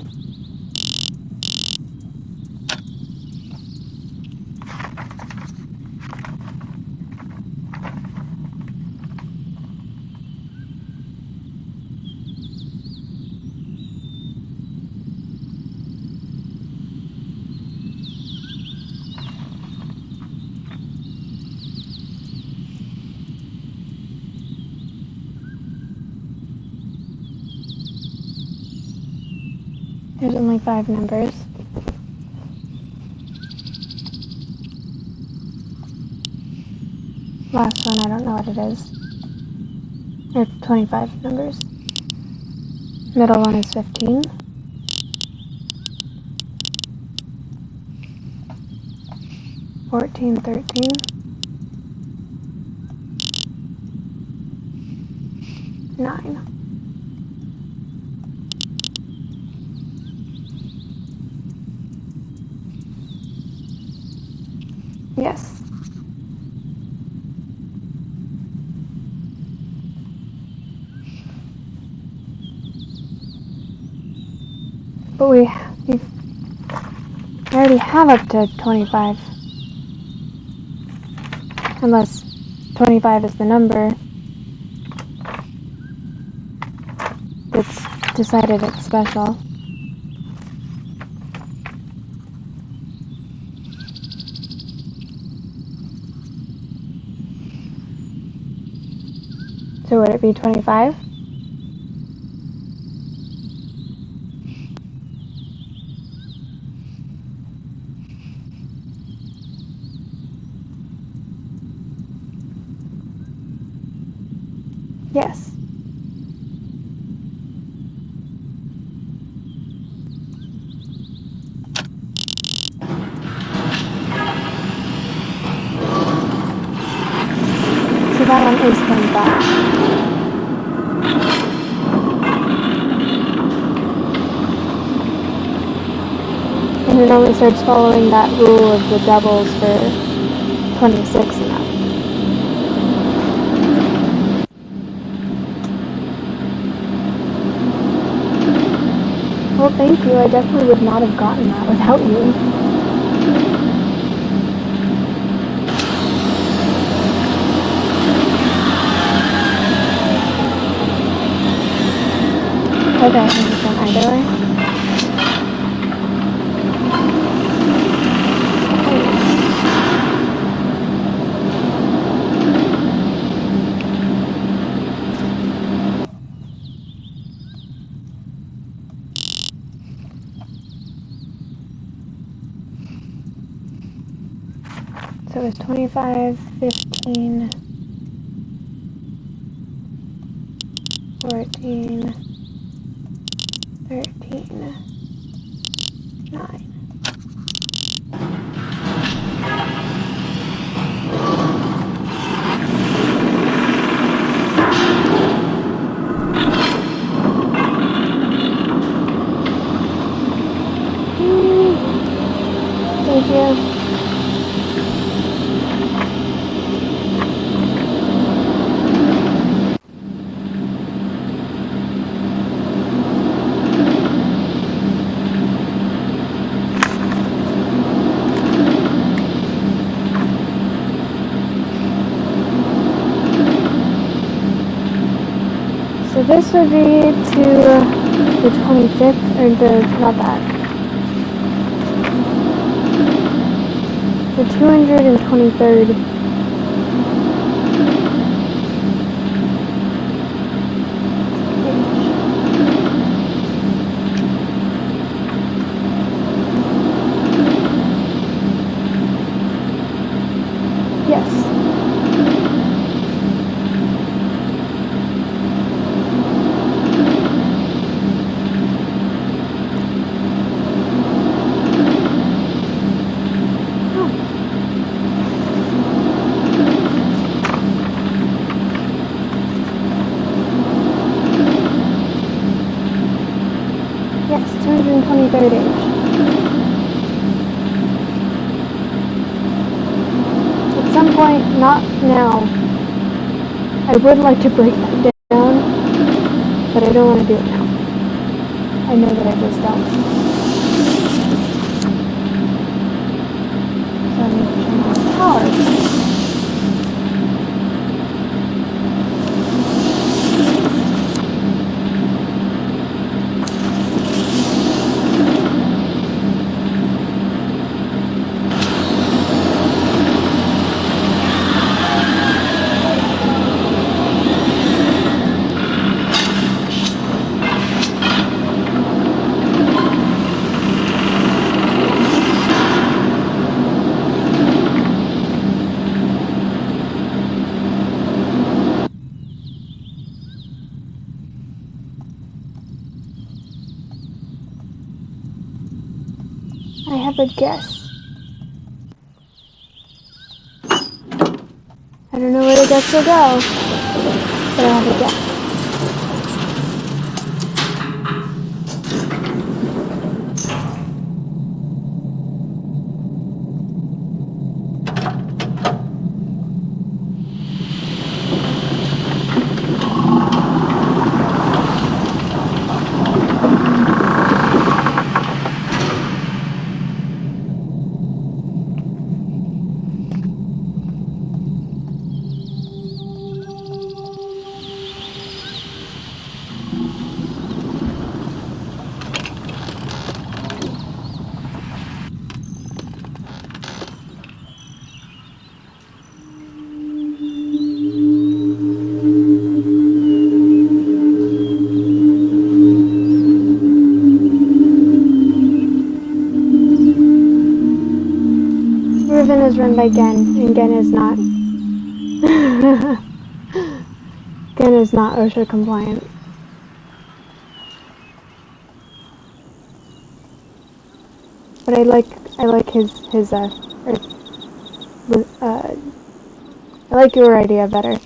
there's only 5 numbers. Last one, I don't know what it is. There's 25 numbers. Middle one is 15. Fourteen, 13. 9. Yes. But I already have up to 25. Unless 25 is the number that's decided it's special. So would it be 25? Yes. that one is coming back. And it only starts following that rule of the doubles for 26 and up. Well, thank you. I definitely would not have gotten that without you. Okay, I'm just going either way. So it was 25, 15, 14, 13, 9. Thank you. So this would be to the 25th, or not that. The 223rd. Yes. Yes, 223rd age. At some point, not now, I would like to break that down, but I don't want to do it now. I know that I just don't. So I need to turn on the power. I have a guess. I don't know where the guess will go, but I have a guess. Riven is run by Gen, and Gen is not. Gen is not OSHA compliant. But I like his I like your idea better.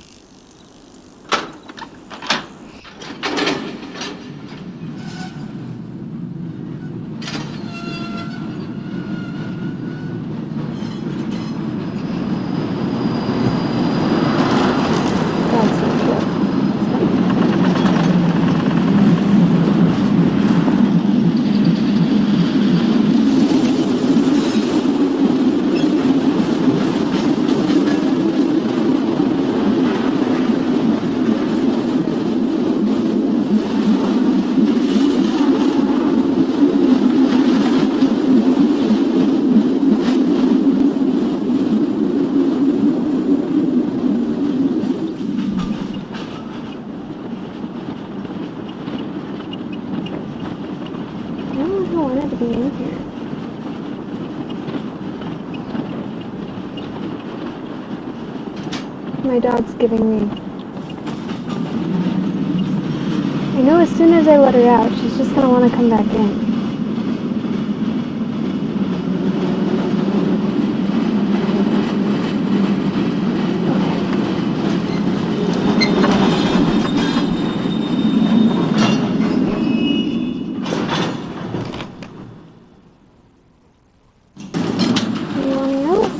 my dog's giving me. I know as soon as I let her out, she's just gonna want to come back in. Anyone else?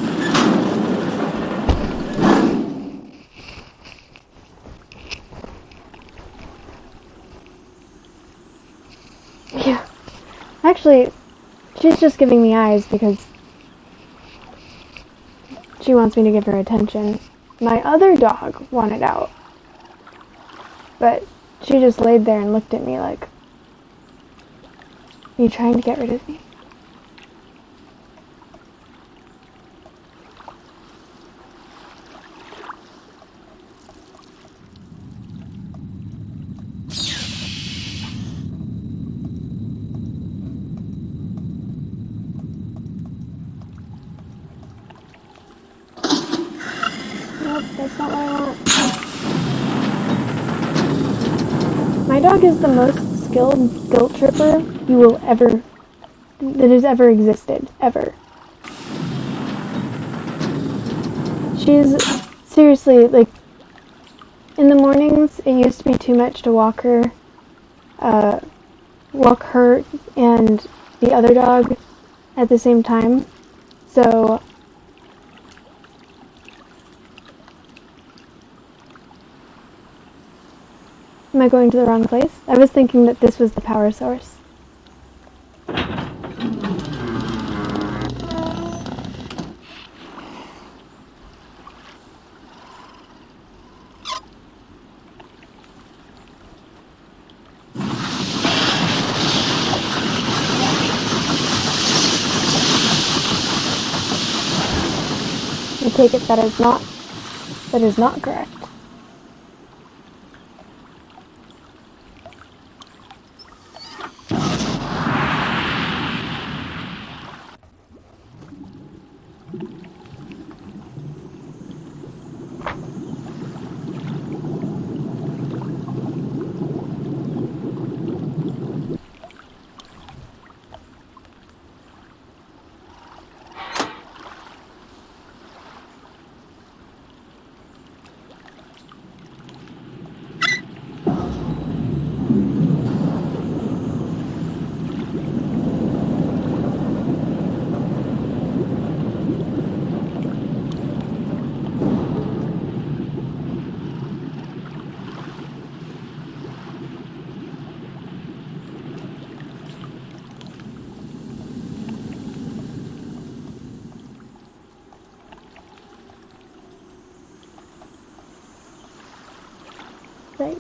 Yeah. Actually, she's just giving me eyes because she wants me to give her attention. My other dog wanted out, but she just laid there and looked at me like, "Are you trying to get rid of me?" Nope, that's not what I want. My dog is the most skilled guilt tripper that has ever existed, ever. She's seriously, like, in the mornings, it used to be too much to walk her and the other dog at the same time. So am I going to the wrong place? I was thinking that this was the power source. I take it that is not correct. Right.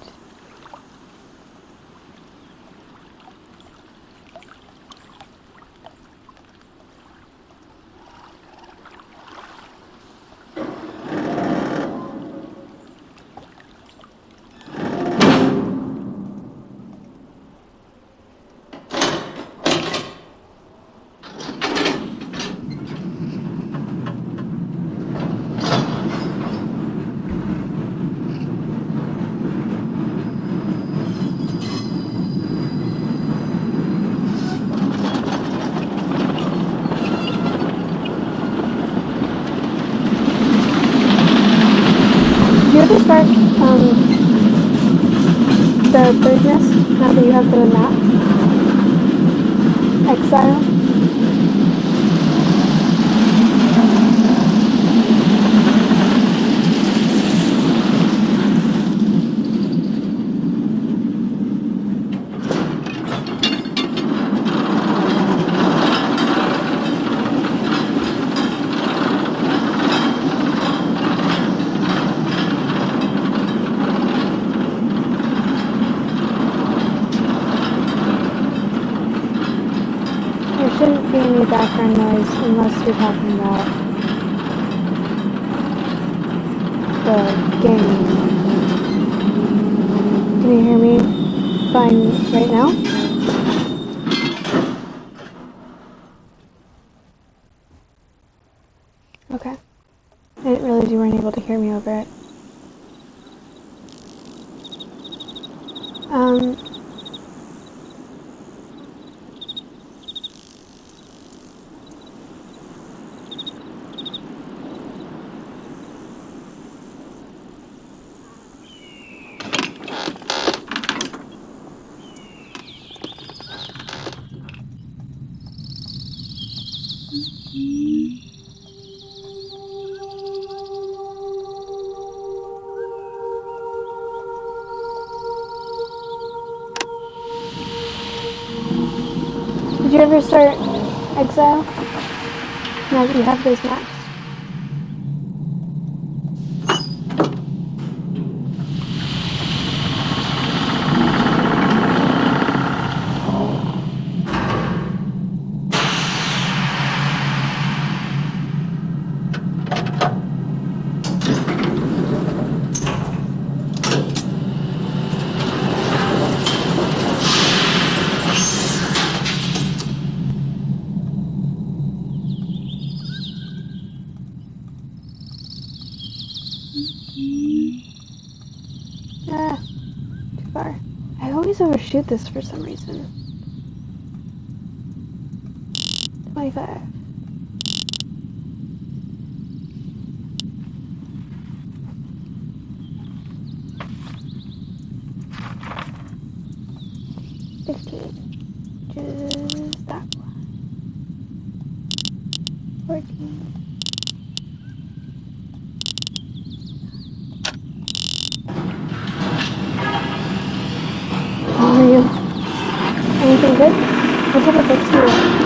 Do you ever start the third nest now that you have the map? Exile? There shouldn't be any background noise unless you're talking about the game. Can you hear me fine right now? Okay. I didn't realize you weren't able to hear me over it. Um, did you ever start Exile? Now that you have those maps. Ah, too far. I always overshoot this for some reason. 25. Just that one. 14. How are you? Anything good? What type of books do you like?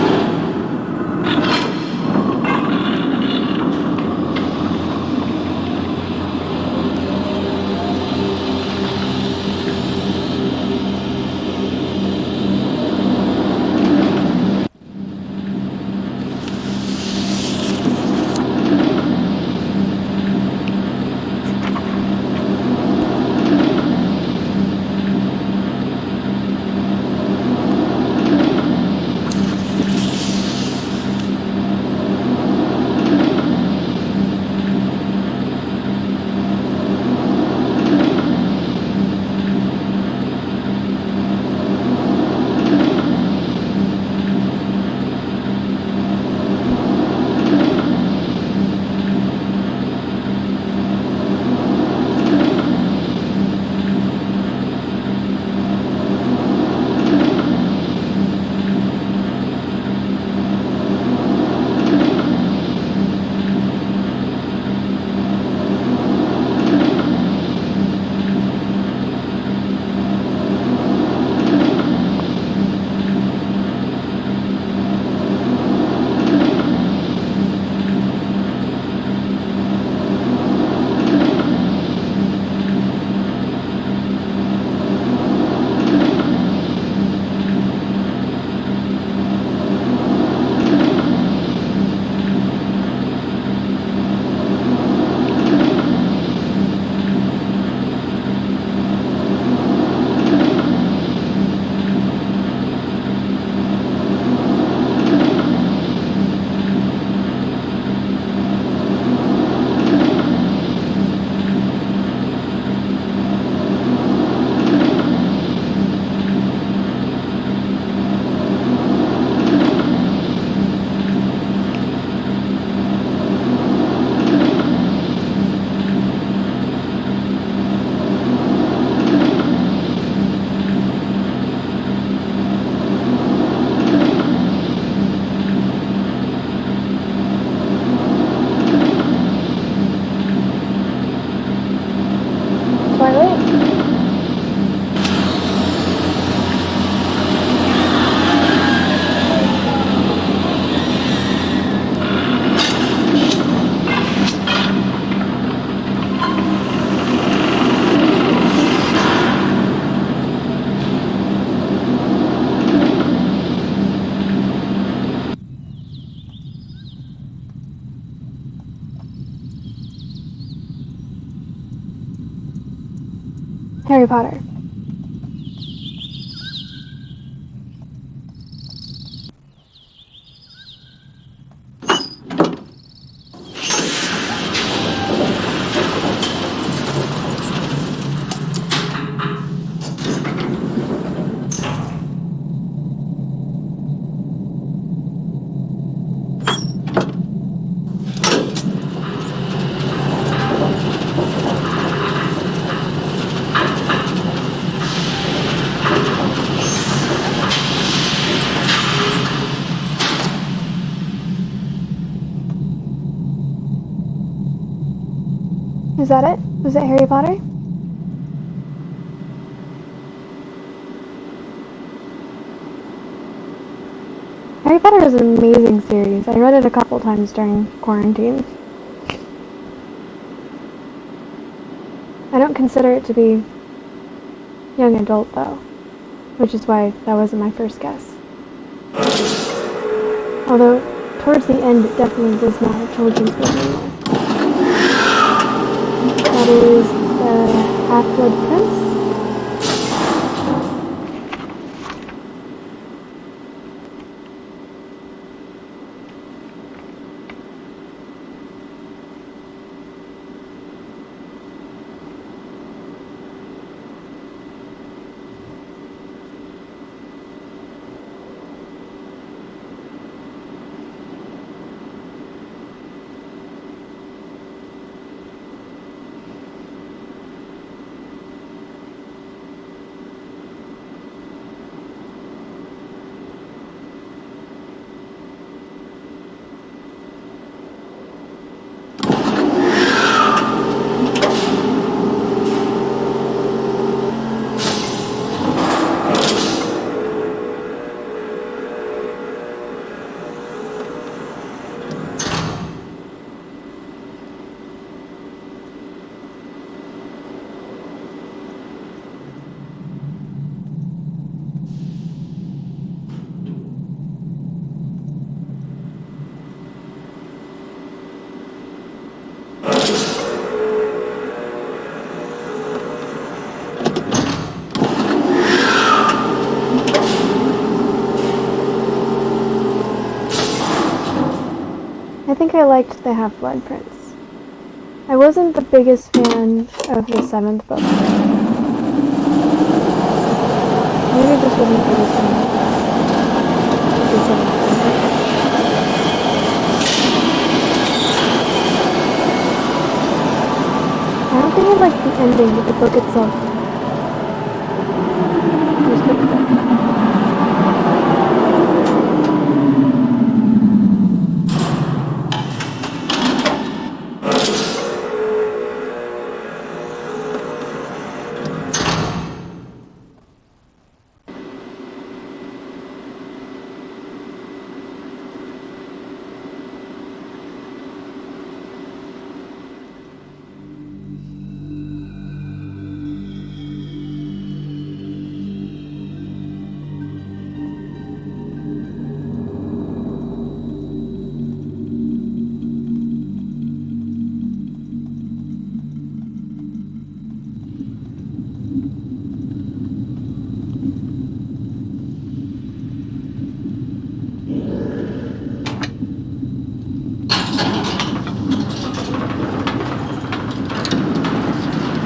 Harry Potter. Is that it? Was it Harry Potter? Harry Potter is an amazing series. I read it a couple times during quarantine. I don't consider it to be young adult though, which is why that wasn't my first guess. Although, towards the end it definitely was not a children's book anymore. That is the Half-Blood Prince. I think I liked the Half-Blood Prince. I wasn't the biggest fan of the 7th book. Maybe this wasn't the biggest fan of the 7th book. I don't think I liked the ending, but the book itself was pretty good.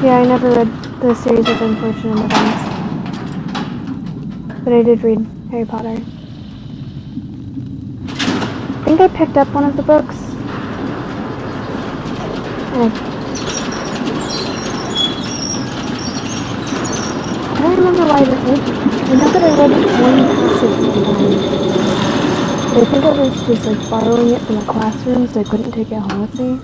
Yeah, I never read the series of Unfortunate Events, but I did read Harry Potter. I think I picked up one of the books, and I don't remember why I didn't read it. I know that I read one passage one time, but I think I was just like borrowing it from a classroom, so I couldn't take it home with me.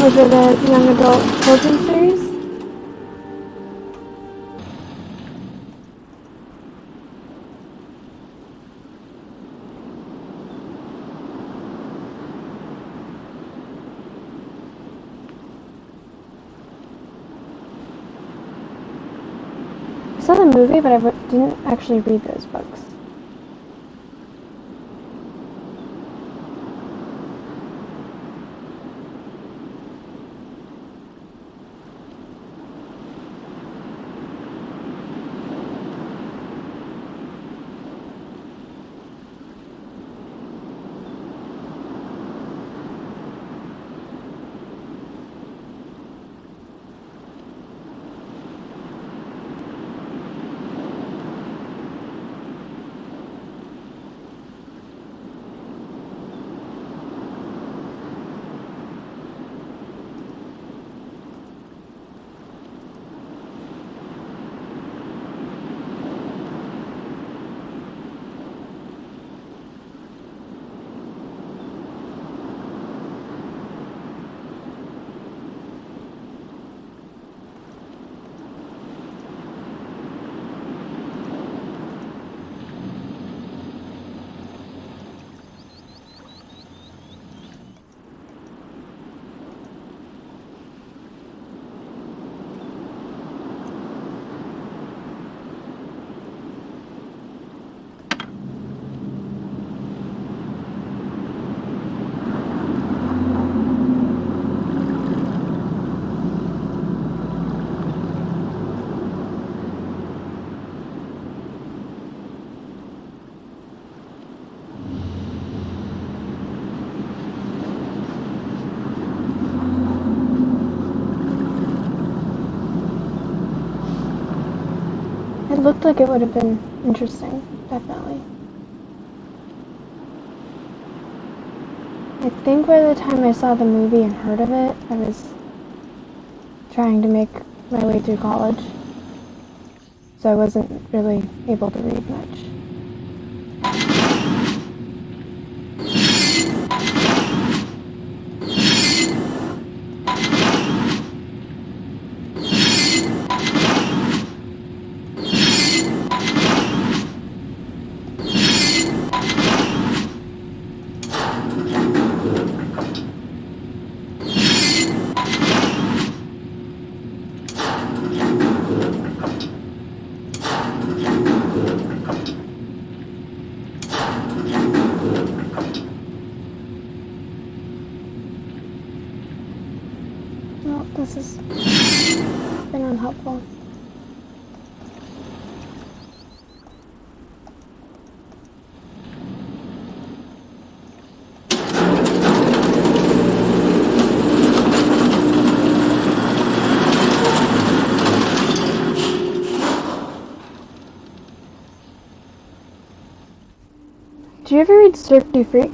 Was it a young adult children's series? I saw the movie, but I didn't actually read those books. It looked like it would have been interesting, definitely. I think by the time I saw the movie and heard of it, I was trying to make my way through college, so I wasn't really able to read much. Well, this has been unhelpful. Did you ever read Cirque du Freak?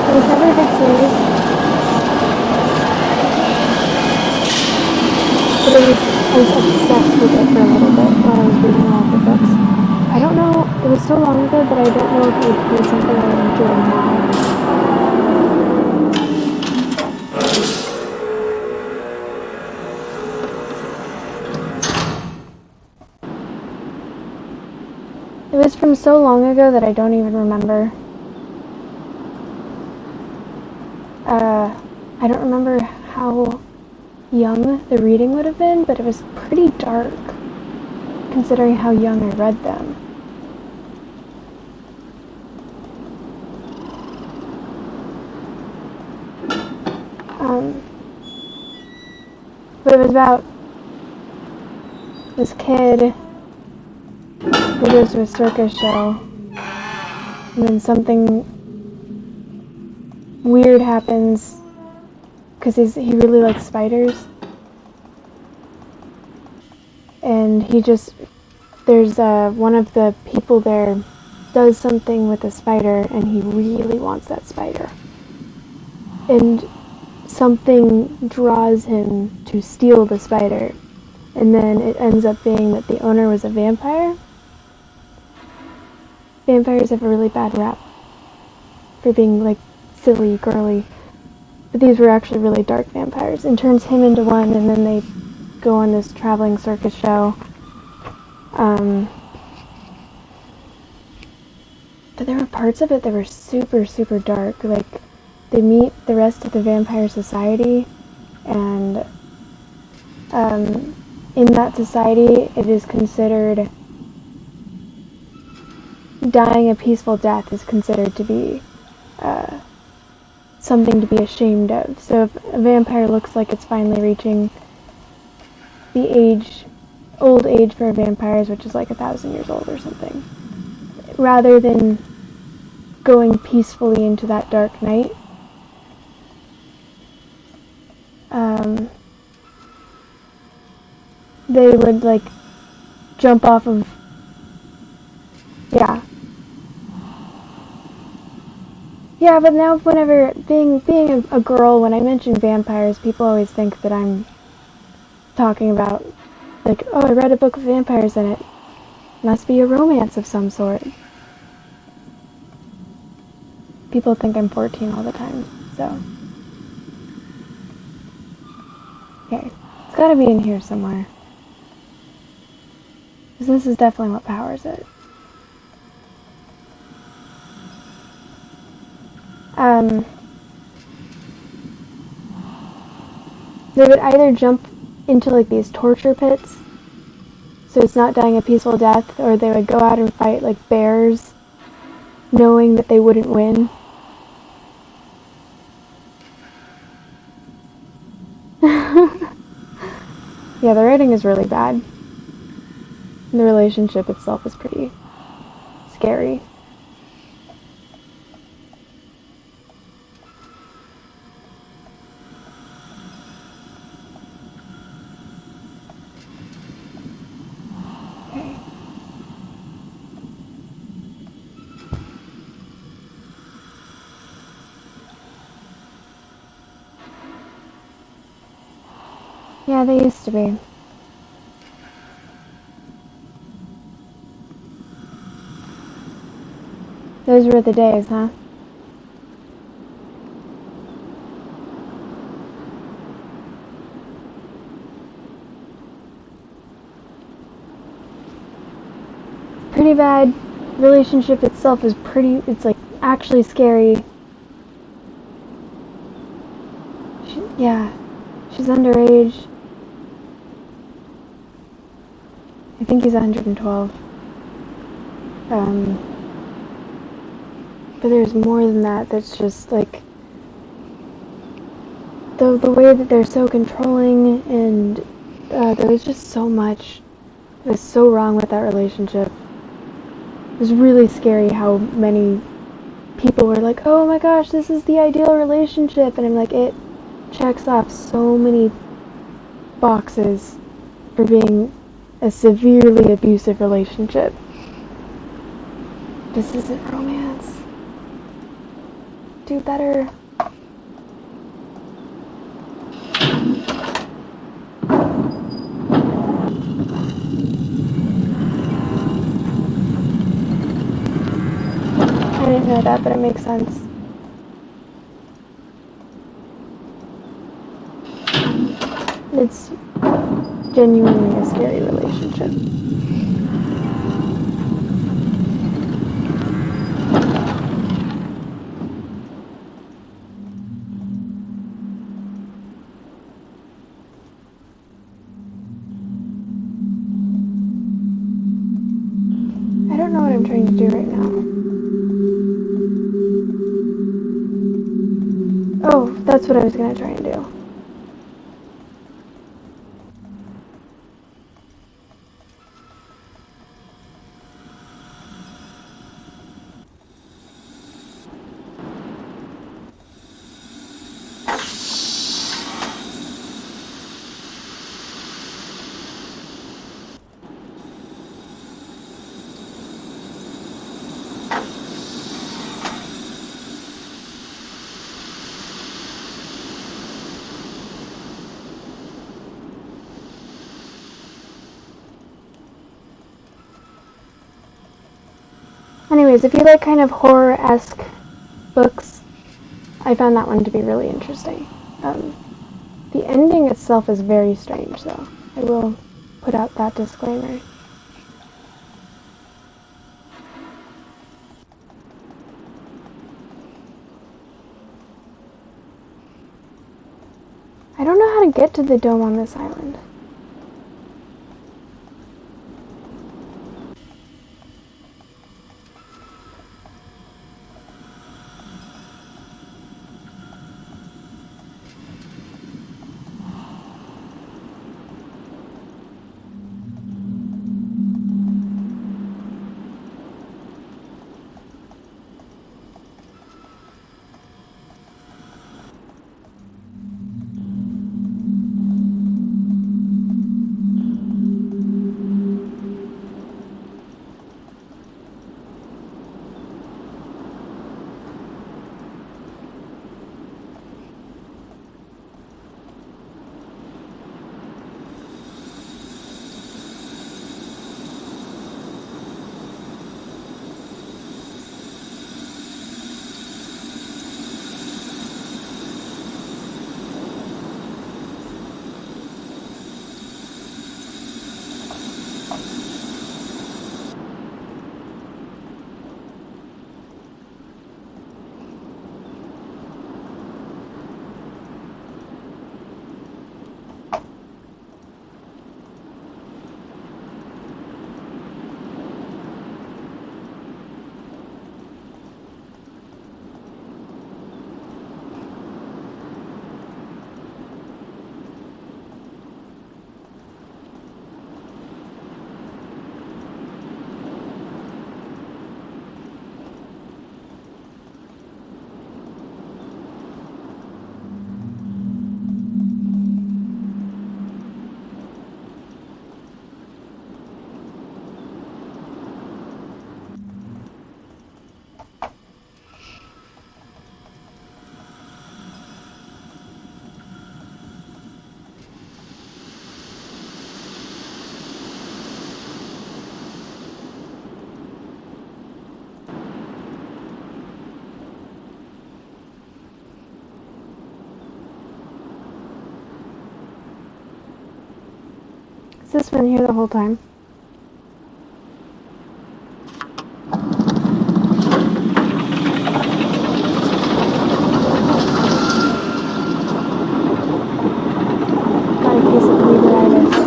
It was never a big series, but I was obsessed with it for a little bit while I was reading all of the books. I don't know, it was so long ago that I don't know if it would be something I would enjoy now. It was from so long ago that I don't even remember. I don't remember how young the reading would have been, but it was pretty dark, considering how young I read them. But it was about this kid who goes to a circus show, and then something weird happens because he really likes spiders, and there's one of the people there does something with a spider, and he really wants that spider, and something draws him to steal the spider, and then it ends up being that the owner was a vampire. Vampires have a really bad rap for being like silly, girly, but these were actually really dark vampires, and turns him into one, and then they go on this traveling circus show. But there were parts of it that were super, super dark. Like, they meet the rest of the vampire society, and in that society, it is considered, dying a peaceful death is considered to be something to be ashamed of. So if a vampire looks like it's finally reaching the old age for vampires, which is like 1,000 years old or something, rather than going peacefully into that dark night, they would like jump off of, yeah, but now whenever, being a girl, when I mention vampires, people always think that I'm talking about, like, oh, I read a book with vampires in it. Must be a romance of some sort. People think I'm 14 all the time, so. Okay, it's gotta be in here somewhere. Because this is definitely what powers it. They would either jump into like these torture pits, so it's not dying a peaceful death, or they would go out and fight like bears, knowing that they wouldn't win. Yeah, the writing is really bad. And the relationship itself is pretty scary. Okay. Yeah, they used to be. Those were the days, huh? Pretty bad. Relationship itself is it's like actually scary. She's underage. I think he's 112. But there's more than that. That's just like the way that they're so controlling, and there was just so much that was so wrong with that relationship. It was really scary how many people were like, oh my gosh, this is the ideal relationship, and I'm like, it checks off so many boxes for being a severely abusive relationship. This isn't romance. Do better. I didn't know that, but it makes sense. It's genuinely a scary relationship. I don't know what I'm trying to do right now. Oh, that's what I was gonna try and do. Anyways, if you like kind of horror-esque books, I found that one to be really interesting. The ending itself is very strange, though. I will put out that disclaimer. I don't know how to get to the dome on this island. Has this been here the whole time? Got a case of bleederitis.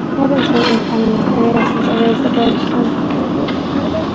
I haven't spent any time in this area since I raised the bridge, so I'm kind of losing track of it.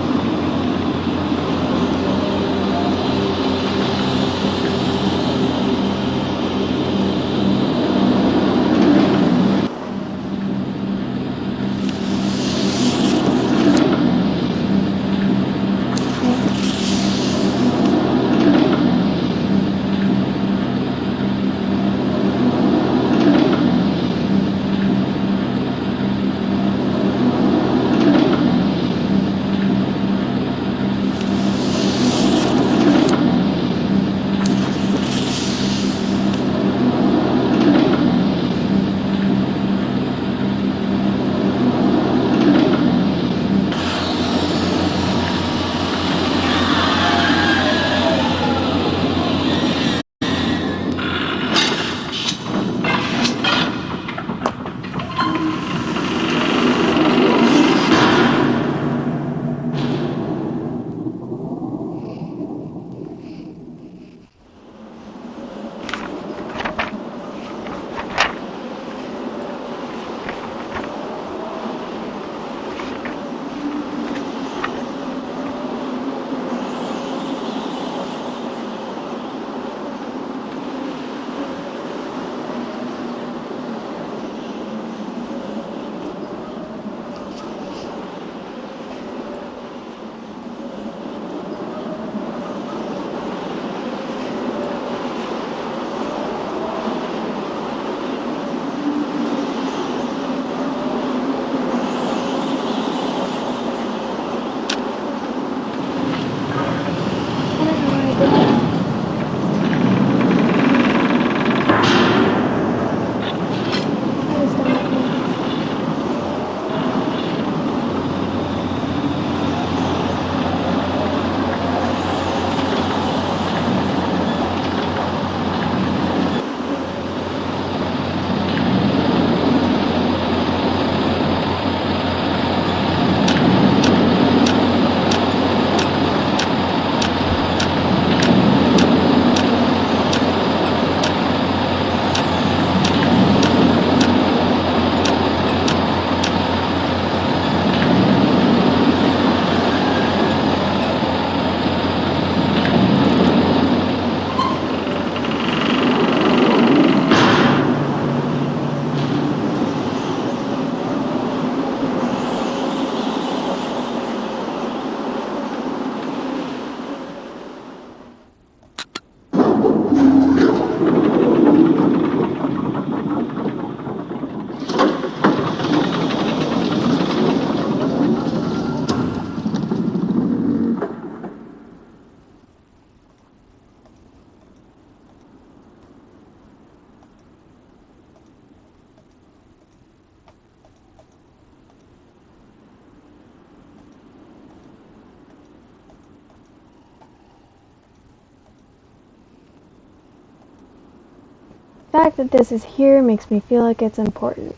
fact that this is here makes me feel like it's important.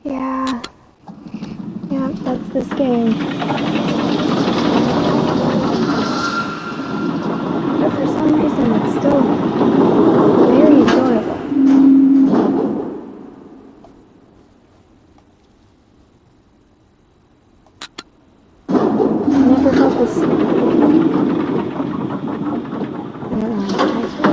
Yeah, that's this game. But for some reason, it's still very enjoyable. I never felt this. I don't know how to type it.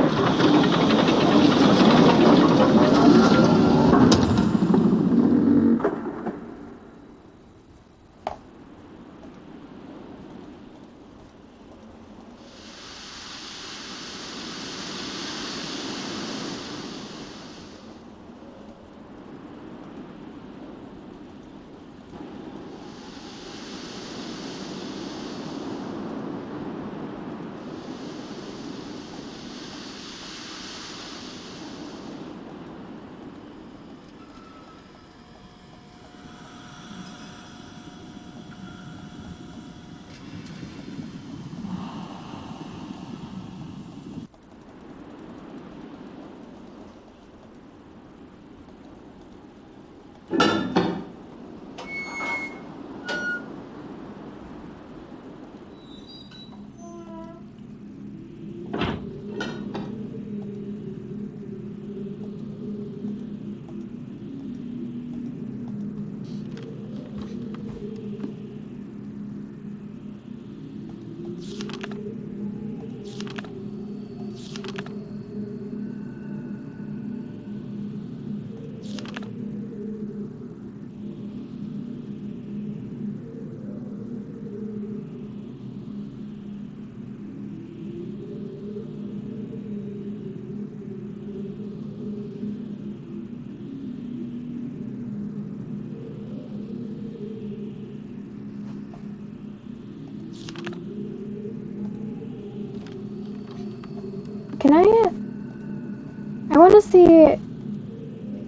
I want to see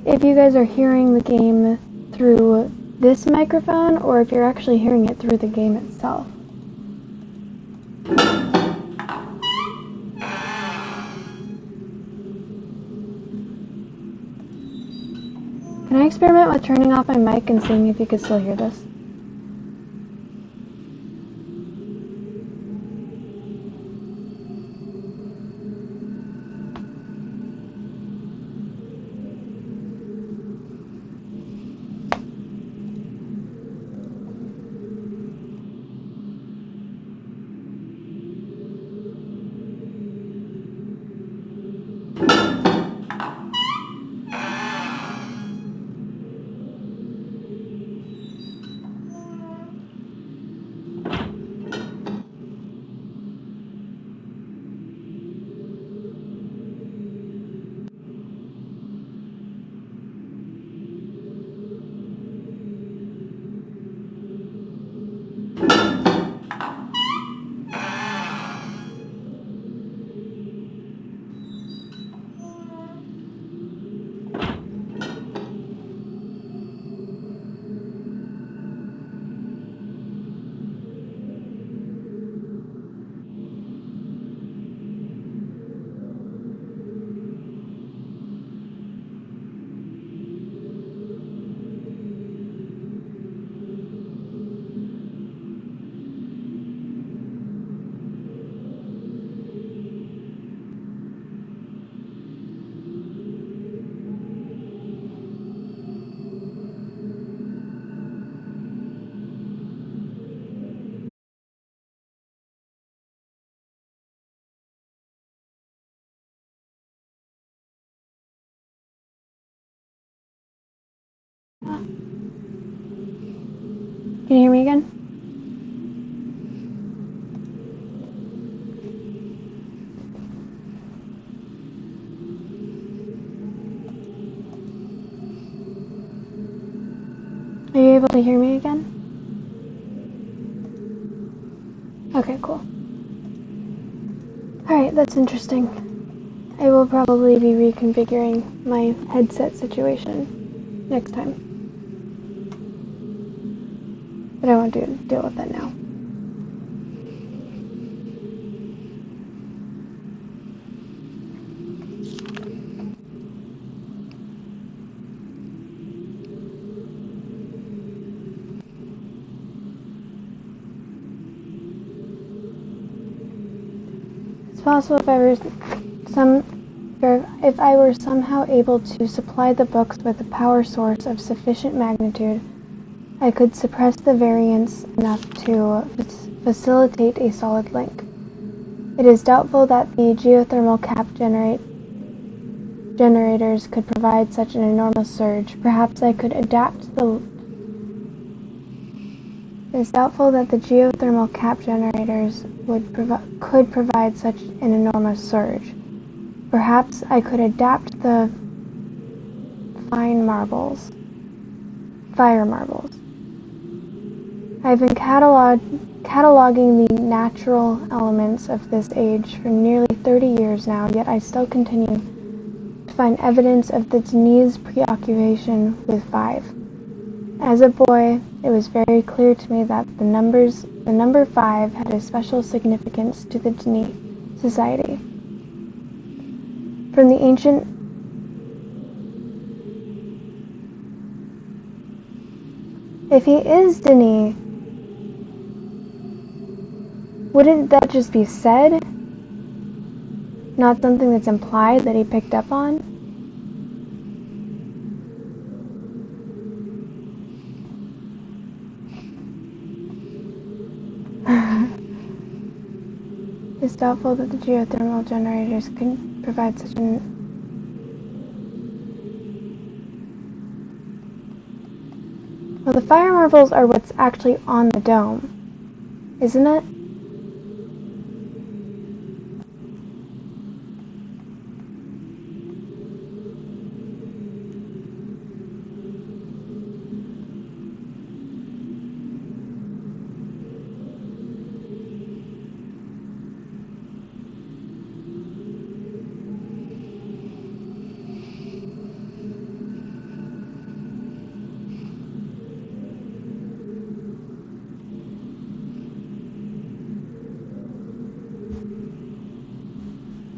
if you guys are hearing the game through this microphone or if you're actually hearing it through the game itself. Can I experiment with turning off my mic and seeing if you can still hear this? Can you hear me again? Are you able to hear me again? Okay, cool. Alright, that's interesting. I will probably be reconfiguring my headset situation next time. But I won't deal with that now. It's possible if I were somehow able to supply the books with a power source of sufficient magnitude, I could suppress the variance enough to facilitate a solid link. It is doubtful that the geothermal cap generators could provide such an enormous surge. Perhaps I could adapt the... It is doubtful that the geothermal cap generators could provide such an enormous surge. Perhaps I could adapt the fire marbles. I've been cataloging the natural elements of this age for nearly 30 years now, yet I still continue to find evidence of the Denise's preoccupation with 5. As a boy, it was very clear to me that the number 5 had a special significance to the Denis society. From the ancient If he is Denis, wouldn't that just be said? Not something that's implied that he picked up on? It's doubtful that the geothermal generators can provide such an... Well, the fire marbles are what's actually on the dome, isn't it?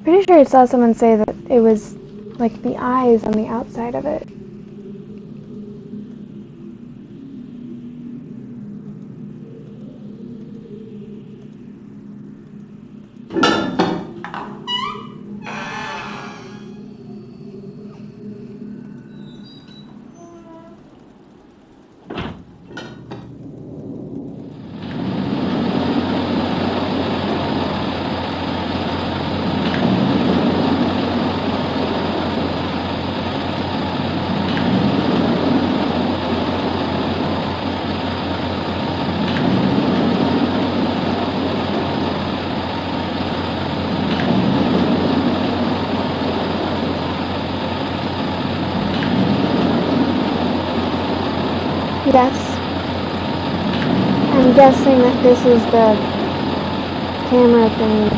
Pretty sure I saw someone say that it was like the eyes on the outside of it. Yes. I'm guessing that this is the camera thing.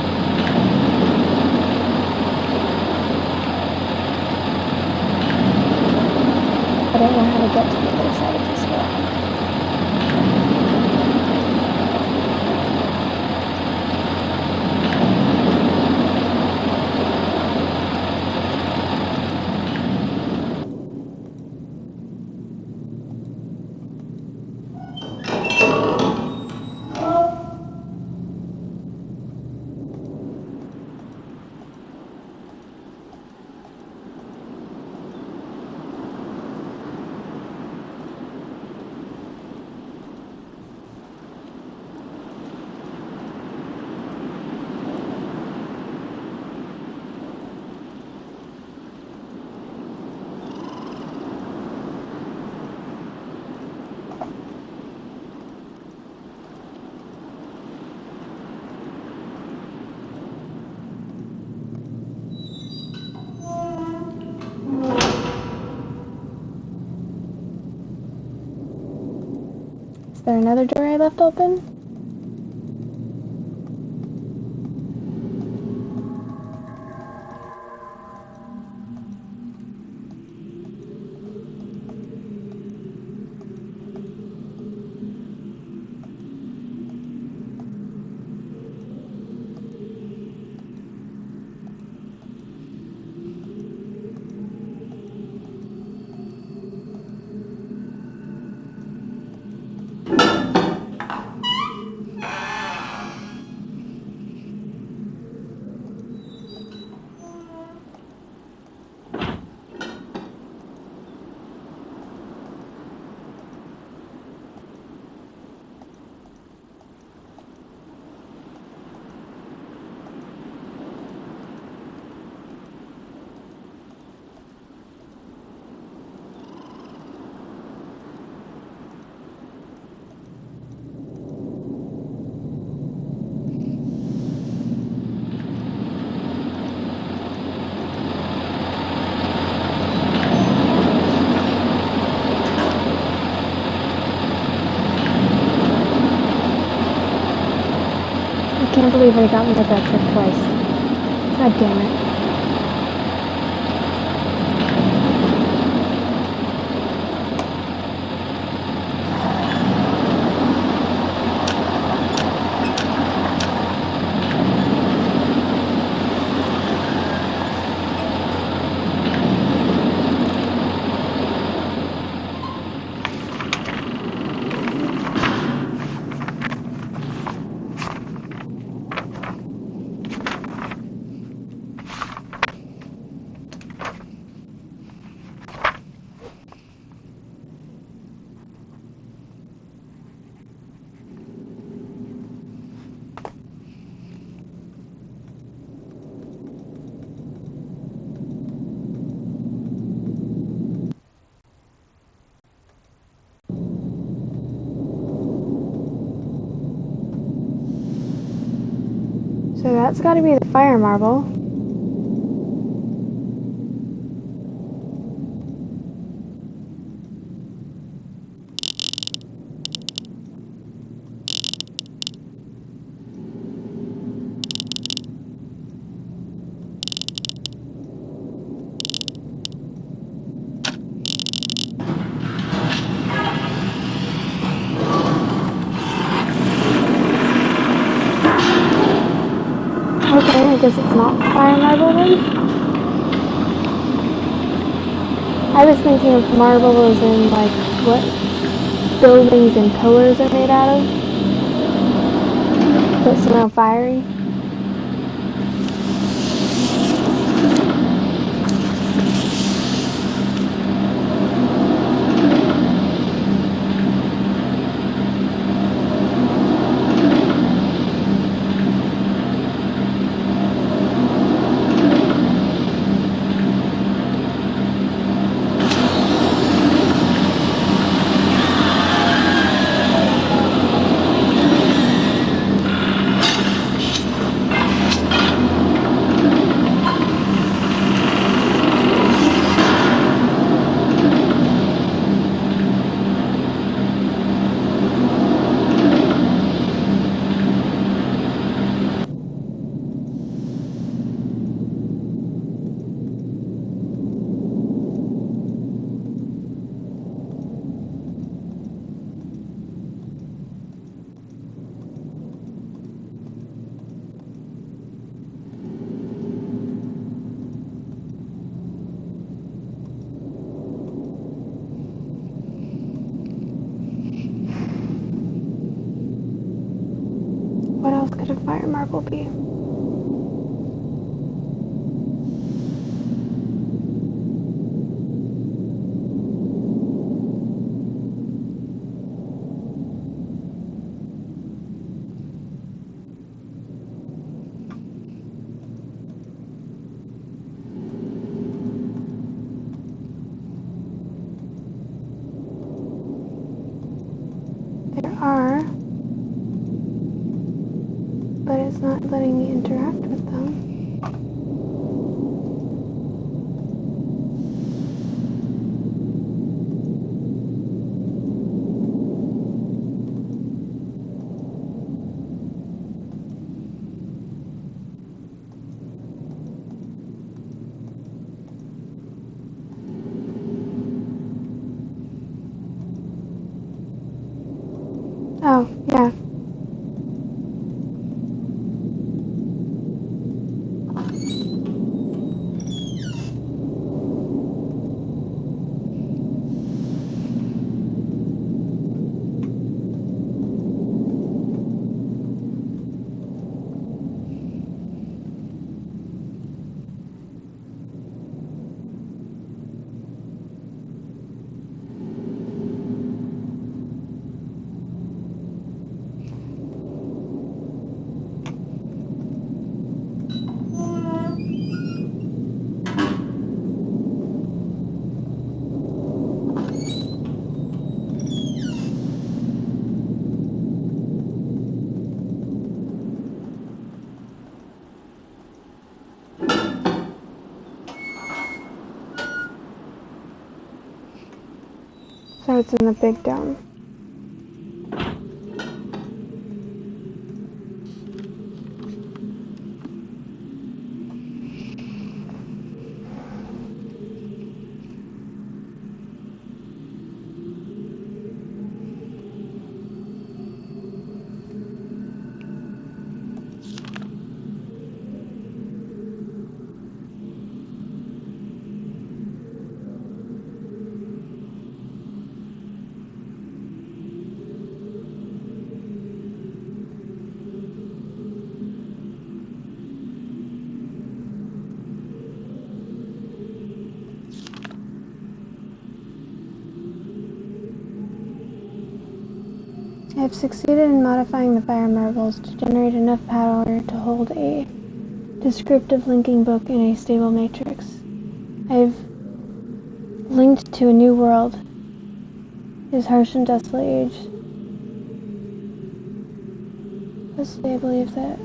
I don't know how to get to the other side of this wall. Is there another door I left open? can't believe I got me at that trick twice. God damn it. So that's gotta be the fire marble. Okay, I guess it's not fire marble then. I was thinking of marble as in like what buildings and pillars are made out of, but somehow fiery. What else could a fire marble be? There are, but it's not letting me interact with them. Oh, yeah. So it's in the big dome. I have succeeded in modifying the fire marbles to generate enough power to hold a descriptive linking book in a stable matrix. I've linked to a new world, his harsh and desolate age. Possibly I believe that.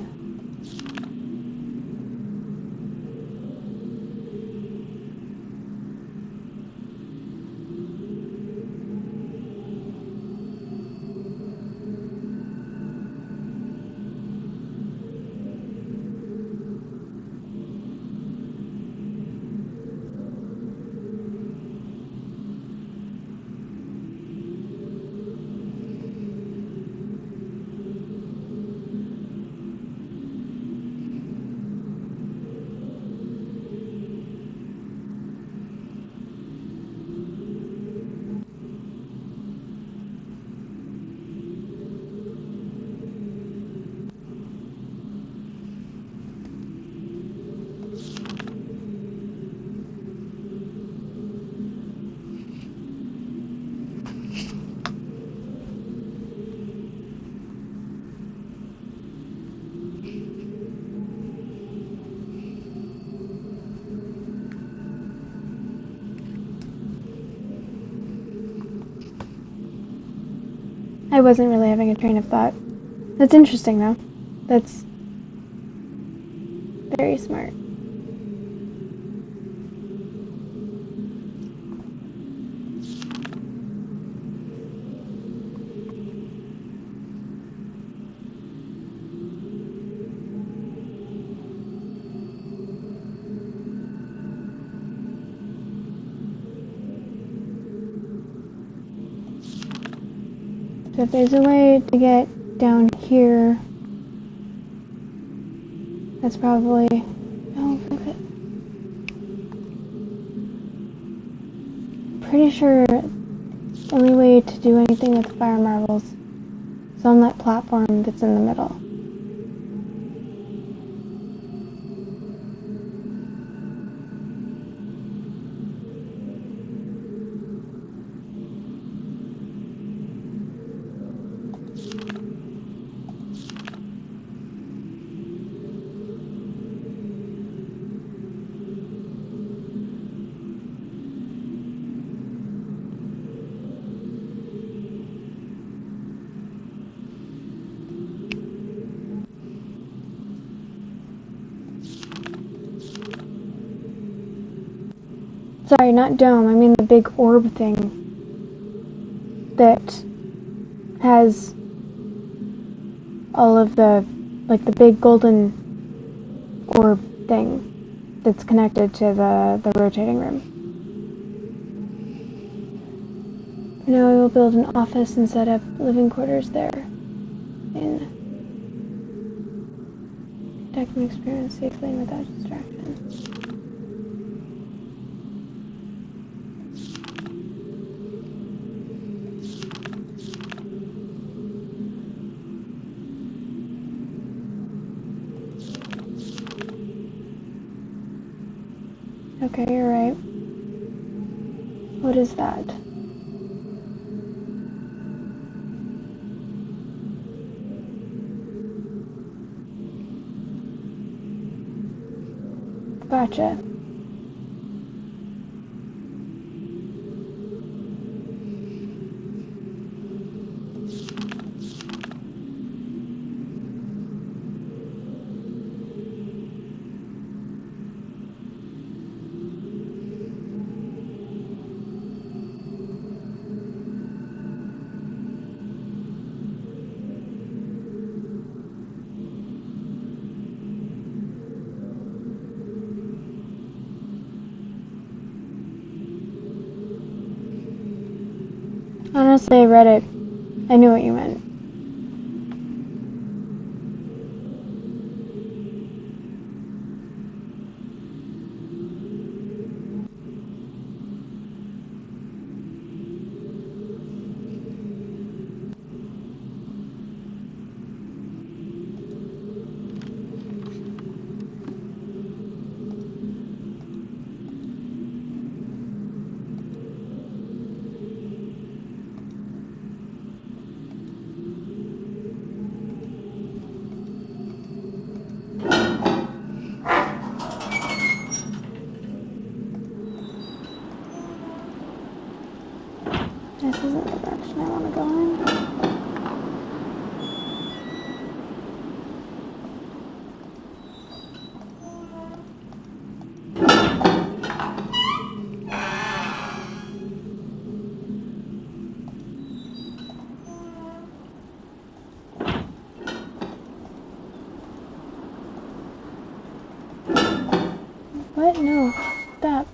I wasn't really having a train of thought. That's interesting, though. That's very smart. So if there's a way to get down here, that's probably... Oh, look at... Pretty sure the only way to do anything with fire marbles is on that platform that's in the middle. Sorry, not dome, I mean the big orb thing that has all of the, like the big golden orb thing that's connected to the rotating room. Now I will build an office and set up living quarters there. In conducting experiments safely and without distraction. Okay, you're right. What is that? Gotcha. Honestly, I read it. I knew what you meant. What? No. Stop.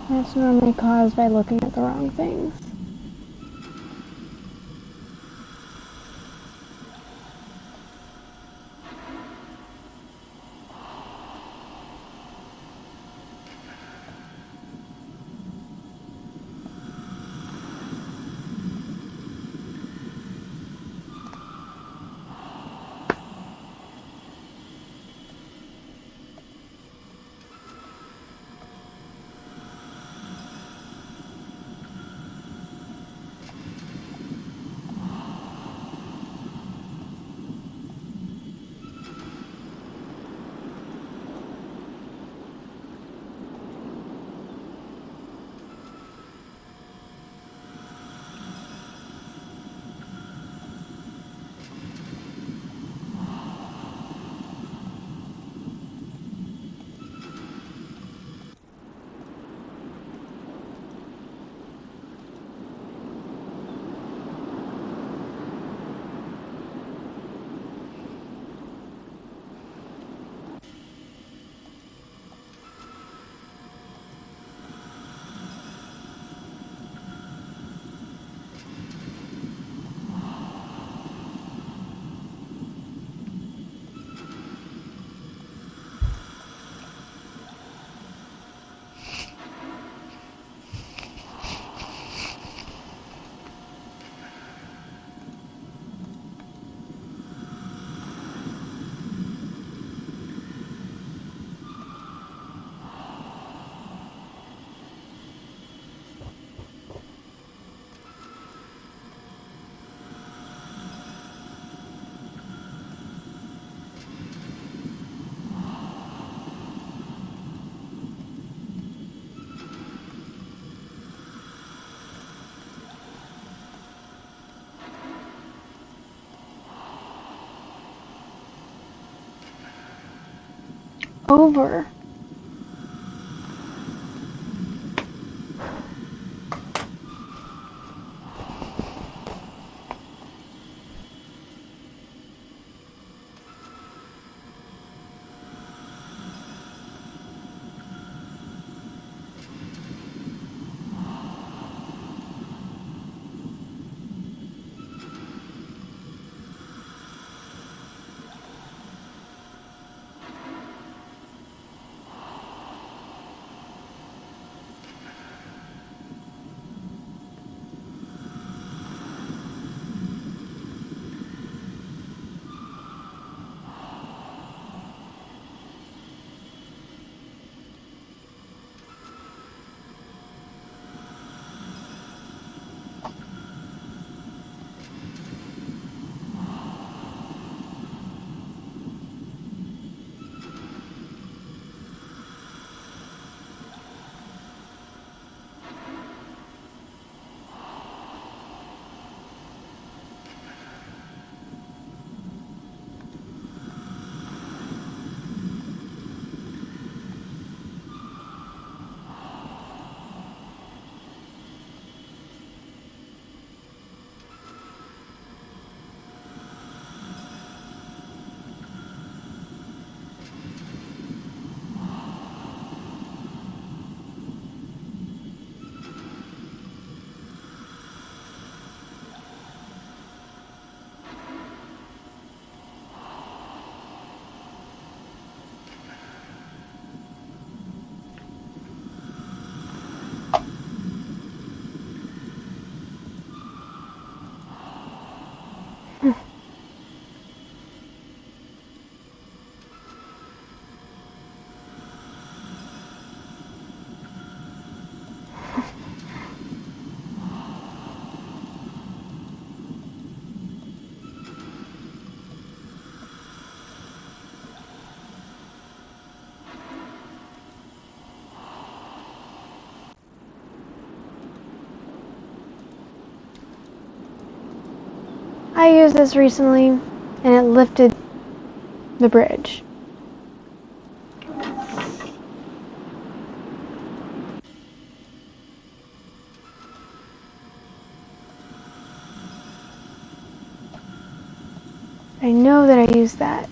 That's normally caused by looking at the wrong things. over. I used this recently, and it lifted the bridge. I know that I used that.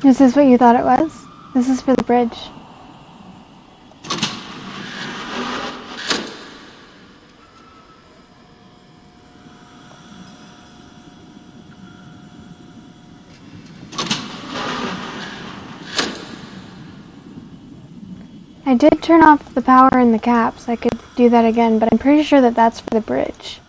Is this what you thought it was? This is for the bridge. I did turn off the power in the caps. I could do that again, but I'm pretty sure that that's for the bridge.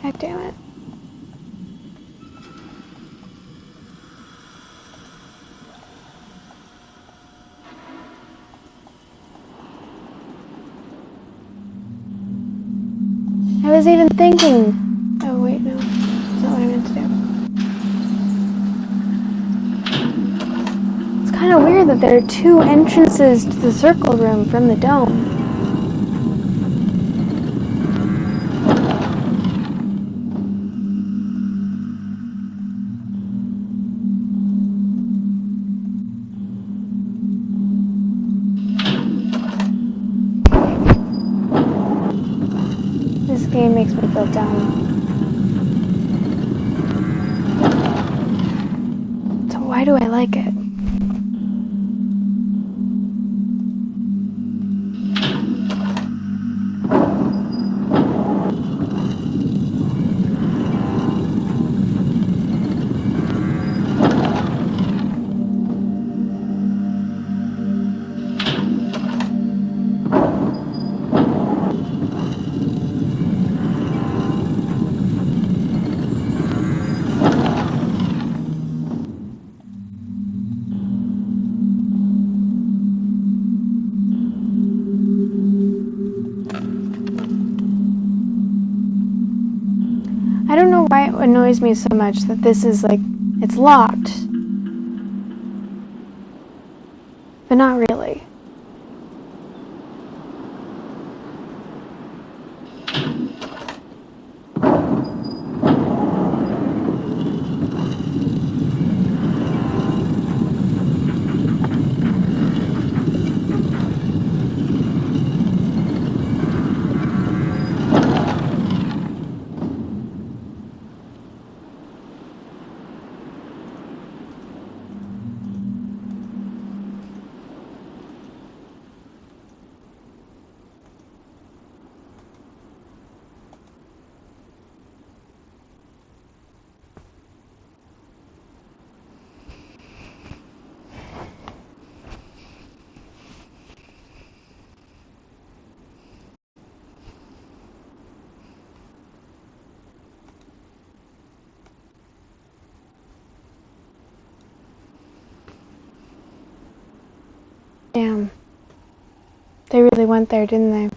God damn it. I was even thinking... Oh wait, no. That's not what I meant to do. It's kind of weird that there are two entrances to the circle room from the dome. This game makes me feel dumb. So why do I like it? I don't know why it annoys me so much that this is like, it's locked. But not really. Damn. They really went there, didn't they?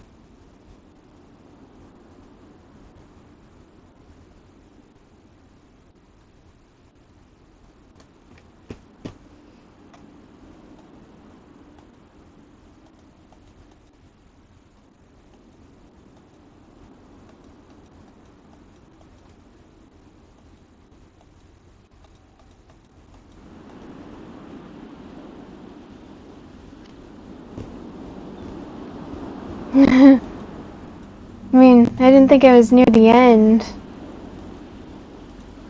I mean, I didn't think I was near the end.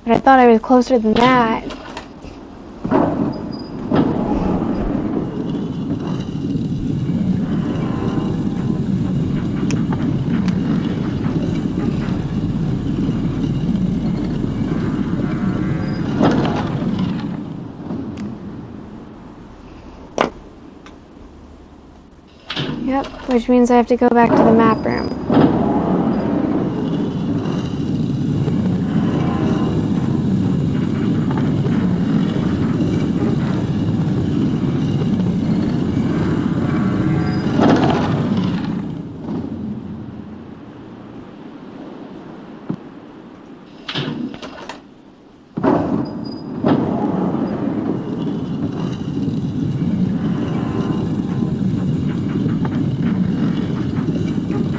But I thought I was closer than that. Yep, which means I have to go back to the map room.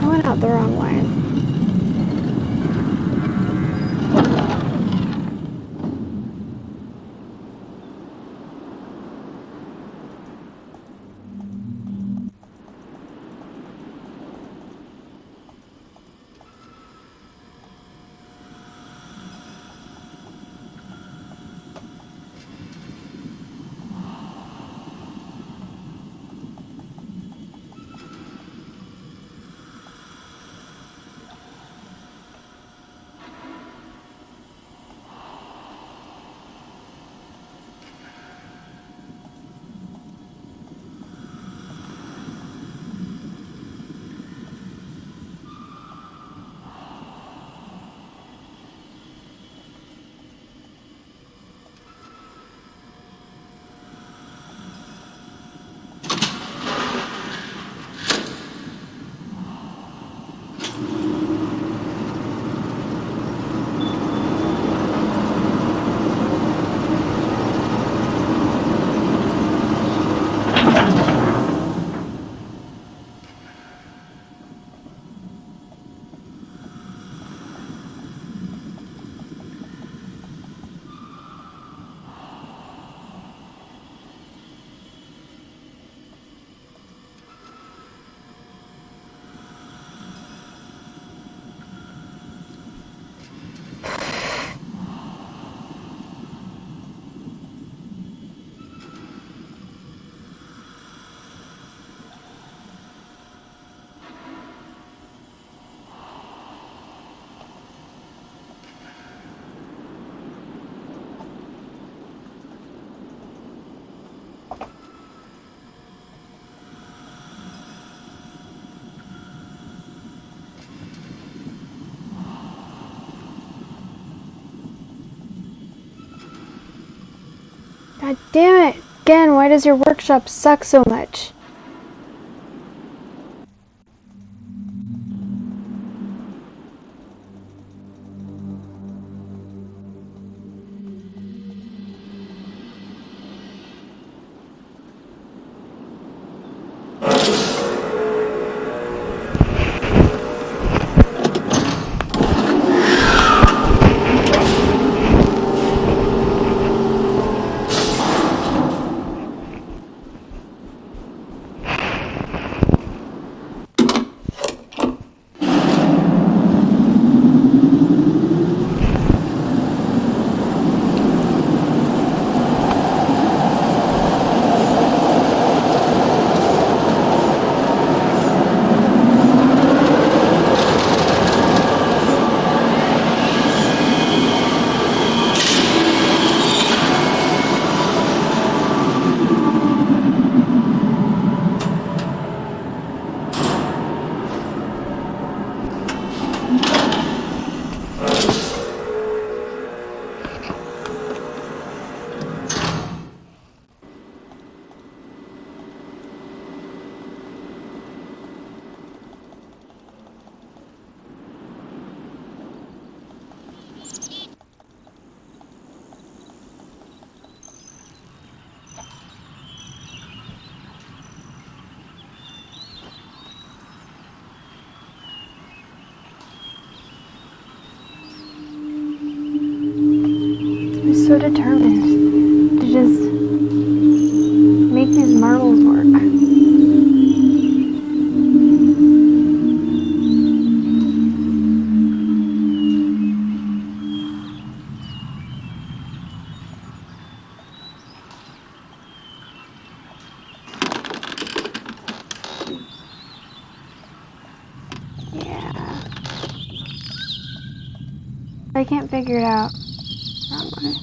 I went out the wrong way. God damn it! Again, why does your workshop suck so much? I'm so determined to just make these marbles work. I can't figure it out. Wrong way.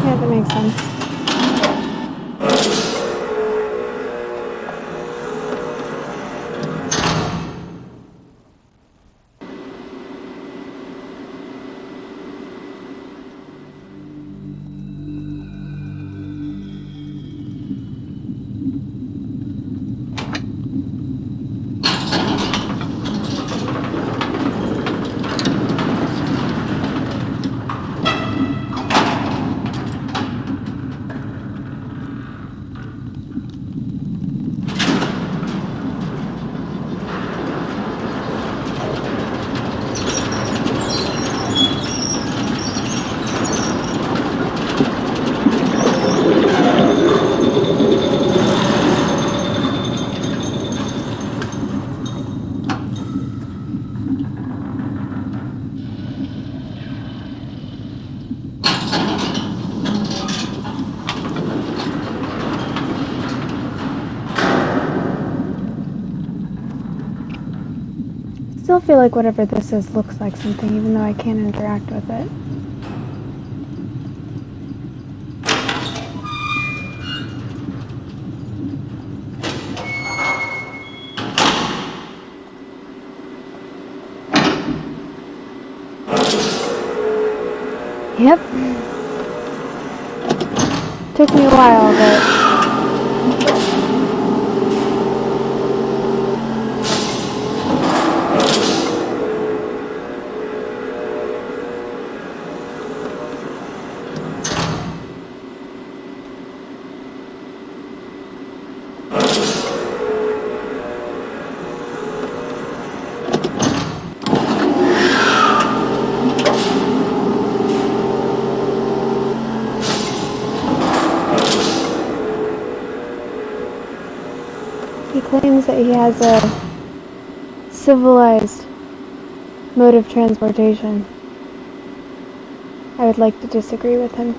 Yeah, that makes sense. I still feel like whatever this is looks like something, even though I can't interact with it. Yep. Took me a while, but... He claims that he has a civilized mode of transportation. I would like to disagree with him.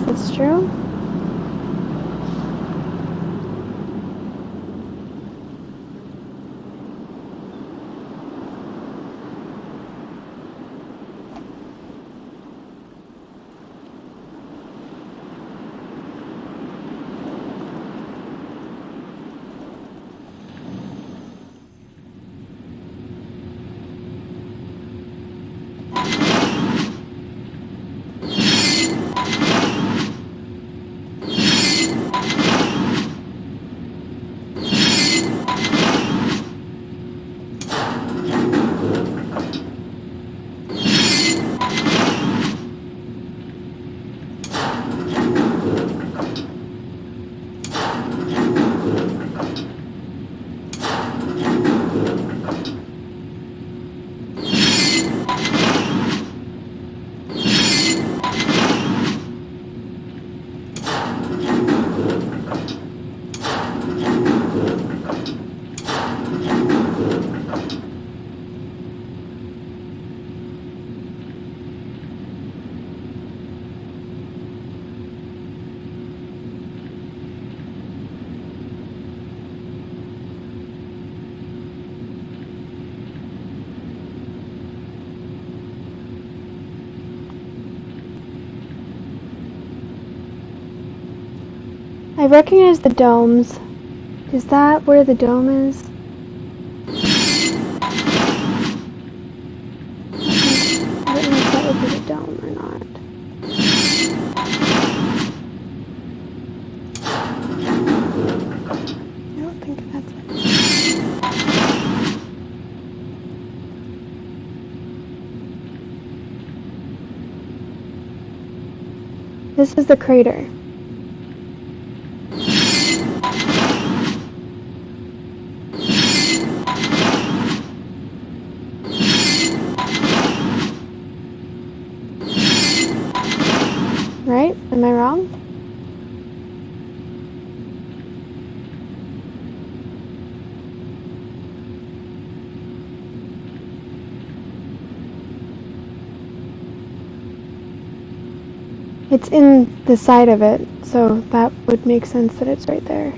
it's true. I recognize the domes. Is that where the dome is? I don't know if that would be the dome or not. I don't think that's it. This is the crater. Right? Am I wrong? It's in the side of it, so that would make sense that it's right there.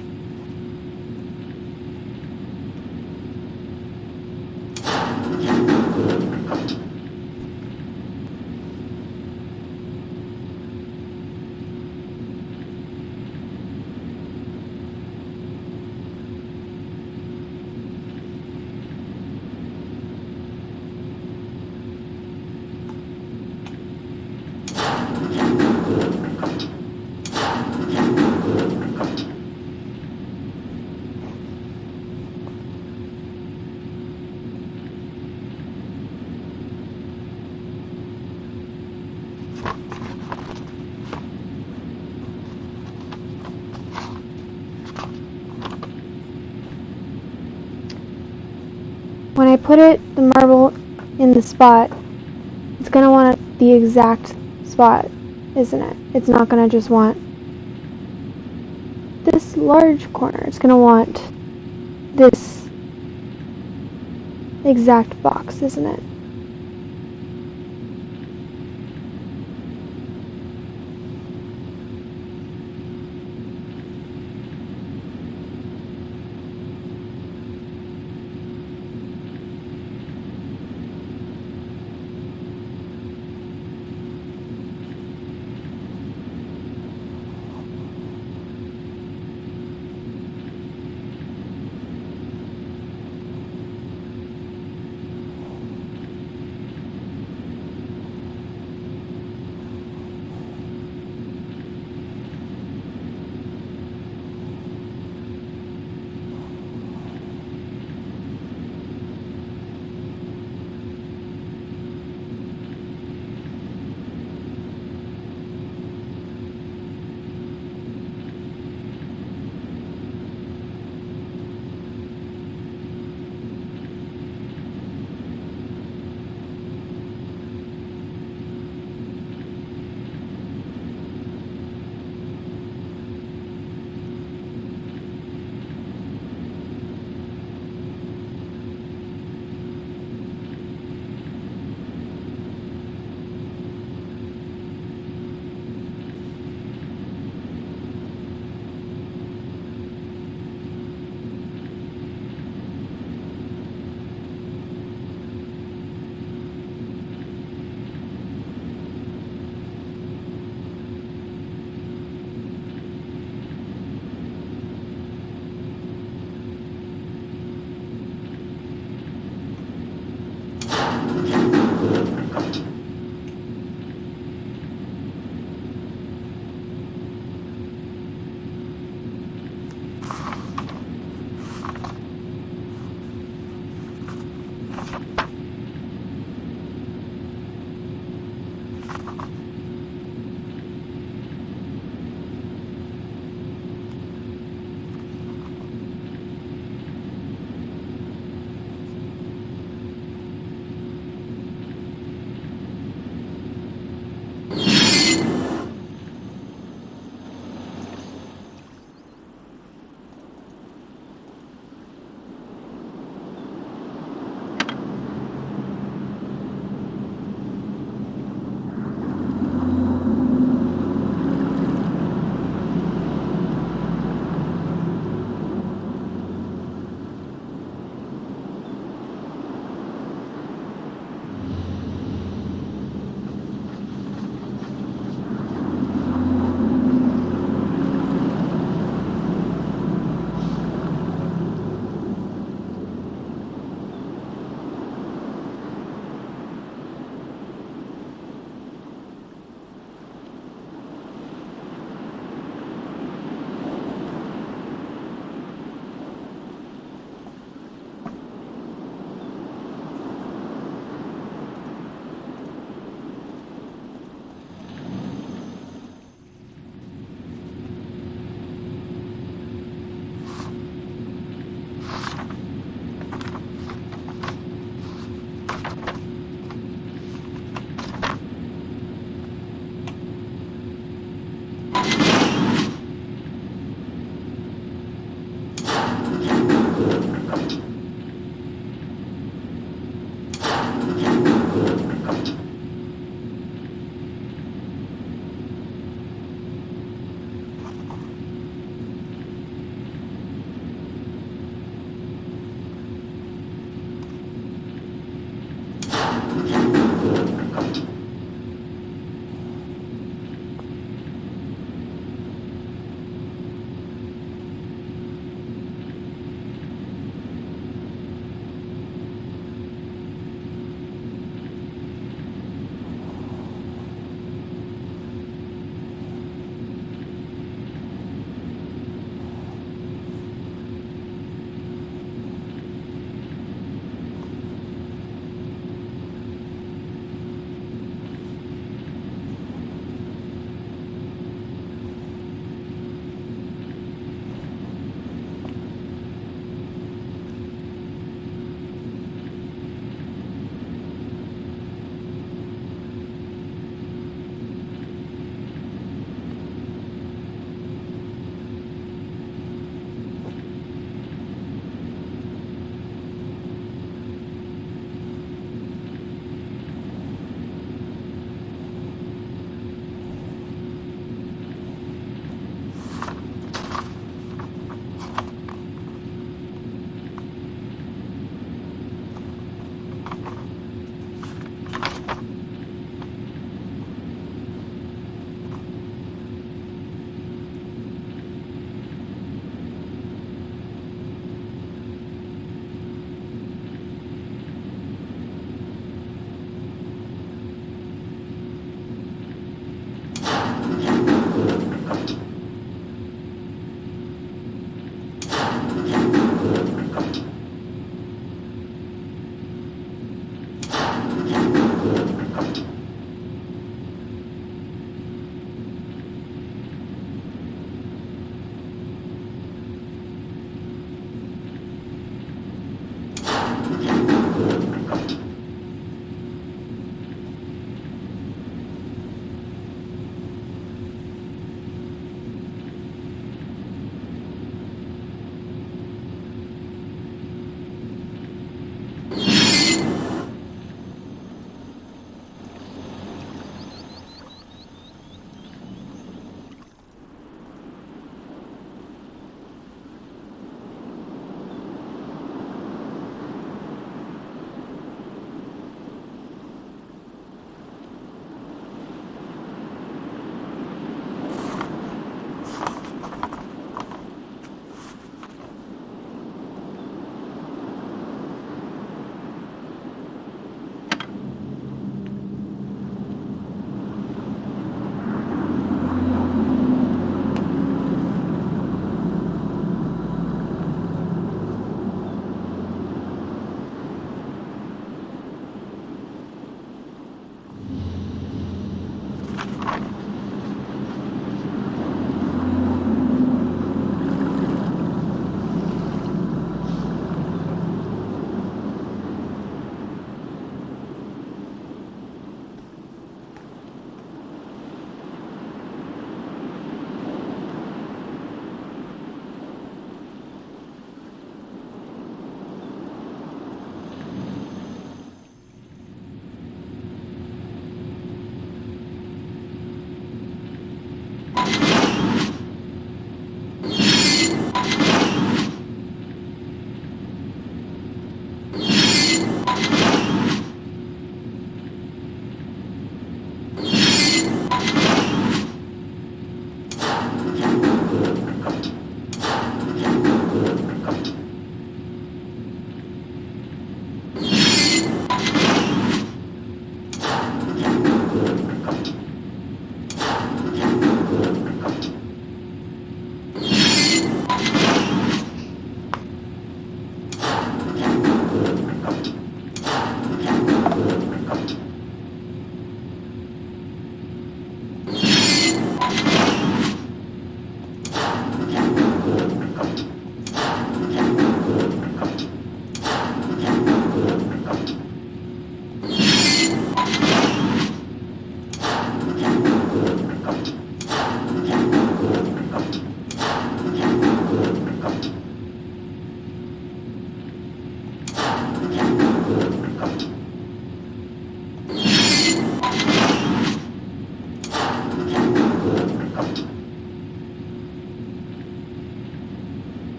When I put the marble in the spot, it's going to want the exact spot, isn't it? It's not going to just want this large corner. It's going to want this exact box, isn't it?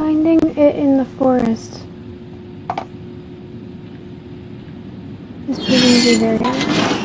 finding it in the forest is proving to be very annoying.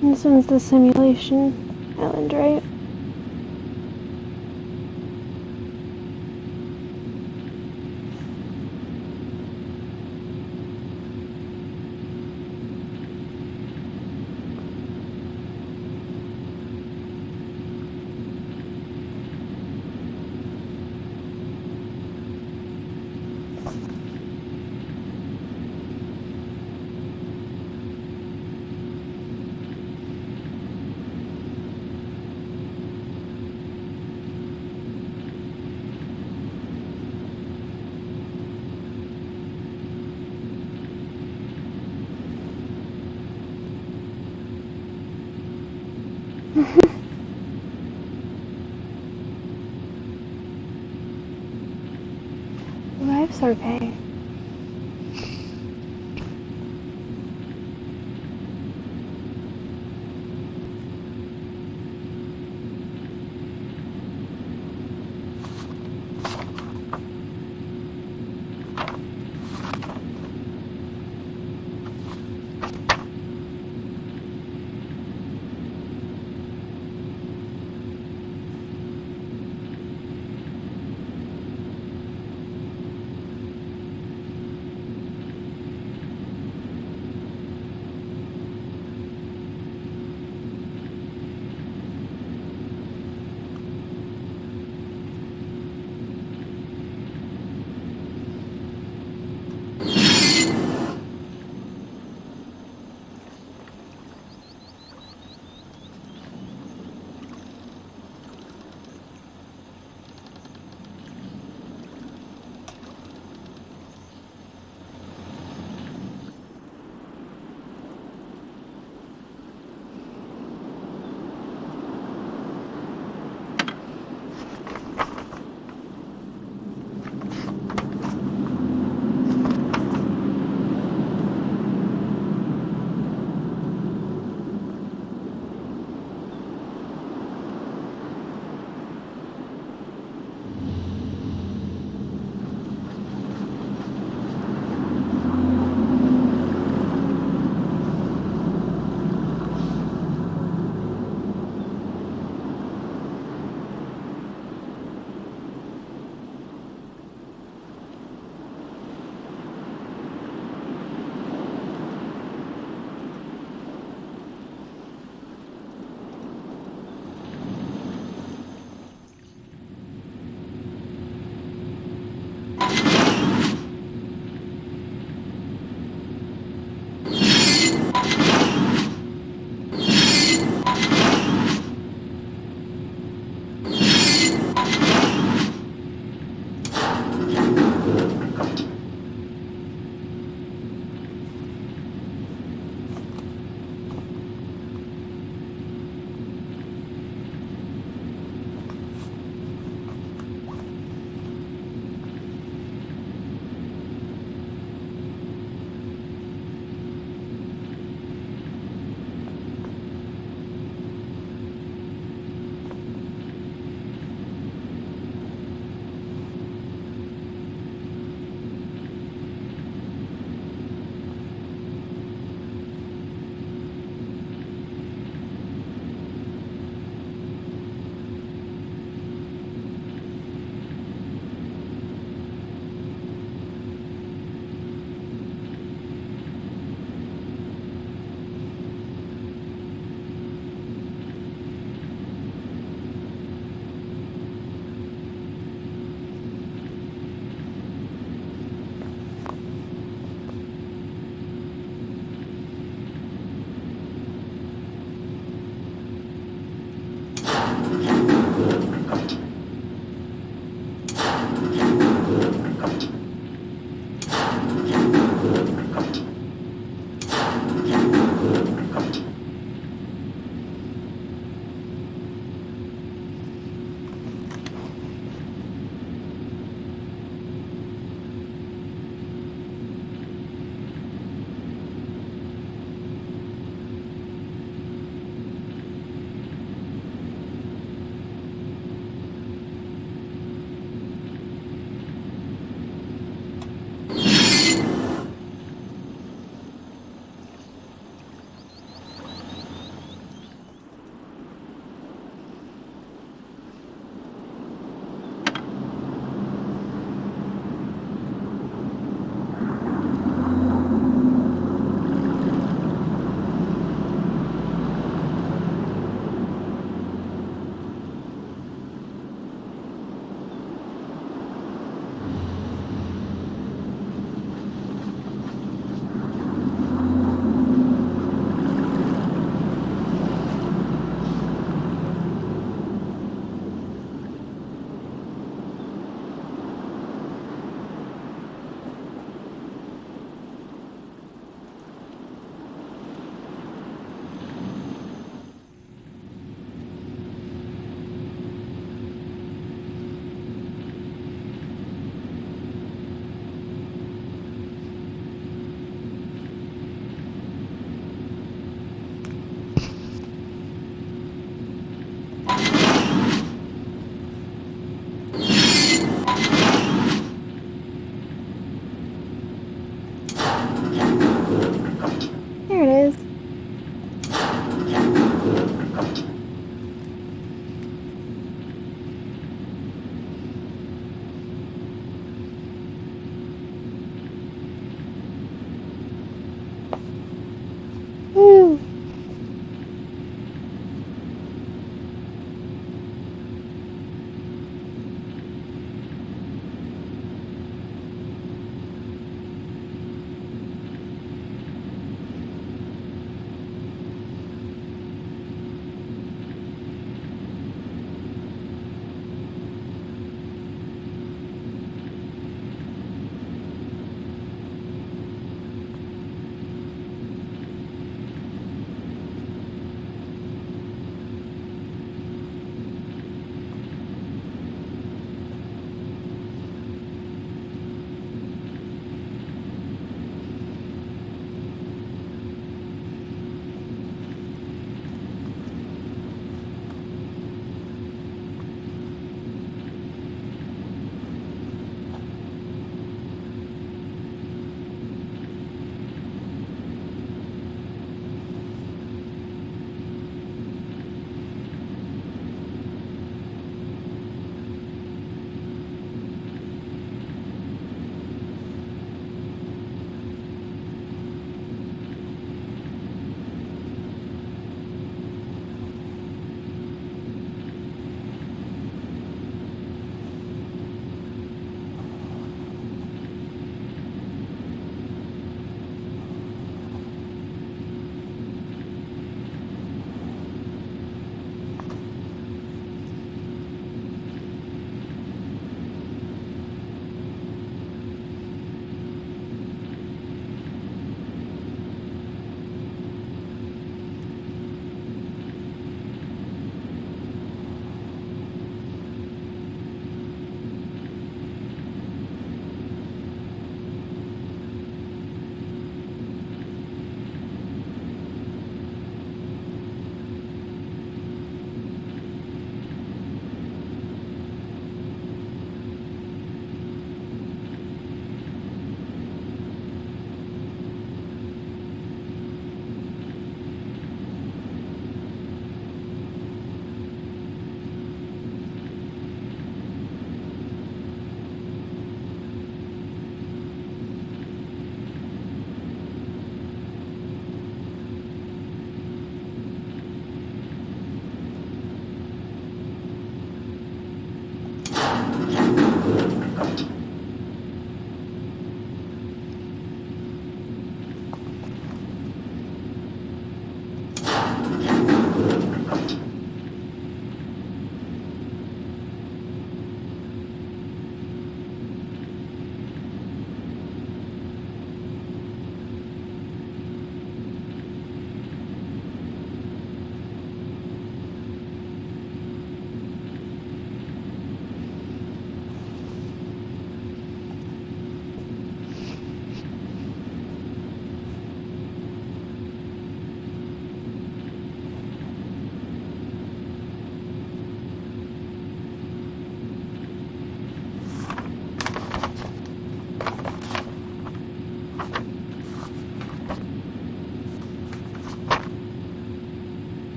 This one's the simulation island, right? Life survey.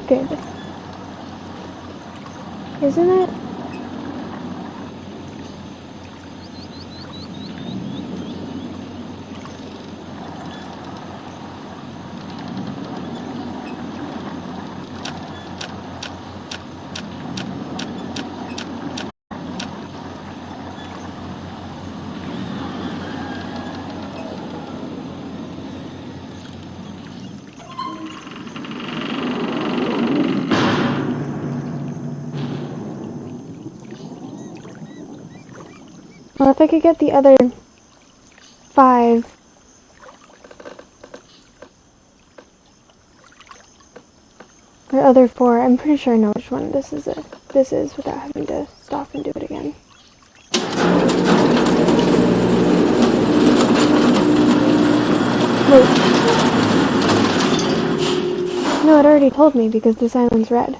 Good. Isn't it? Well, if I could get the other 5. Or other 4, I'm pretty sure I know which one this is without having to stop and do it again. Wait. No, it already told me because this island's red.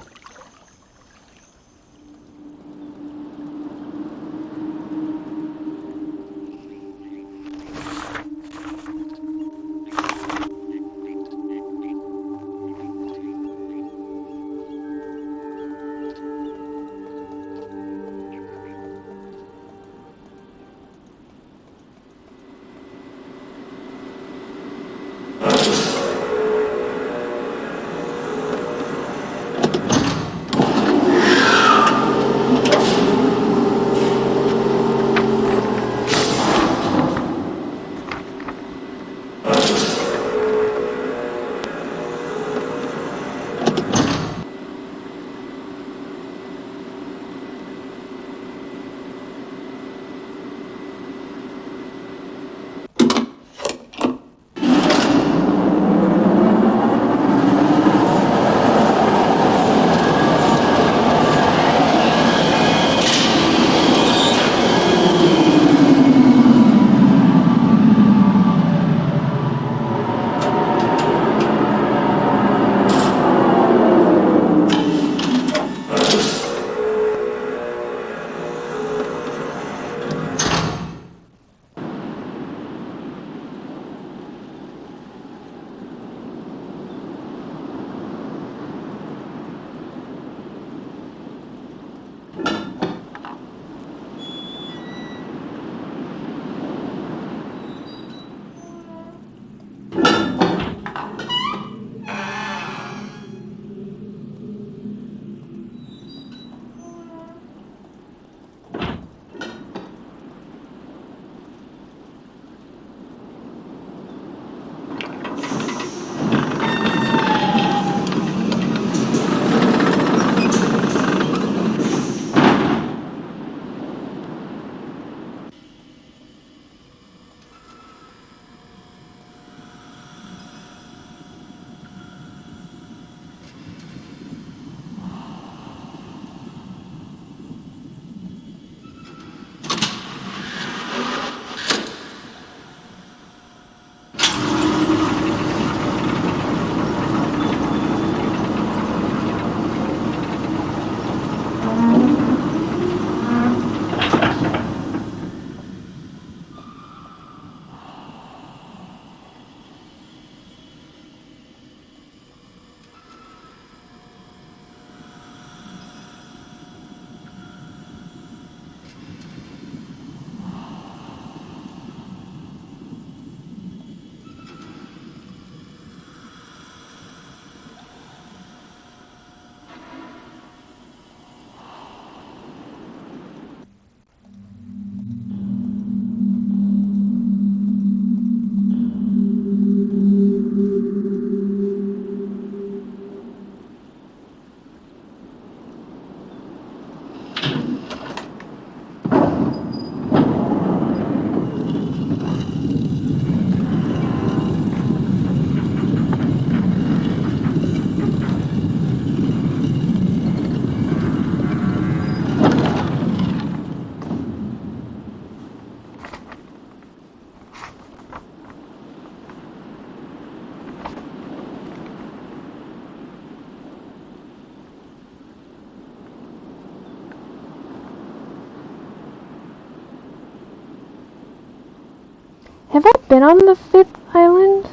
Have I been on the 5th island?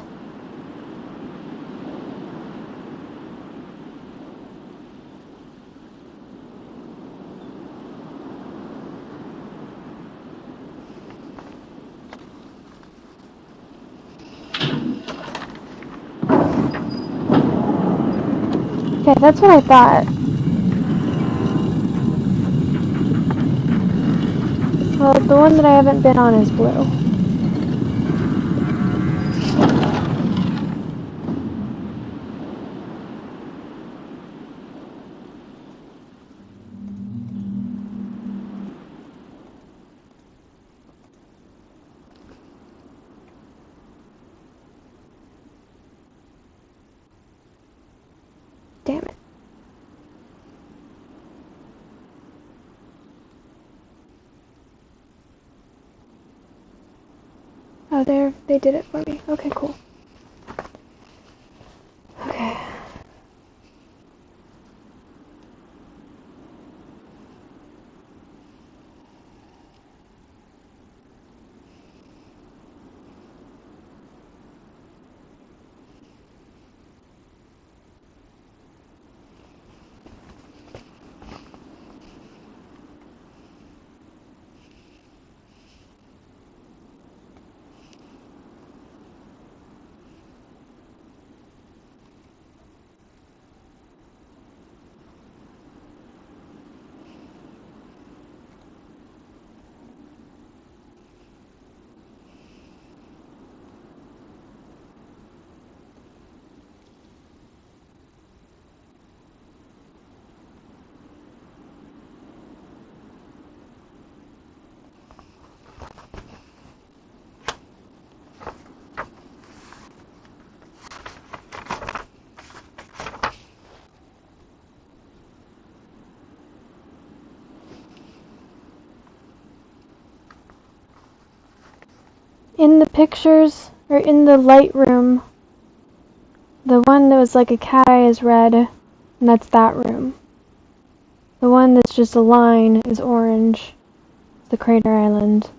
that's what I thought. Well, the one that I haven't been on is blue. Damn it. Oh, they did it for me. Okay, cool. Okay. In the pictures, or in the light room, the one that was like a cat eye is red, and that's that room. The one that's just a line is orange, the crater island.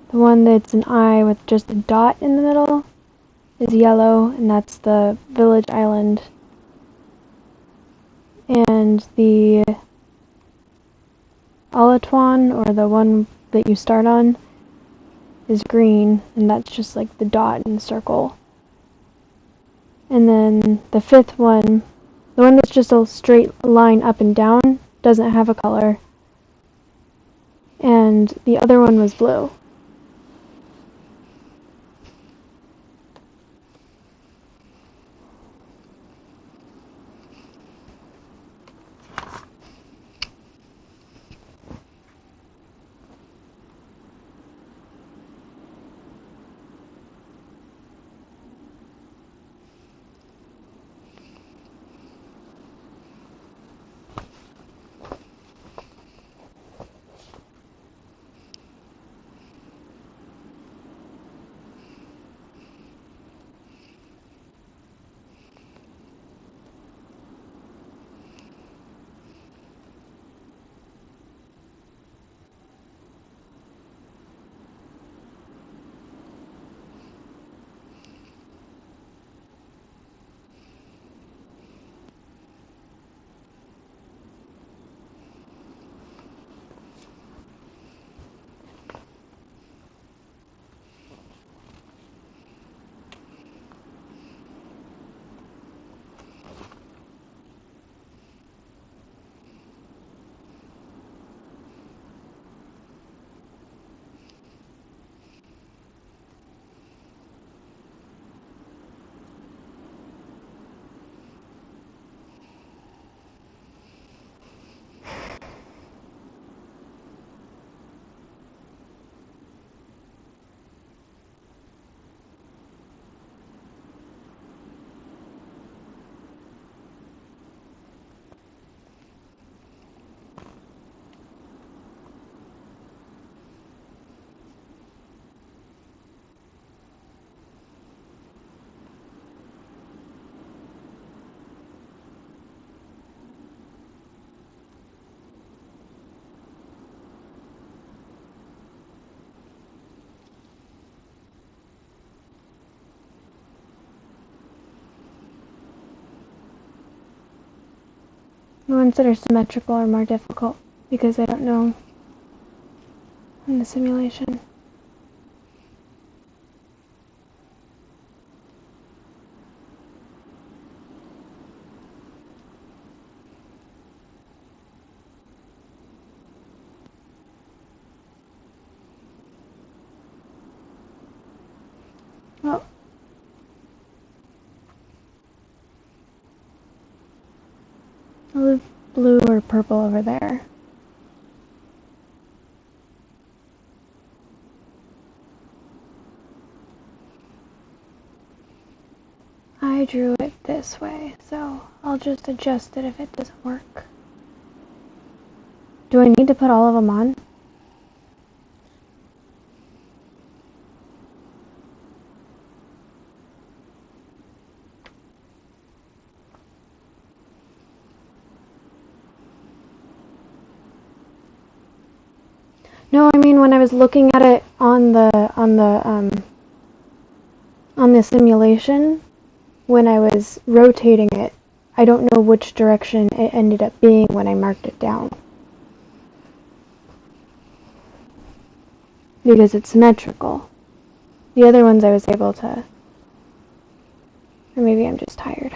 The one that's an eye with just a dot in the middle is yellow, and that's the village island. And the Alatuan, or the one that you start on, is green, and that's just like the dot in the circle. And then the fifth one, the one that's just a straight line up and down, doesn't have a color. And the other one was blue. The ones that are symmetrical are more difficult, because I don't know in the simulation. Oh, blue or purple over there. I drew it this way, so I'll just adjust it if it doesn't work. Do I need to put all of them on? No, I mean when I was looking at it on the simulation, when I was rotating it, I don't know which direction it ended up being when I marked it down. Because it's symmetrical. The other ones I was able to... Or maybe I'm just tired.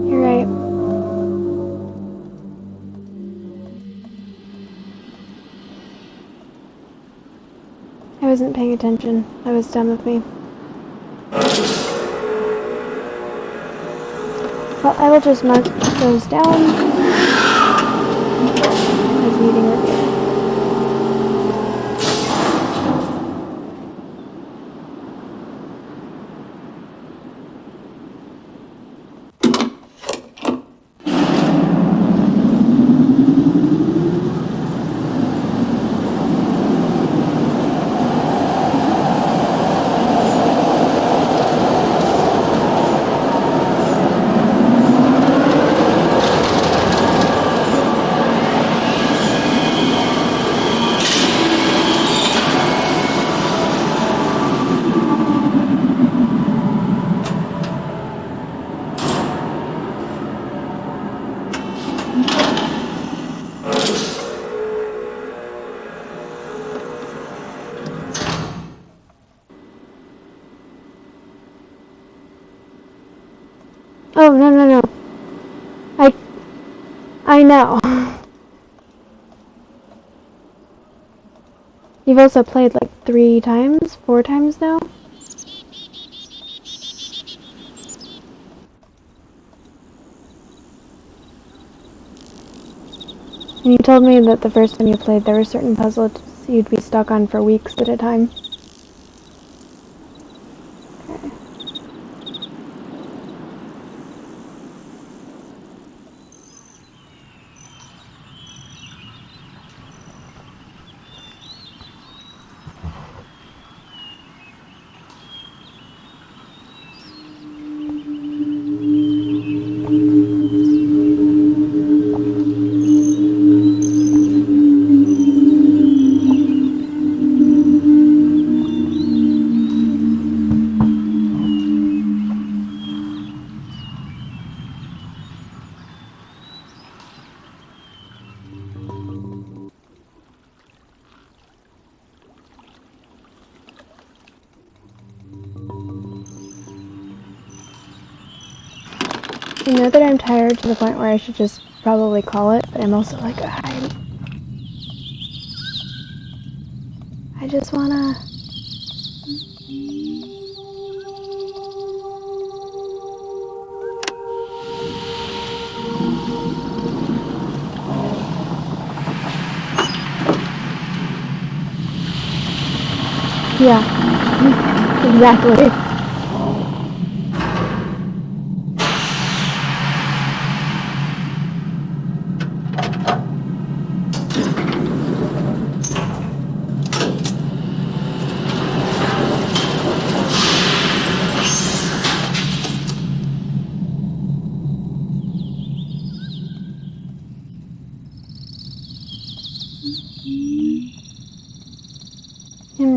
You're right. I wasn't paying attention. That was dumb of me. Well, I will just mark those down as needing repair. Oh, no. I know. You've also played like 4 times now? And you told me that the first time you played there were certain puzzles you'd be stuck on for weeks at a time. Okay. I know that I'm tired to the point where I should just probably call it, but I'm also like, I just wanna... Yeah, exactly.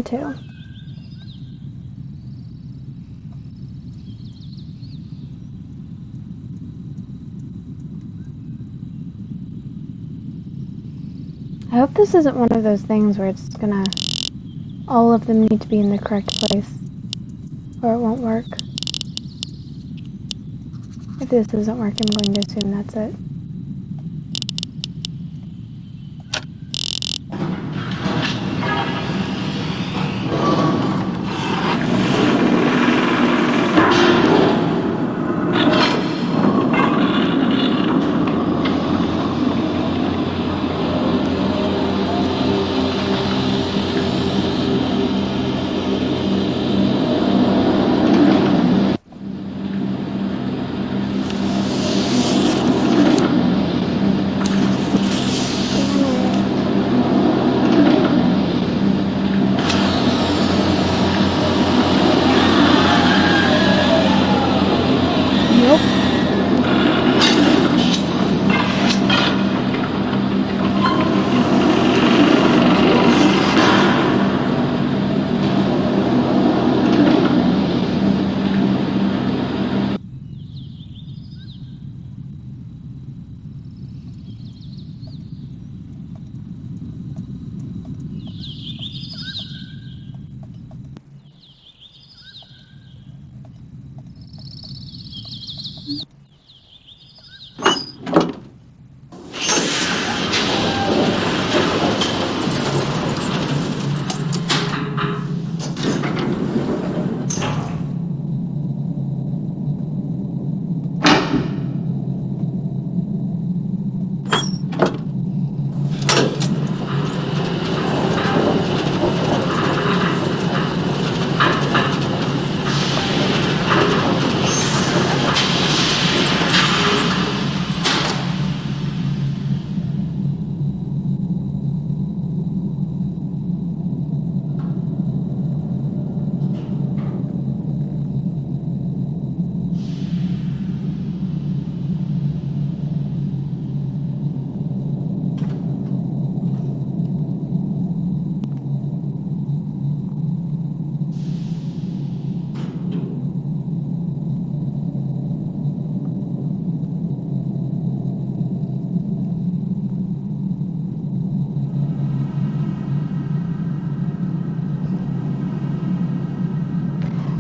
want to. I hope this isn't one of those things where it's gonna... all of them need to be in the correct place, or it won't work. If this doesn't work, I'm going to assume that's it.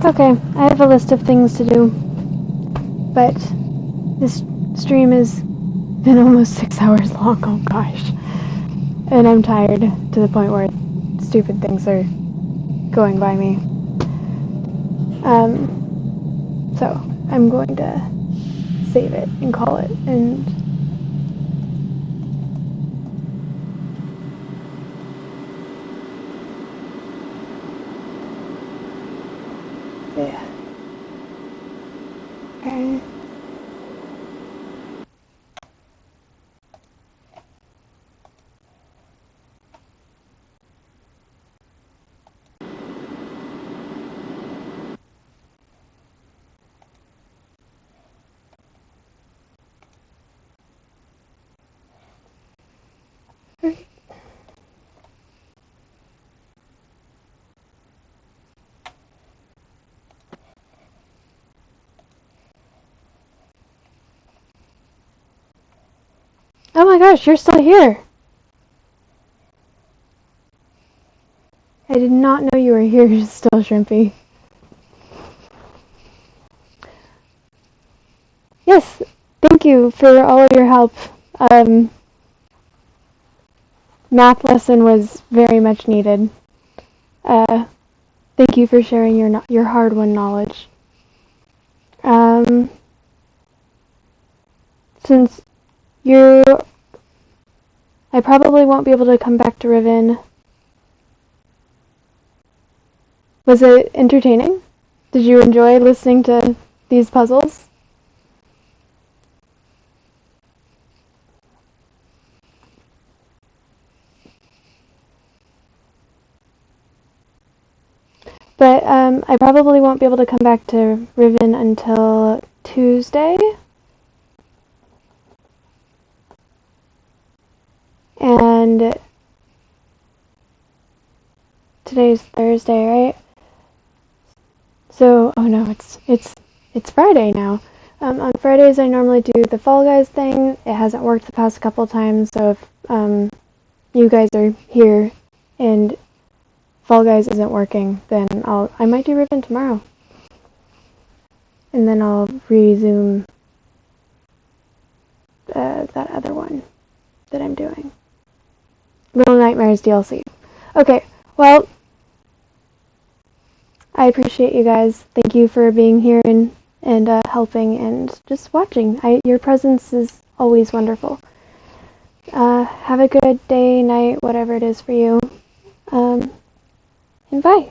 Okay, I have a list of things to do, but this stream has been almost 6 hours long, oh gosh. And I'm tired to the point where stupid things are going by me. So I'm going to save it and call it, and yeah. Okay. Oh my gosh, you're still here! I did not know you were here still, Shrimpy. Yes, thank you for all of your help. Math lesson was very much needed. Thank you for sharing your hard-won knowledge. Since I probably won't be able to come back to Riven. Was it entertaining? Did you enjoy listening to these puzzles? But I probably won't be able to come back to Riven until Tuesday. And today's Thursday, right? So, oh no, it's Friday now. On Fridays I normally do the Fall Guys thing. It hasn't worked the past couple times, so if you guys are here and Fall Guys isn't working, then I might do Riven tomorrow. And then I'll resume that other one that I'm doing. Little Nightmares DLC. Okay, well, I appreciate you guys. Thank you for being here and helping and just watching. Your presence is always wonderful. Have a good day, night, whatever it is for you. And bye.